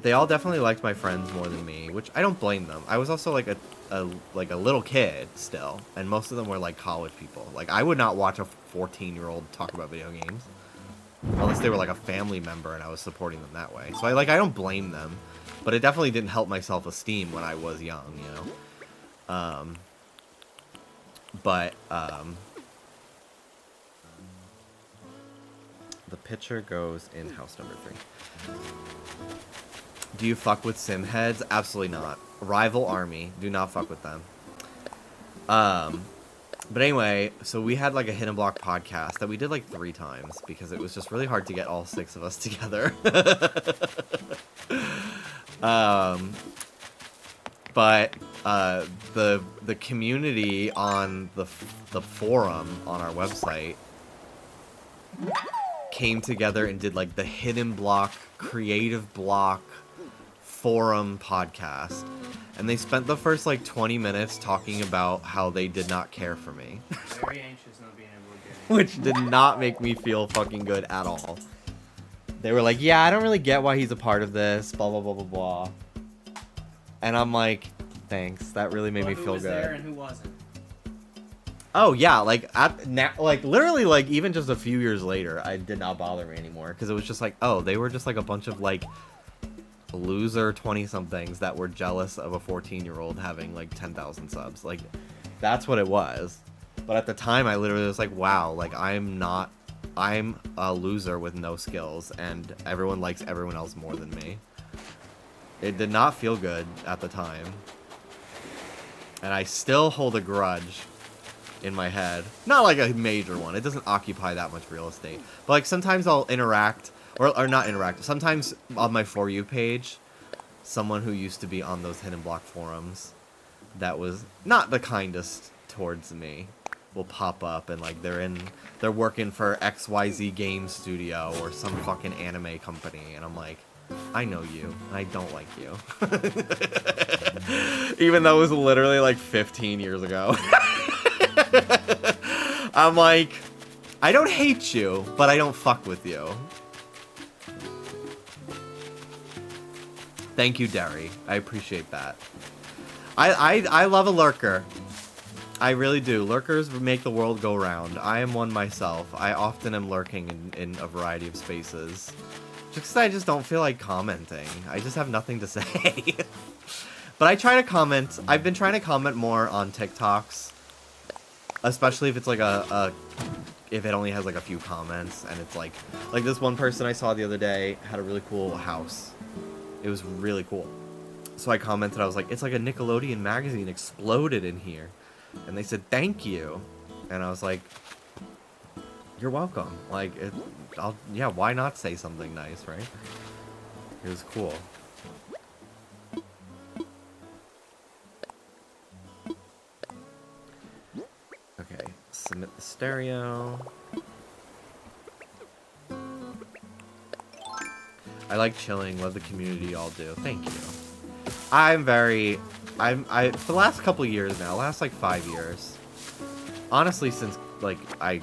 they all definitely liked my friends more than me, which I don't blame them. I was also like a little kid still, and most of them were like college people. Like I would not watch a 14-year-old talk about video games unless they were like a family member and I was supporting them that way. So I don't blame them, but it definitely didn't help my self-esteem when I was young, you know. The picture goes in house number 3. Do you fuck with sim heads? Absolutely not. Rival Army. Do not fuck with them. But anyway, so we had like a Hidden Block podcast that we did like 3 times because it was just really hard to get all 6 of us together. But the community on the forum on our website came together and did like the Hidden Block Creative Block forum podcast, and they spent the first like 20 minutes talking about how they did not care for me. Very anxious not being able to get it. Which did not make me feel fucking good at all. They were like, yeah, I don't really get why he's a part of this, blah blah blah blah blah. And I'm like, thanks, that really made me feel good. Who was there and who wasn't? Oh yeah, like literally like even just a few years later, I did not bother me anymore because it was just like, oh, they were just like a bunch of like loser 20-somethings that were jealous of a 14-year-old having like 10,000 subs. Like that's what it was. But at the time, I literally was like, wow, like I'm a loser with no skills, and everyone likes everyone else more than me. It did not feel good at the time, and I still hold a grudge in my head. Not like a major one. It doesn't occupy that much real estate. But like sometimes I'll interact, or not interact. Sometimes on my For You page, someone who used to be on those Hidden Block forums that was not the kindest towards me will pop up, and like they're working for XYZ Game Studio or some fucking anime company, and I'm like, I know you, and I don't like you. Even though it was literally like 15 years ago. I'm like, I don't hate you, but I don't fuck with you. Thank you, Derry. I appreciate that. I love a lurker. I really do. Lurkers make the world go round. I am one myself. I often am lurking in a variety of spaces. Just because I just don't feel like commenting. I just have nothing to say. But I try to comment. I've been trying to comment more on TikToks. Especially if it's like if it only has like a few comments, and it's like this one person I saw the other day had a really cool house. It was really cool. So I commented, I was like, it's like a Nickelodeon magazine exploded in here. And they said, thank you. And I was like, you're welcome. Like, yeah, why not say something nice, right? It was cool. Okay, submit the stereo. I like chilling, love the community y'all do. Thank you. For the last couple years now, last like 5 years, honestly, since like I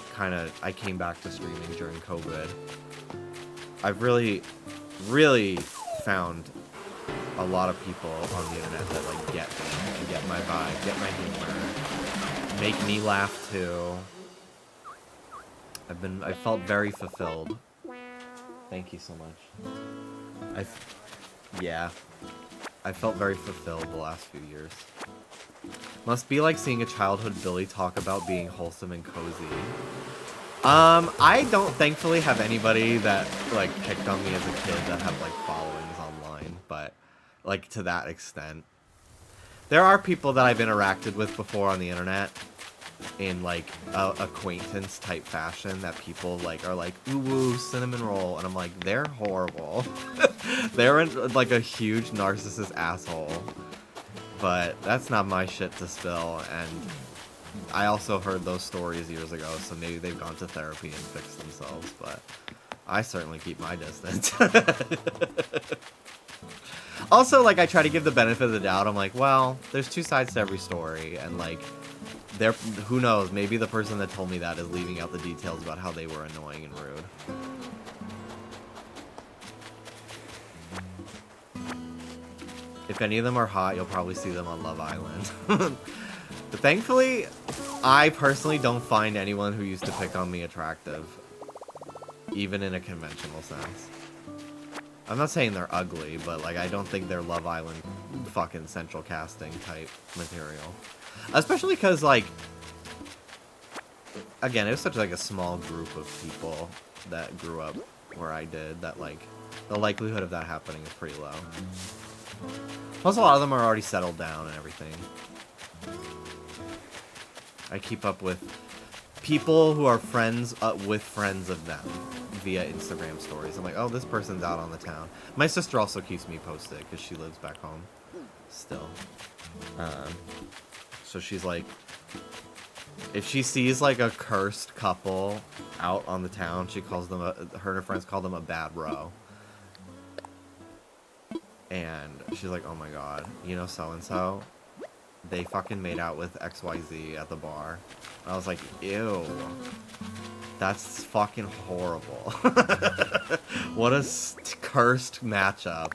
came back to streaming during COVID, I've really found a lot of people on the internet that like get me, and get my vibe, get my humor, make me laugh too. I felt very fulfilled. Thank you so much. I felt very fulfilled the last few years. Must be like seeing a childhood Billy talk about being wholesome and cozy. I don't thankfully have anybody that like picked on me as a kid that have like followings online, but like to that extent. There are people that I've interacted with before on the internet in like a acquaintance type fashion that people like are like, ooh woo, cinnamon roll, and I'm like, they're horrible. They're like a huge narcissist asshole. But that's not my shit to spill, and I also heard those stories years ago, so maybe they've gone to therapy and fixed themselves, but I certainly keep my distance. Also, like, I try to give the benefit of the doubt. I'm like, well, there's 2 sides to every story, and like, who knows, maybe the person that told me that is leaving out the details about how they were annoying and rude. If any of them are hot, you'll probably see them on Love Island. But thankfully, I personally don't find anyone who used to pick on me attractive, even in a conventional sense. I'm not saying they're ugly, but like, I don't think they're Love Island fucking central casting type material. Especially because, like, again, it was such like a small group of people that grew up where I did, that like, the likelihood of that happening is pretty low. Plus, a lot of them are already settled down and everything. I keep up with people who are friends with friends of them via Instagram stories. I'm like, oh, this person's out on the town. My sister also keeps me posted because she lives back home still. So she's like, if she sees like a cursed couple out on the town, she calls them, her and her friends call them a bad bro. And she's like, oh my god, you know so-and-so? They fucking made out with XYZ at the bar. And I was like, ew. That's fucking horrible. What a cursed matchup.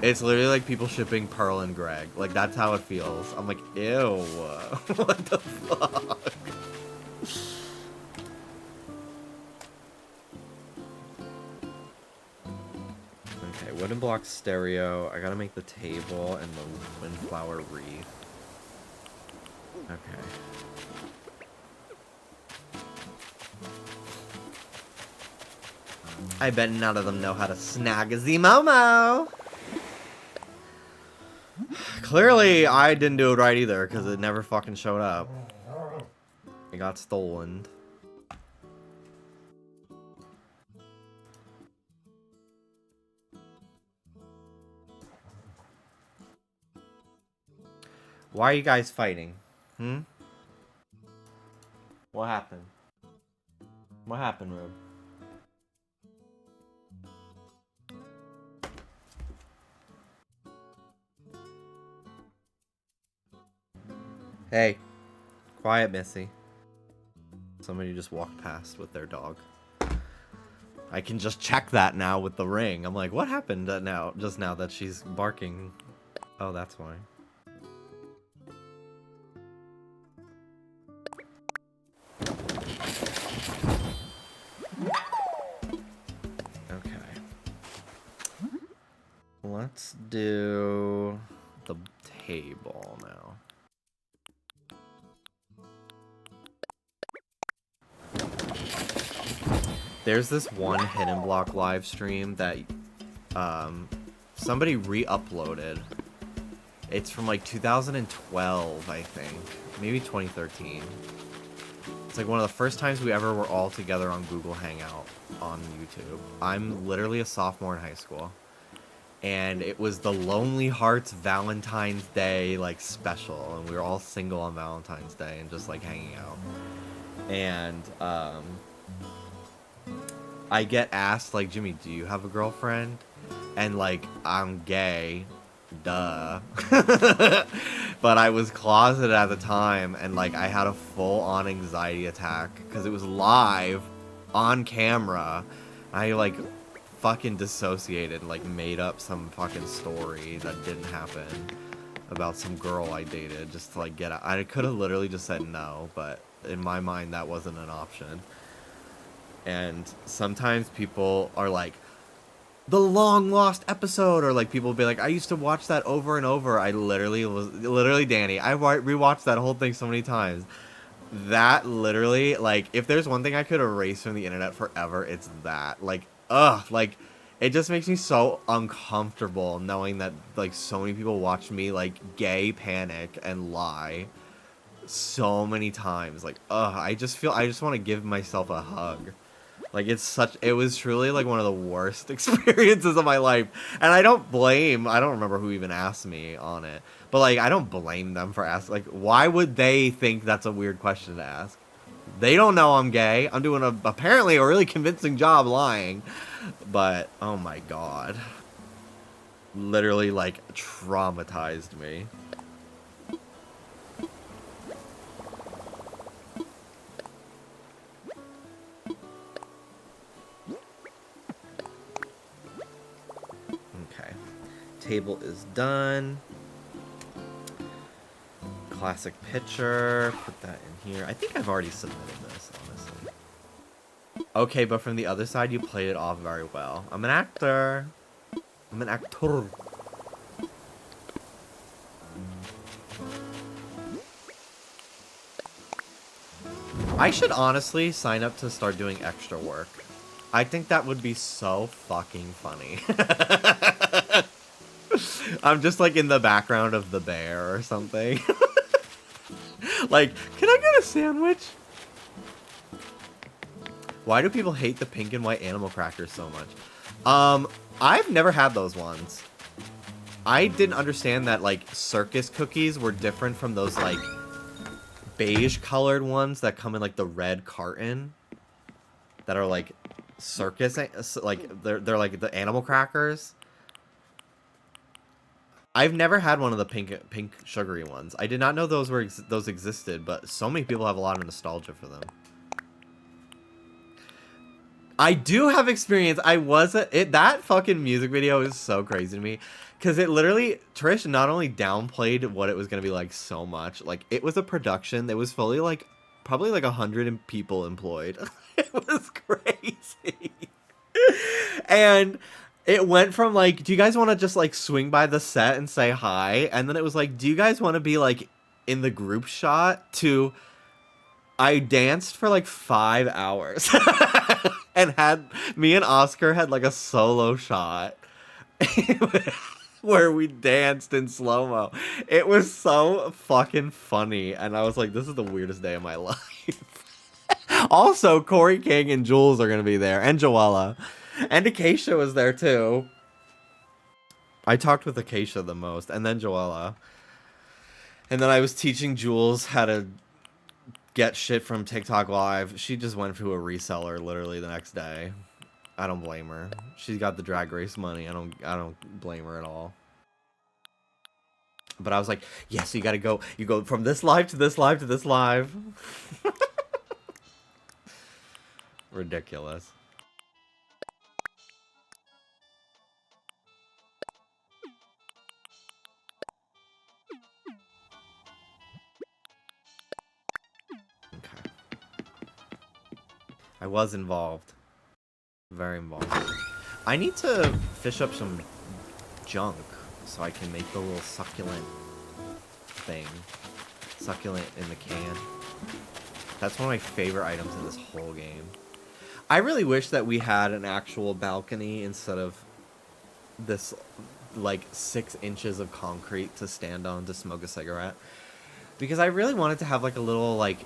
It's literally like people shipping Pearl and Greg. Like, that's how it feels. I'm like, ew. What the fuck? Okay, wooden block stereo. I gotta make the table and the windflower wreath. Okay. I bet none of them know how to snag a Z-Momo. Clearly, I didn't do it right either, because it never fucking showed up. It got stolen. Why are you guys fighting? Hmm? What happened? What happened, Rube? Hey. Quiet, Missy. Somebody just walked past with their dog. I can just check that now with the ring. I'm like, what happened now? Just now that she's barking. Oh, that's why. Okay. Let's do the table now. There's this one Hidden Block live stream that somebody re-uploaded. It's from like 2012, I think. Maybe 2013. It's like one of the first times we ever were all together on Google Hangout on YouTube. I'm literally a sophomore in high school. And it was the Lonely Hearts Valentine's Day like special. And we were all single on Valentine's Day and just like hanging out. And I get asked, like, Jimmy, do you have a girlfriend? And, like, I'm gay. Duh. But I was closeted at the time, and, like, I had a full-on anxiety attack. Because it was live, on camera. I, like, fucking dissociated, like, made up some fucking story that didn't happen. About some girl I dated, just to, like, get out. I could have literally just said no, but in my mind, that wasn't an option. And sometimes people are like, the long lost episode, or like people will be like, I used to watch that over and over. I literally Danny, I rewatched that whole thing so many times. That literally, like, if there's one thing I could erase from the internet forever, it's that. Like, like, it just makes me so uncomfortable knowing that, like, so many people watch me, like, gay panic and lie so many times. Like, I just want to give myself a hug. Like, it was truly, like, one of the worst experiences of my life. And I don't remember who even asked me on it. But, like, I don't blame them for asking. Like, why would they think that's a weird question to ask? They don't know I'm gay. I'm doing apparently a really convincing job lying. But, oh my god. Literally, like, traumatized me. Table is done. Classic picture. Put that in here. I think I've already submitted this, honestly. Okay, but from the other side, you played it off very well. I'm an actor. I'm an actor. I should honestly sign up to start doing extra work. I think that would be so fucking funny. I'm just like in the background of the bear or something. Like, can I get a sandwich? Why do people hate the pink and white animal crackers so much? I've never had those ones. I didn't understand that, like, circus cookies were different from those, like, beige colored ones that come in, like, the red carton. That are, like, circus, like, they're like the animal crackers. I've never had one of the pink sugary ones. I did not know those existed, but so many people have a lot of nostalgia for them. I do have experience. That fucking music video is so crazy to me. Because it literally, Trish not only downplayed what it was going to be like so much. Like, it was a production that was fully, like, probably like 100 people employed. It was crazy. And it went from, like, do you guys want to just, like, swing by the set and say hi? And then it was like, do you guys want to be, like, in the group shot? To, I danced for, like, 5 hours. And me and Oscar had, like, a solo shot. Where we danced in slow-mo. It was so fucking funny. And I was like, this is the weirdest day of my life. Also, Corey King and Jules are going to be there. And Joella. And Acacia was there, too. I talked with Acacia the most. And then Joella. And then I was teaching Jules how to get shit from TikTok Live. She just went to a reseller literally the next day. I don't blame her. She's got the Drag Race money. I don't blame her at all. But I was like, yes, yeah, so you gotta go. You go from this live to this live to this live. Ridiculous. Okay. I was involved. Very involved. I need to fish up some junk so I can make the little succulent thing. Succulent in the can. That's one of my favorite items in this whole game. I really wish that we had an actual balcony instead of this, like, 6 inches of concrete to stand on to smoke a cigarette. Because I really wanted to have, like, a little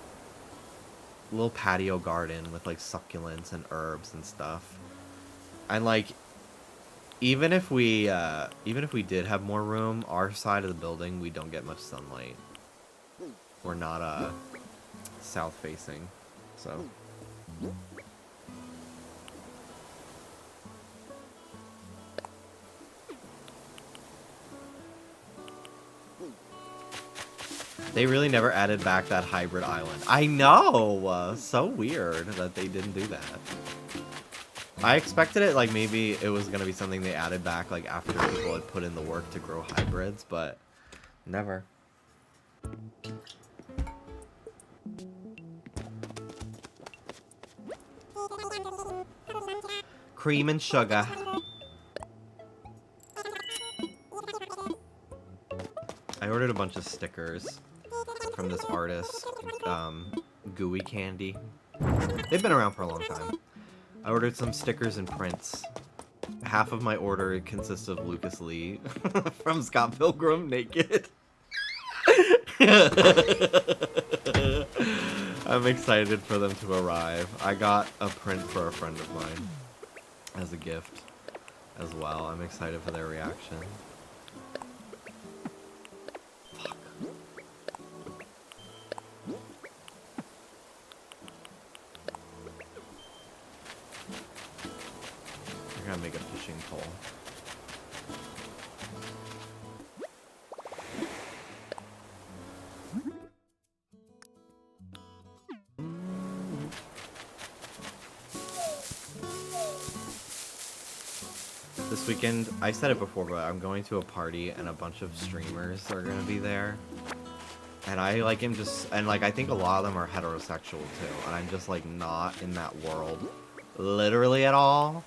patio garden with, like, succulents and herbs and stuff. And, like, even if we did have more room, our side of the building, we don't get much sunlight. We're not south facing, so. They really never added back that hybrid island. I know! So weird that they didn't do that. I expected it, like, maybe it was gonna be something they added back, like, after people had put in the work to grow hybrids, but never. Cream and sugar. I ordered a bunch of stickers from this artist, Gooey Candy. They've been around for a long time. I ordered some stickers and prints. Half of my order consists of Lucas Lee from Scott Pilgrim naked. I'm excited for them to arrive. I got a print for a friend of mine as a gift as well. I'm excited for their reaction. I gotta make a fishing pole. This weekend, I said it before, but I'm going to a party and a bunch of streamers are gonna be there. And I like him just, and like I think a lot of them are heterosexual too, and I'm just like not in that world literally at all.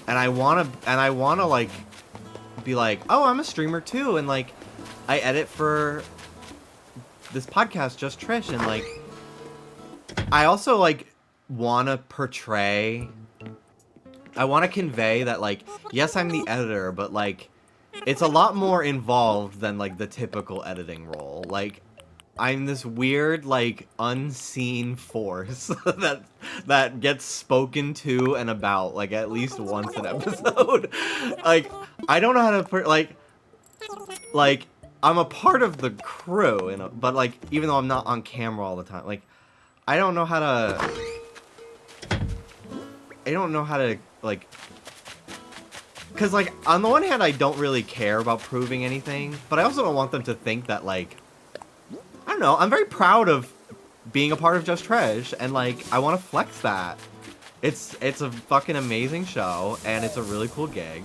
And I wanna like be like, oh, I'm a streamer too, and like I edit for this podcast, Just Trish, and like I also like wanna portray, I wanna convey that like, yes, I'm the editor, but like it's a lot more involved than like the typical editing role. Like, I'm this weird, like, unseen force that gets spoken to and about, like, at least once an episode. Like, I don't know how to put, like, I'm a part of the crew, but, like, even though I'm not on camera all the time, like, I don't know how to, like, because, like, on the one hand, I don't really care about proving anything, but I also don't want them to think that, like, I don't know, I'm very proud of being a part of Just Tresh, and, like, I want to flex that. It's a fucking amazing show, and it's a really cool gig,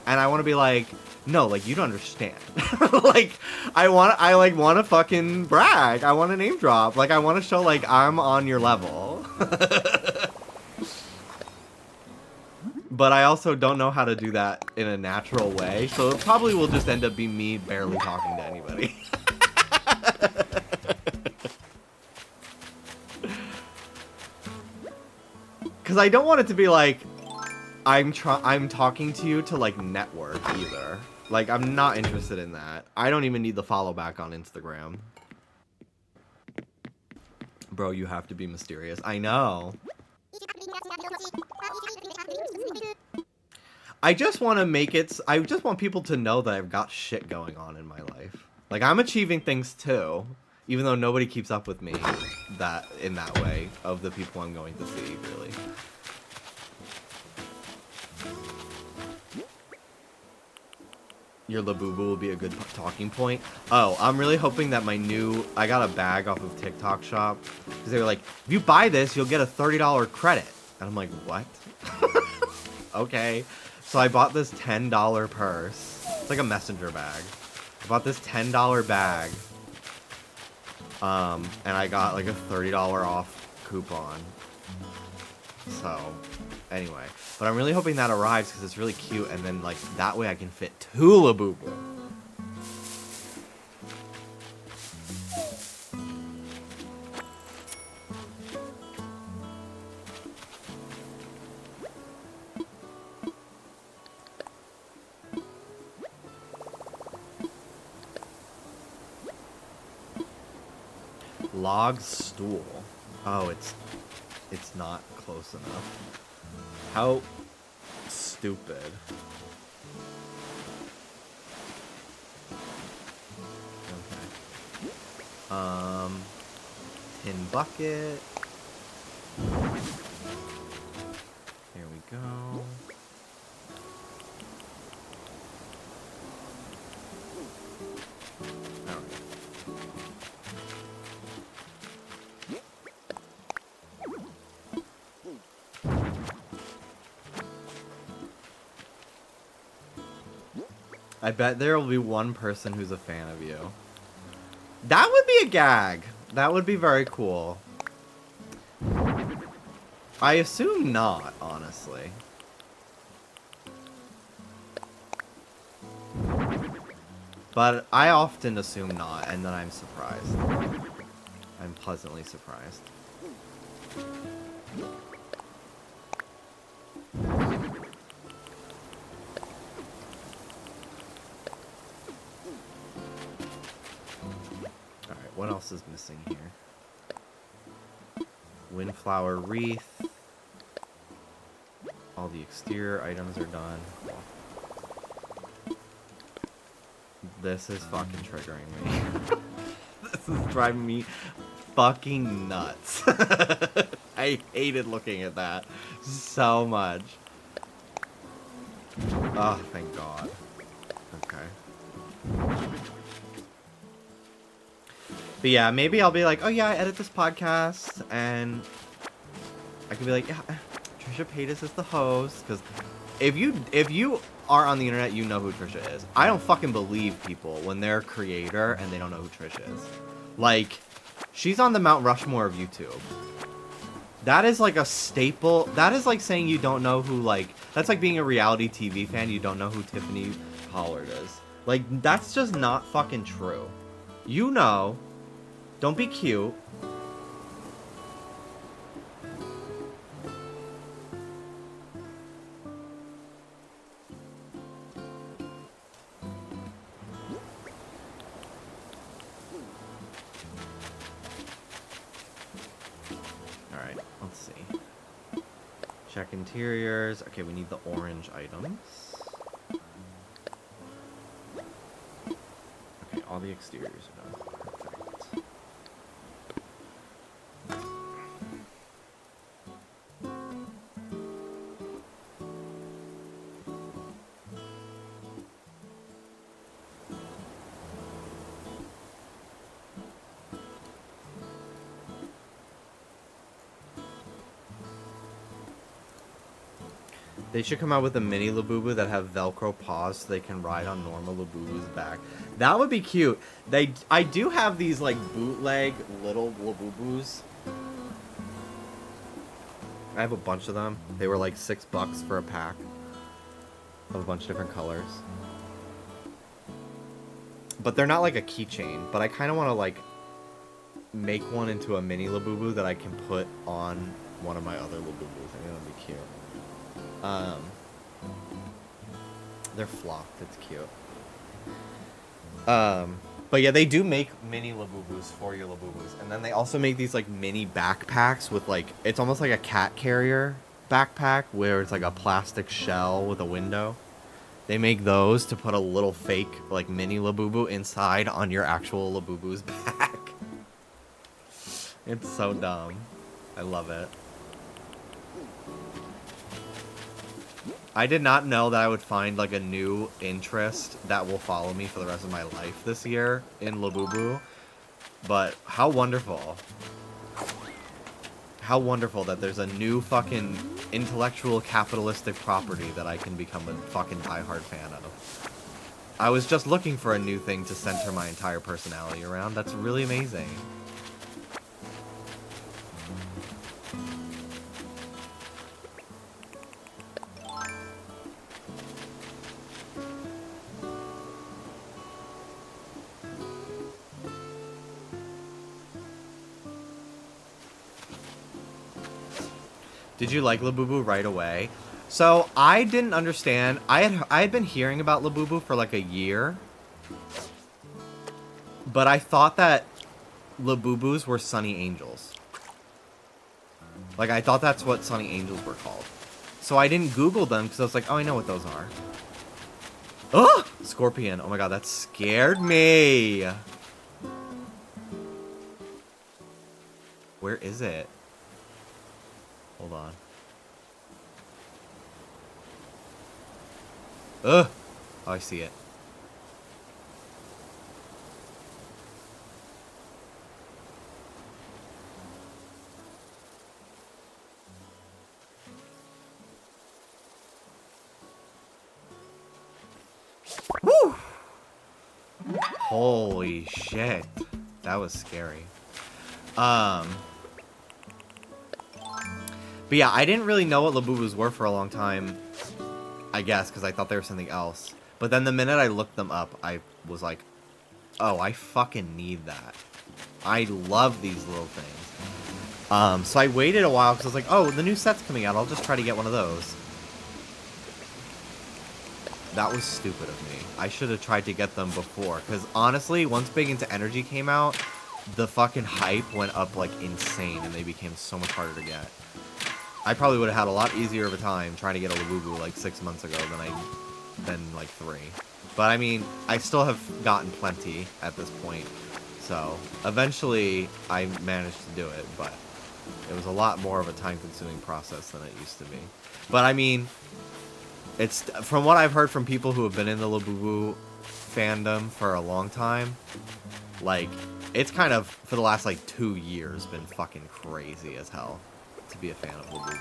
and I want to be like, no, like, you don't understand. Like, I want to fucking brag. I want to name drop. Like, I want to show, like, I'm on your level. But I also don't know how to do that in a natural way, so it probably will just end up being me barely talking to anybody. Because I don't want it to be like, I'm talking to you to, like, network either. Like, I'm not interested in that. I don't even need the follow back on Instagram. Bro, you have to be mysterious. I know. I just want to make it... I just want people to know that I've got shit going on in my life. Like, I'm achieving things, too. Even though nobody keeps up with me in that way, of the people I'm going to see, really. Your Labubu will be a good talking point. Oh, I'm really hoping that I got a bag off of TikTok Shop. Because they were like, if you buy this, you'll get a $30 credit. And I'm like, what? Okay. So I bought this $10 purse. It's like a messenger bag. I bought this $10 bag. And I got like a $30 off coupon. So, anyway. But I'm really hoping that arrives because it's really cute, and then like that way I can fit 2 Labubu. Log stool. Oh, it's not close enough. How stupid. Okay. Tin bucket. Here we go. I bet there will be one person who's a fan of you. That would be a gag. That would be very cool. I assume not, honestly. But I often assume not, and then I'm surprised. I'm pleasantly surprised. What else is missing here? Windflower wreath. All the exterior items are done. This is fucking triggering me. This is driving me fucking nuts. I hated looking at that so much. Oh, thank God. Okay. But yeah, maybe I'll be like, oh yeah, I edit this podcast, and I can be like, yeah, Trisha Paytas is the host, because if you are on the internet, you know who Trisha is. I don't fucking believe people when they're a creator and they don't know who Trisha is. Like, she's on the Mount Rushmore of YouTube. That is like a staple. That is like saying you don't know who, like, that's like being a reality TV fan, you don't know who Tiffany Pollard is. Like, that's just not fucking true. You know. Don't be cute. see. Check interiors. Okay, we need the orange items. Okay, all the exteriors are done. Perfect. They should come out with a mini Labubu that have Velcro paws so they can ride on normal Labubu's back. That would be cute. I do have these like bootleg little Labubus. I have a bunch of them. They were like $6 for a pack of a bunch of different colors. But they're not like a keychain. But I kind of want to like make one into a mini Labubu that I can put on one of my other Labubus. I think that would be cute. They're flocked. It's cute. But yeah, they do make mini Labubus for your Labubus, and then they also make these like mini backpacks with like it's almost like a cat carrier backpack where it's like a plastic shell with a window. They make those to put a little fake like mini Labubu inside on your actual Labubu's back. It's so dumb. I love it. I did not know that I would find like a new interest that will follow me for the rest of my life this year in Labubu. But how wonderful. How wonderful that there's a new fucking intellectual capitalistic property that I can become a fucking diehard fan of. I was just looking for a new thing to center my entire personality around. That's really amazing. Did you like Labubu right away? So I didn't understand. I had been hearing about Labubu for like a year, but I thought that Labubus were Sunny Angels. Like I thought that's what Sunny Angels were called. So I didn't Google them because I was like, oh, I know what those are. Oh, Scorpion! Oh my god, that scared me. Where is it? Hold on. Ugh! Oh, I see it. Woo! Holy shit. That was scary. But yeah, I didn't really know what Labubus were for a long time, I guess, because I thought they were something else. But then the minute I looked them up, I was like, oh, I fucking need that. I love these little things. So I waited a while because I was like, oh, the new set's coming out. I'll just try to get one of those. That was stupid of me. I should have tried to get them before. Because honestly, once Big Into Energy came out, the fucking hype went up like insane and they became so much harder to get. I probably would have had a lot easier of a time trying to get a Labubu like 6 months ago than like 3. But I mean, I still have gotten plenty at this point. So eventually I managed to do it, but it was a lot more of a time-consuming process than it used to be. But I mean, it's from what I've heard from people who have been in the Labubu fandom for a long time, like it's kind of for the last like 2 years been fucking crazy as hell to be a fan of Labubu.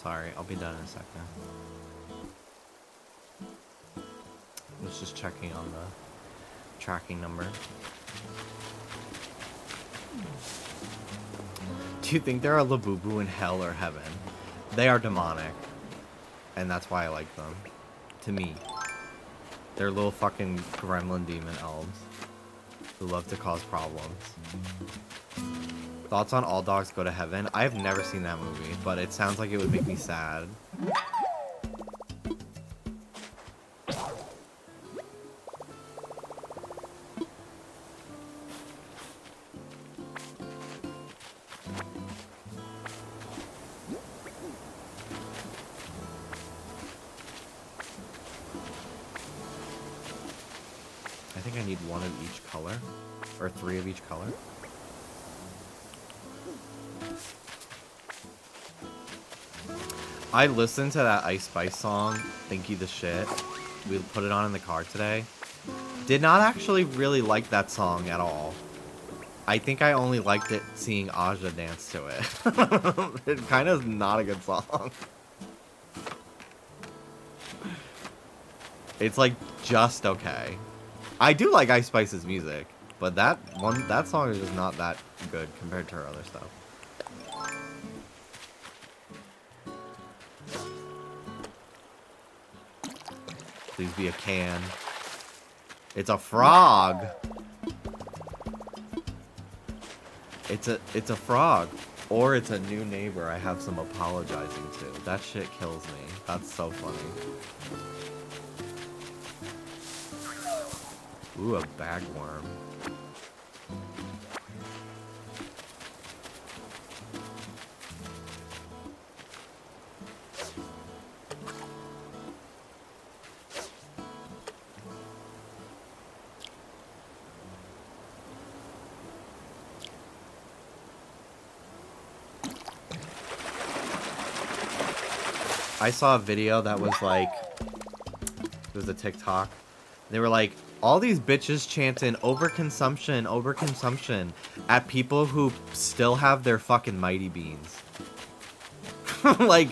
Sorry, I'll be done in a second. I was just checking on the tracking number. Do you think there are Labubu in hell or heaven? They are demonic. And that's why I like them. To me. They're little fucking gremlin demon elves who love to cause problems. Thoughts on All Dogs Go to Heaven? I've never seen that movie, but it sounds like it would make me sad. I think I need one of each color, or 3 of each color. I listened to that Ice Spice song, Think You the Shit. We put it on in the car today. Did not actually really like that song at all. I think I only liked it seeing Aja dance to it. It kind of is not a good song. It's like just okay. I do like Ice Spice's music, but that song is just not that good compared to her other stuff. Please be a can. It's a frog. It's a frog. Or it's a new neighbor I have some apologizing to. That shit kills me. That's so funny. Ooh, a bagworm. I saw a video that was like, it was a TikTok. They were like, all these bitches chanting overconsumption, overconsumption at people who still have their fucking Mighty Beans. Like,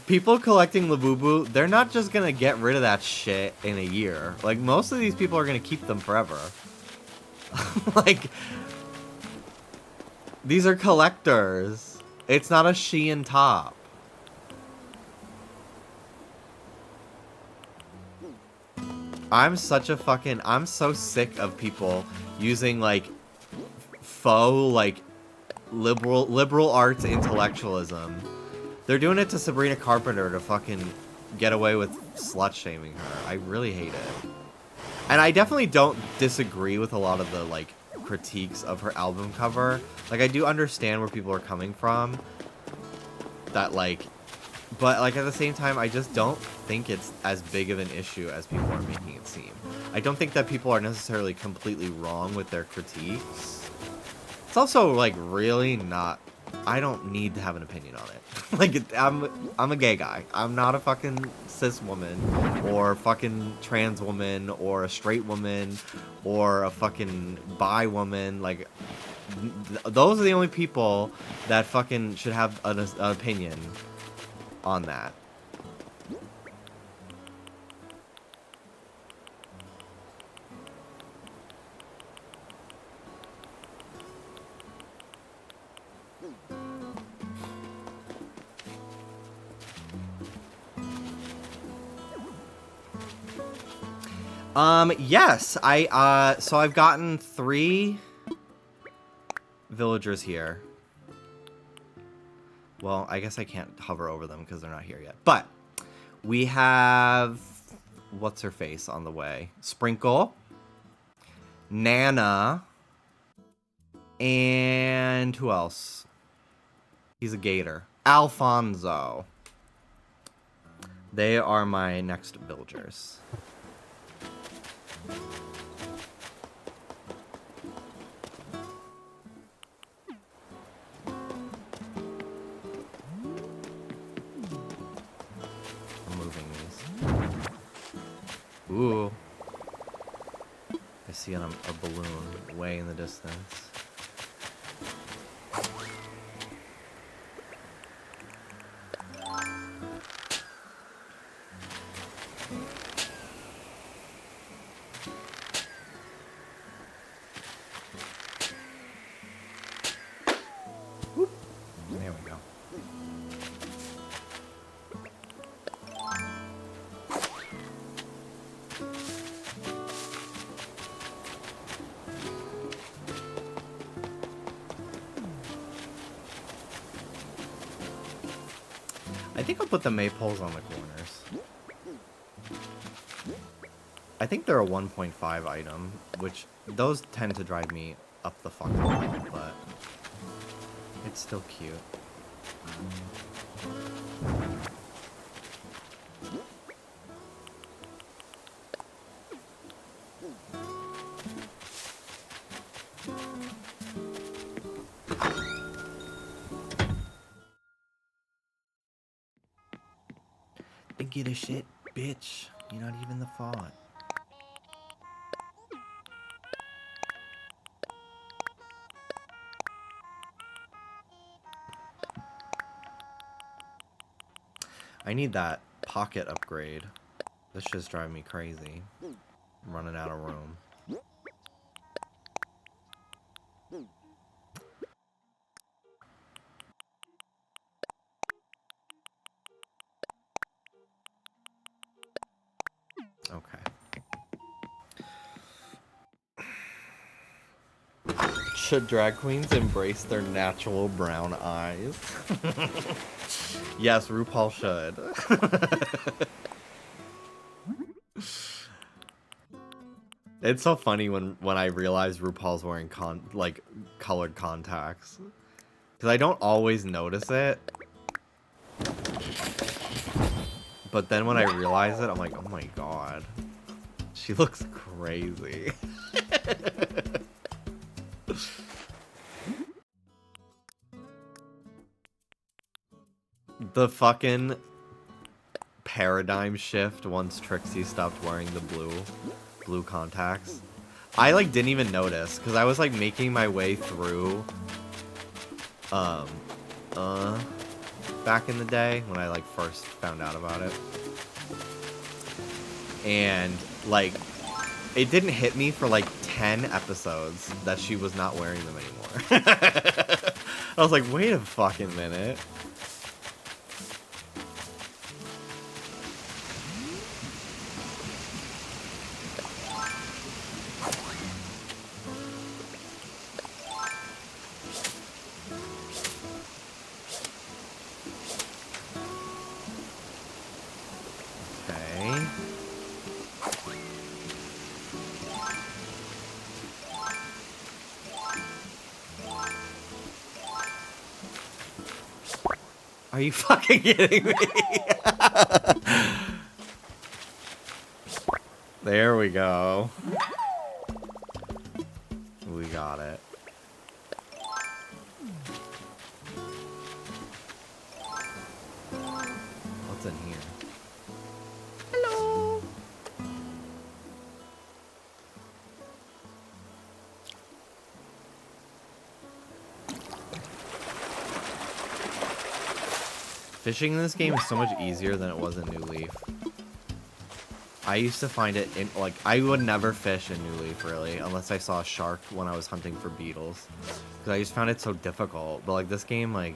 people collecting Labubu, they're not just gonna get rid of that shit in a year. Like, most of these people are gonna keep them forever. Like, these are collectors. It's not a Shein top. I'm so sick of people using, like, faux, like, liberal arts intellectualism. They're doing it to Sabrina Carpenter to fucking get away with slut-shaming her. I really hate it. And I definitely don't disagree with a lot of the, like, critiques of her album cover. Like, I do understand where people are coming from. That, like... But, like, at the same time, I just don't think it's as big of an issue as people are making it seem. I don't think that people are necessarily completely wrong with their critiques. It's also, like, really not... I don't need to have an opinion on it. Like, I'm a gay guy. I'm not a fucking cis woman, or fucking trans woman, or a straight woman, or a fucking bi woman. Like, those are the only people that fucking should have an opinion on that. Yes, so I've gotten 3 villagers here. Well, I guess I can't hover over them because they're not here yet. But we have... What's her face on the way? Sprinkle. Nana. And who else? He's a gator. Alfonso. They are my next villagers. Ooh. I see a balloon way in the distance. I think I'll put the maypoles on the corners. I think they're a 1.5 item, which those tend to drive me up the fucking wall, but it's still cute. Then get a shit, bitch. You're not even the font. I need that pocket upgrade. This shit's driving me crazy. I'm running out of room. Okay. Should drag queens embrace their natural brown eyes? Yes, RuPaul should. It's so funny when I realize RuPaul's wearing colored contacts. Because I don't always notice it. But then when I realize it, I'm like, oh my god. She looks crazy. The fucking paradigm shift once Trixie stopped wearing the blue contacts. I like didn't even notice because I was like making my way through back in the day when I like first found out about it. And like it didn't hit me for like 10 episodes that she was not wearing them anymore. I was like, wait a fucking minute. Are you fucking kidding me? There we go. We got it. What's in here? Hello. Fishing in this game is so much easier than it was in New Leaf. I used to find it in, like, I would never fish in New Leaf, really, unless I saw a shark when I was hunting for beetles. Because I just found it so difficult. But, like, this game, like,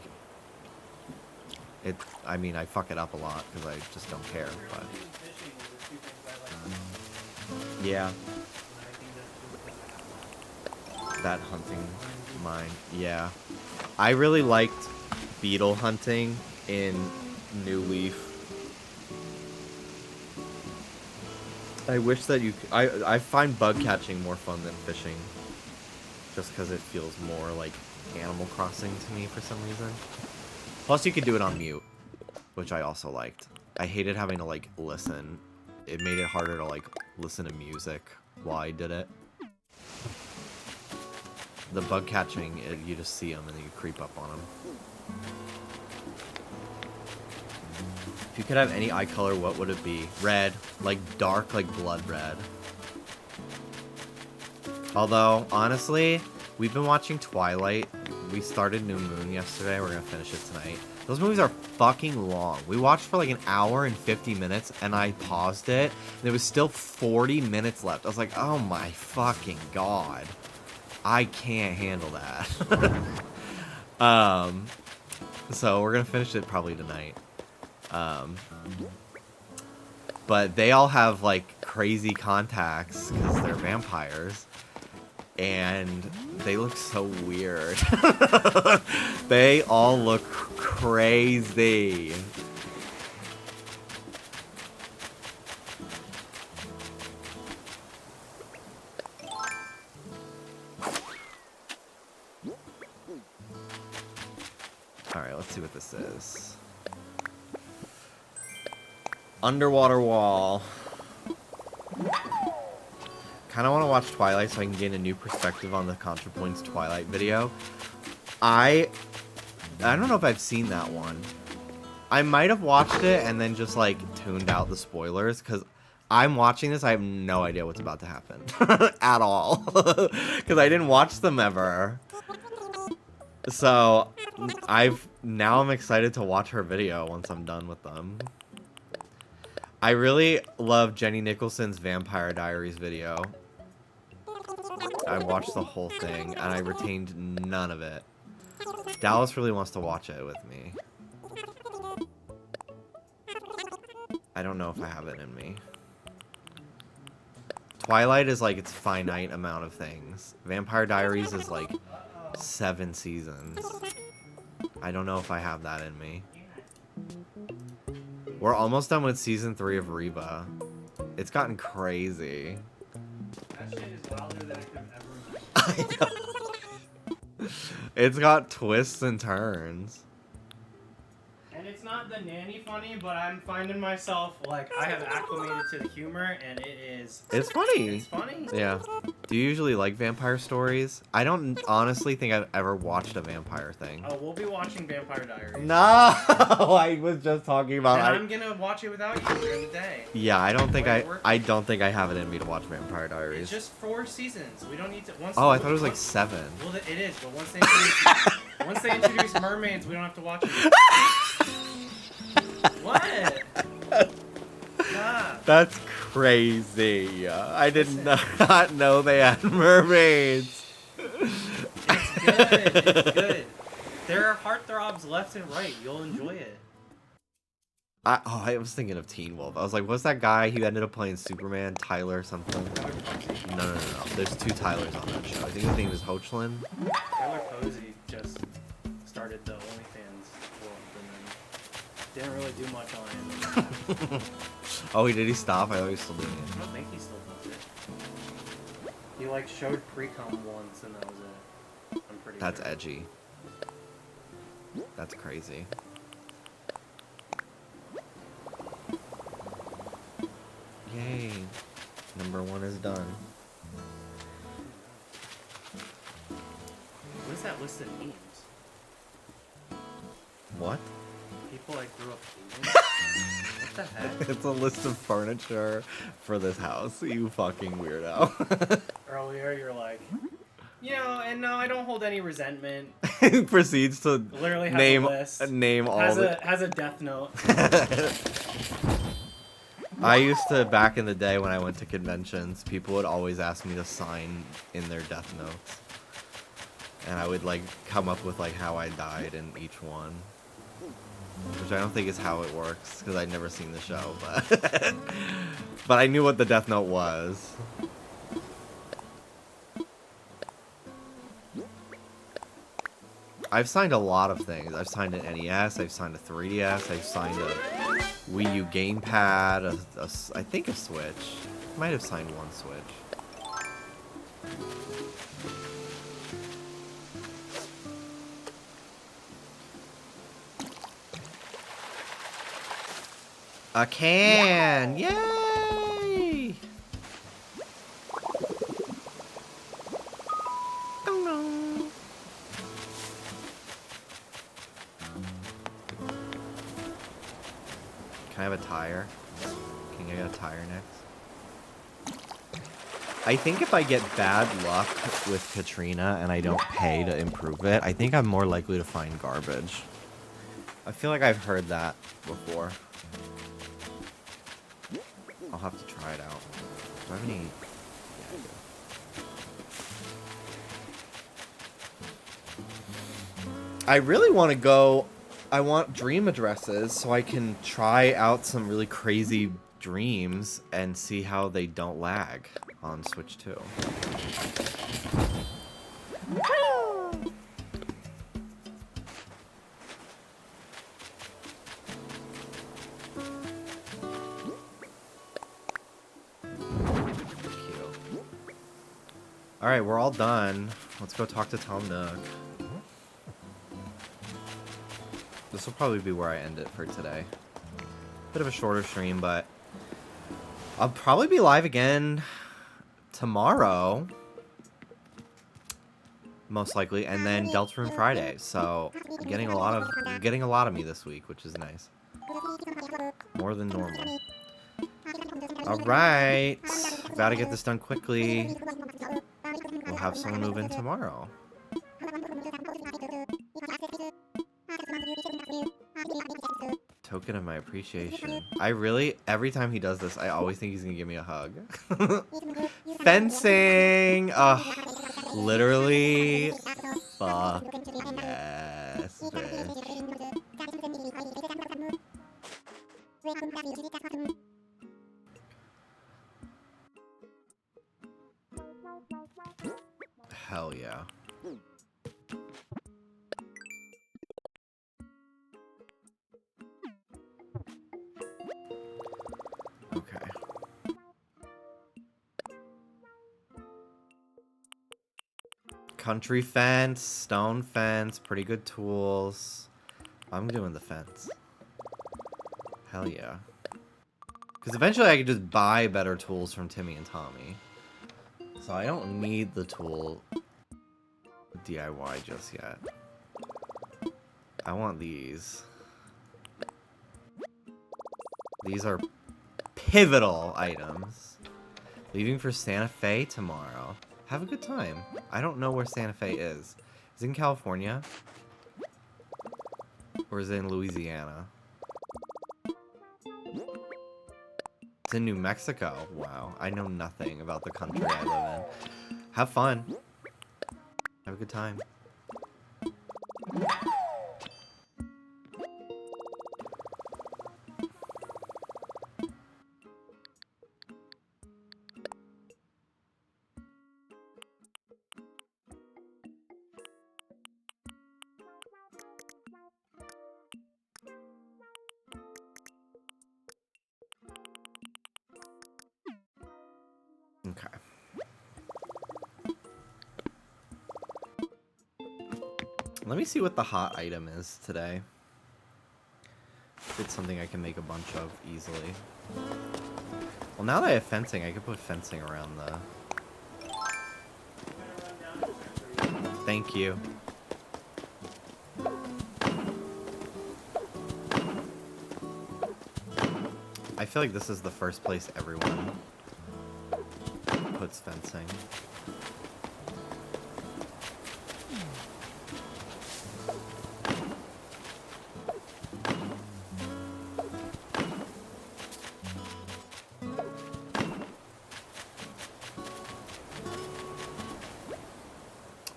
I mean, I fuck it up a lot because I just don't care, but... Yeah. That hunting mine, yeah. I really liked beetle hunting in New Leaf. I wish that you... I find bug catching more fun than fishing. Just because it feels more like Animal Crossing to me for some reason. Plus you could do it on mute, which I also liked. I hated having to like listen. It made it harder to like listen to music while I did it. The bug catching, you just see them and then you creep up on them. If you could have any eye color, what would it be? Red. Like dark, like blood red. Although, honestly, we've been watching Twilight. We started New Moon yesterday. We're gonna finish it tonight. Those movies are fucking long. We watched for like an hour and 50 minutes, and I paused it. And there was still 40 minutes left. I was like, oh my fucking god. I can't handle that. So we're gonna finish it probably tonight. But they all have like crazy contacts because they're vampires, and they look so weird. They all look crazy. what this is. Underwater wall. Kind of want to watch Twilight so I can gain a new perspective on the ContraPoints Twilight video. I don't know if I've seen that one. I might have watched it and then just like tuned out the spoilers because I'm watching this. I have no idea what's about to happen at all because I didn't watch them ever. So now I'm excited to watch her video once I'm done with them. I really love Jenny Nicholson's Vampire Diaries video. I watched the whole thing and I retained none of it. Dallas really wants to watch it with me. I don't know if I have it in me. Twilight is like its finite amount of things. Vampire Diaries is like 7 seasons. I don't know if I have that in me. We're almost done with season 3 of Reba. It's gotten crazy. That shit is wilder than I could ever I know. It's got twists and turns. And it's not the nanny funny, but I'm finding myself, like, I have acclimated to the humor, and it is... It's funny. It's funny? Yeah. Do you usually like vampire stories? I don't honestly think I've ever watched a vampire thing. Oh, we'll be watching Vampire Diaries. No! I was just talking about... And I'm gonna watch it without you during the day. Yeah, I don't think I have it in me to watch Vampire Diaries. It's just 4 seasons. We don't need to... I thought it was like 7. Well, it is, but once they introduce mermaids, we don't have to watch it. What? Stop. That's crazy. I did not know they had mermaids. It's good. It's good. There are heartthrobs left and right. You'll enjoy it. I was thinking of Teen Wolf. I was like, what's that guy who ended up playing Superman? Tyler something? No. There's 2 Tylers on that show. I think his name is Hoechlin. Tyler Posey just started the OnlyFans world and then didn't really do much on it. Oh, did he stop? I thought he was still doing I it. don't think he still does it. He like showed pre-cum once and that was it. I'm pretty That's sure. edgy. That's crazy. Yay. Number 1 is done. What is that list of names? What? People I grew up hating? What the heck? It's a list of furniture for this house, you fucking weirdo. Earlier you're like, you know, and no, I don't hold any resentment. Proceeds to Literally has name a list. Name all Has a death note. I used to, back in the day when I went to conventions, people would always ask me to sign in their death notes. And I would like come up with like how I died in each one. Which I don't think is how it works, because I'd never seen the show, but but I knew what the death note was. I've signed a lot of things. I've signed an NES, I've signed a 3DS, I've signed a Wii U gamepad, I think a Switch. Might have signed 1 Switch. A can! Yay! Dong dong. Can I have a tire? Can I get a tire next? I think if I get bad luck with Katrina and I don't pay to improve it, I think I'm more likely to find garbage. I feel like I've heard that before. I'll have to try it out. Do I have any... Yeah, I do. I really want to go... I want dream addresses so I can try out some really crazy dreams and see how they don't lag on Switch 2. Alright, we're all done. Let's go talk to Tom Nook. The this will probably be where I end it for today. Bit of a shorter stream, but I'll probably be live again tomorrow, most likely, and then Deltarune Friday. So getting a lot of me this week, which is nice. More than normal. All right, gotta get this done quickly. We'll have someone move in tomorrow. Token of my appreciation. I really, every time he does this, I always think he's gonna give me a hug. Fencing! Ugh. Literally. Fuck. Yes, bitch. Hell yeah. Okay. Country fence, stone fence, pretty good tools. I'm doing the fence. Hell yeah. Because eventually I could just buy better tools from Timmy and Tommy. So I don't need the tool DIY just yet. I want these. These are pivotal items. Leaving for Santa Fe tomorrow. Have a good time. I don't know where Santa Fe is. Is it in California? Or is it in Louisiana? It's in New Mexico. Wow. I know nothing about the country I live in. Have fun. Have a good time. Okay. Let me see what the hot item is today. If it's something I can make a bunch of easily. Well, now that I have fencing, I can put fencing around the... Thank you. I feel like this is the first place everyone puts fencing.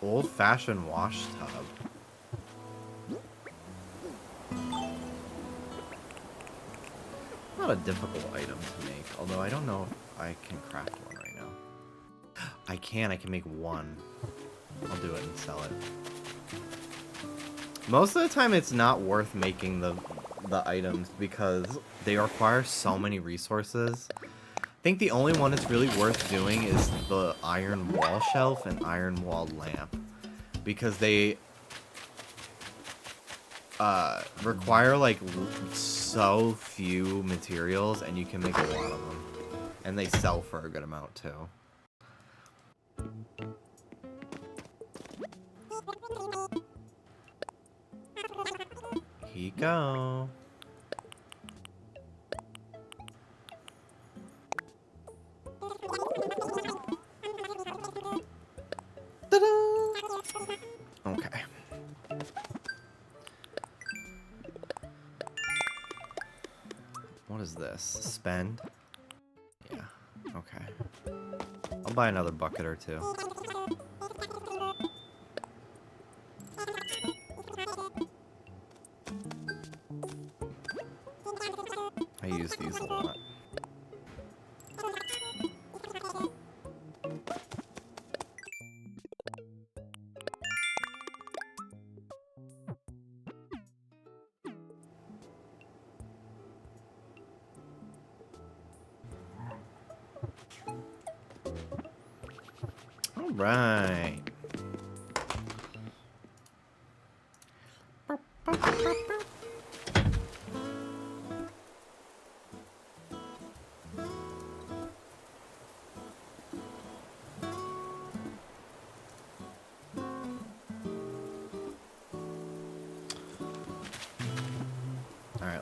Old-fashioned wash tub. Not a difficult item to make, although I don't know if I can craft one right now. I can make one. I'll do it and sell it. Most of the time it's not worth making the items because they require so many resources. I think the only one that's really worth doing is the iron wall shelf and iron wall lamp, because they require like so few materials and you can make a lot of them, and they sell for a good amount too. Here you go. Okay. What is this? Spend? Yeah. Okay. I'll buy another bucket or two. I use these a lot. Right.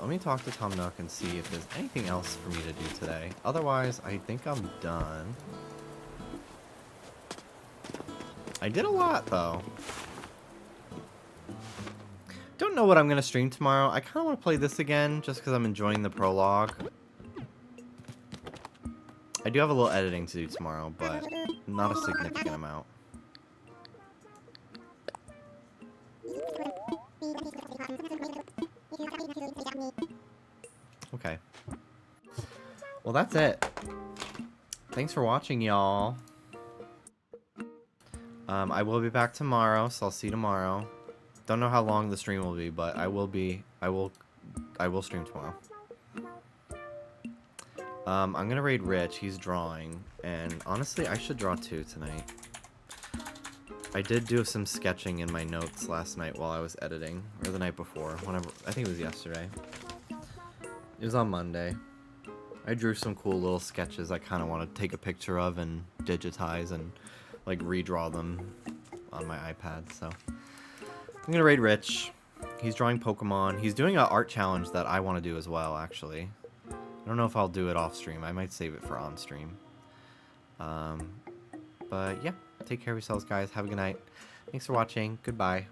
let me talk to Tom Nook and see if there's anything else for me to do today. Otherwise, I think I'm done. I did a lot, though. Don't know what I'm going to stream tomorrow. I kind of want to play this again, just because I'm enjoying the prologue. I do have a little editing to do tomorrow, but not a significant amount. Okay. Well, that's it. Thanks for watching, y'all. I will be back tomorrow, so I'll see you tomorrow. Don't know how long the stream will be, but I will stream tomorrow. I'm gonna raid Rich. He's drawing, and honestly, I should draw too tonight. I did do some sketching in my notes last night while I was editing, or the night before, whenever, I think it was yesterday. It was on Monday. I drew some cool little sketches I kind of want to take a picture of and digitize and like redraw them on my iPad, so I'm gonna raid Rich. He's drawing Pokemon. He's doing an art challenge that I want to do as well, actually. I don't know if I'll do it off stream. I might save it for on stream. But yeah, take care of yourselves, guys. Have a good night. Thanks for watching. Goodbye.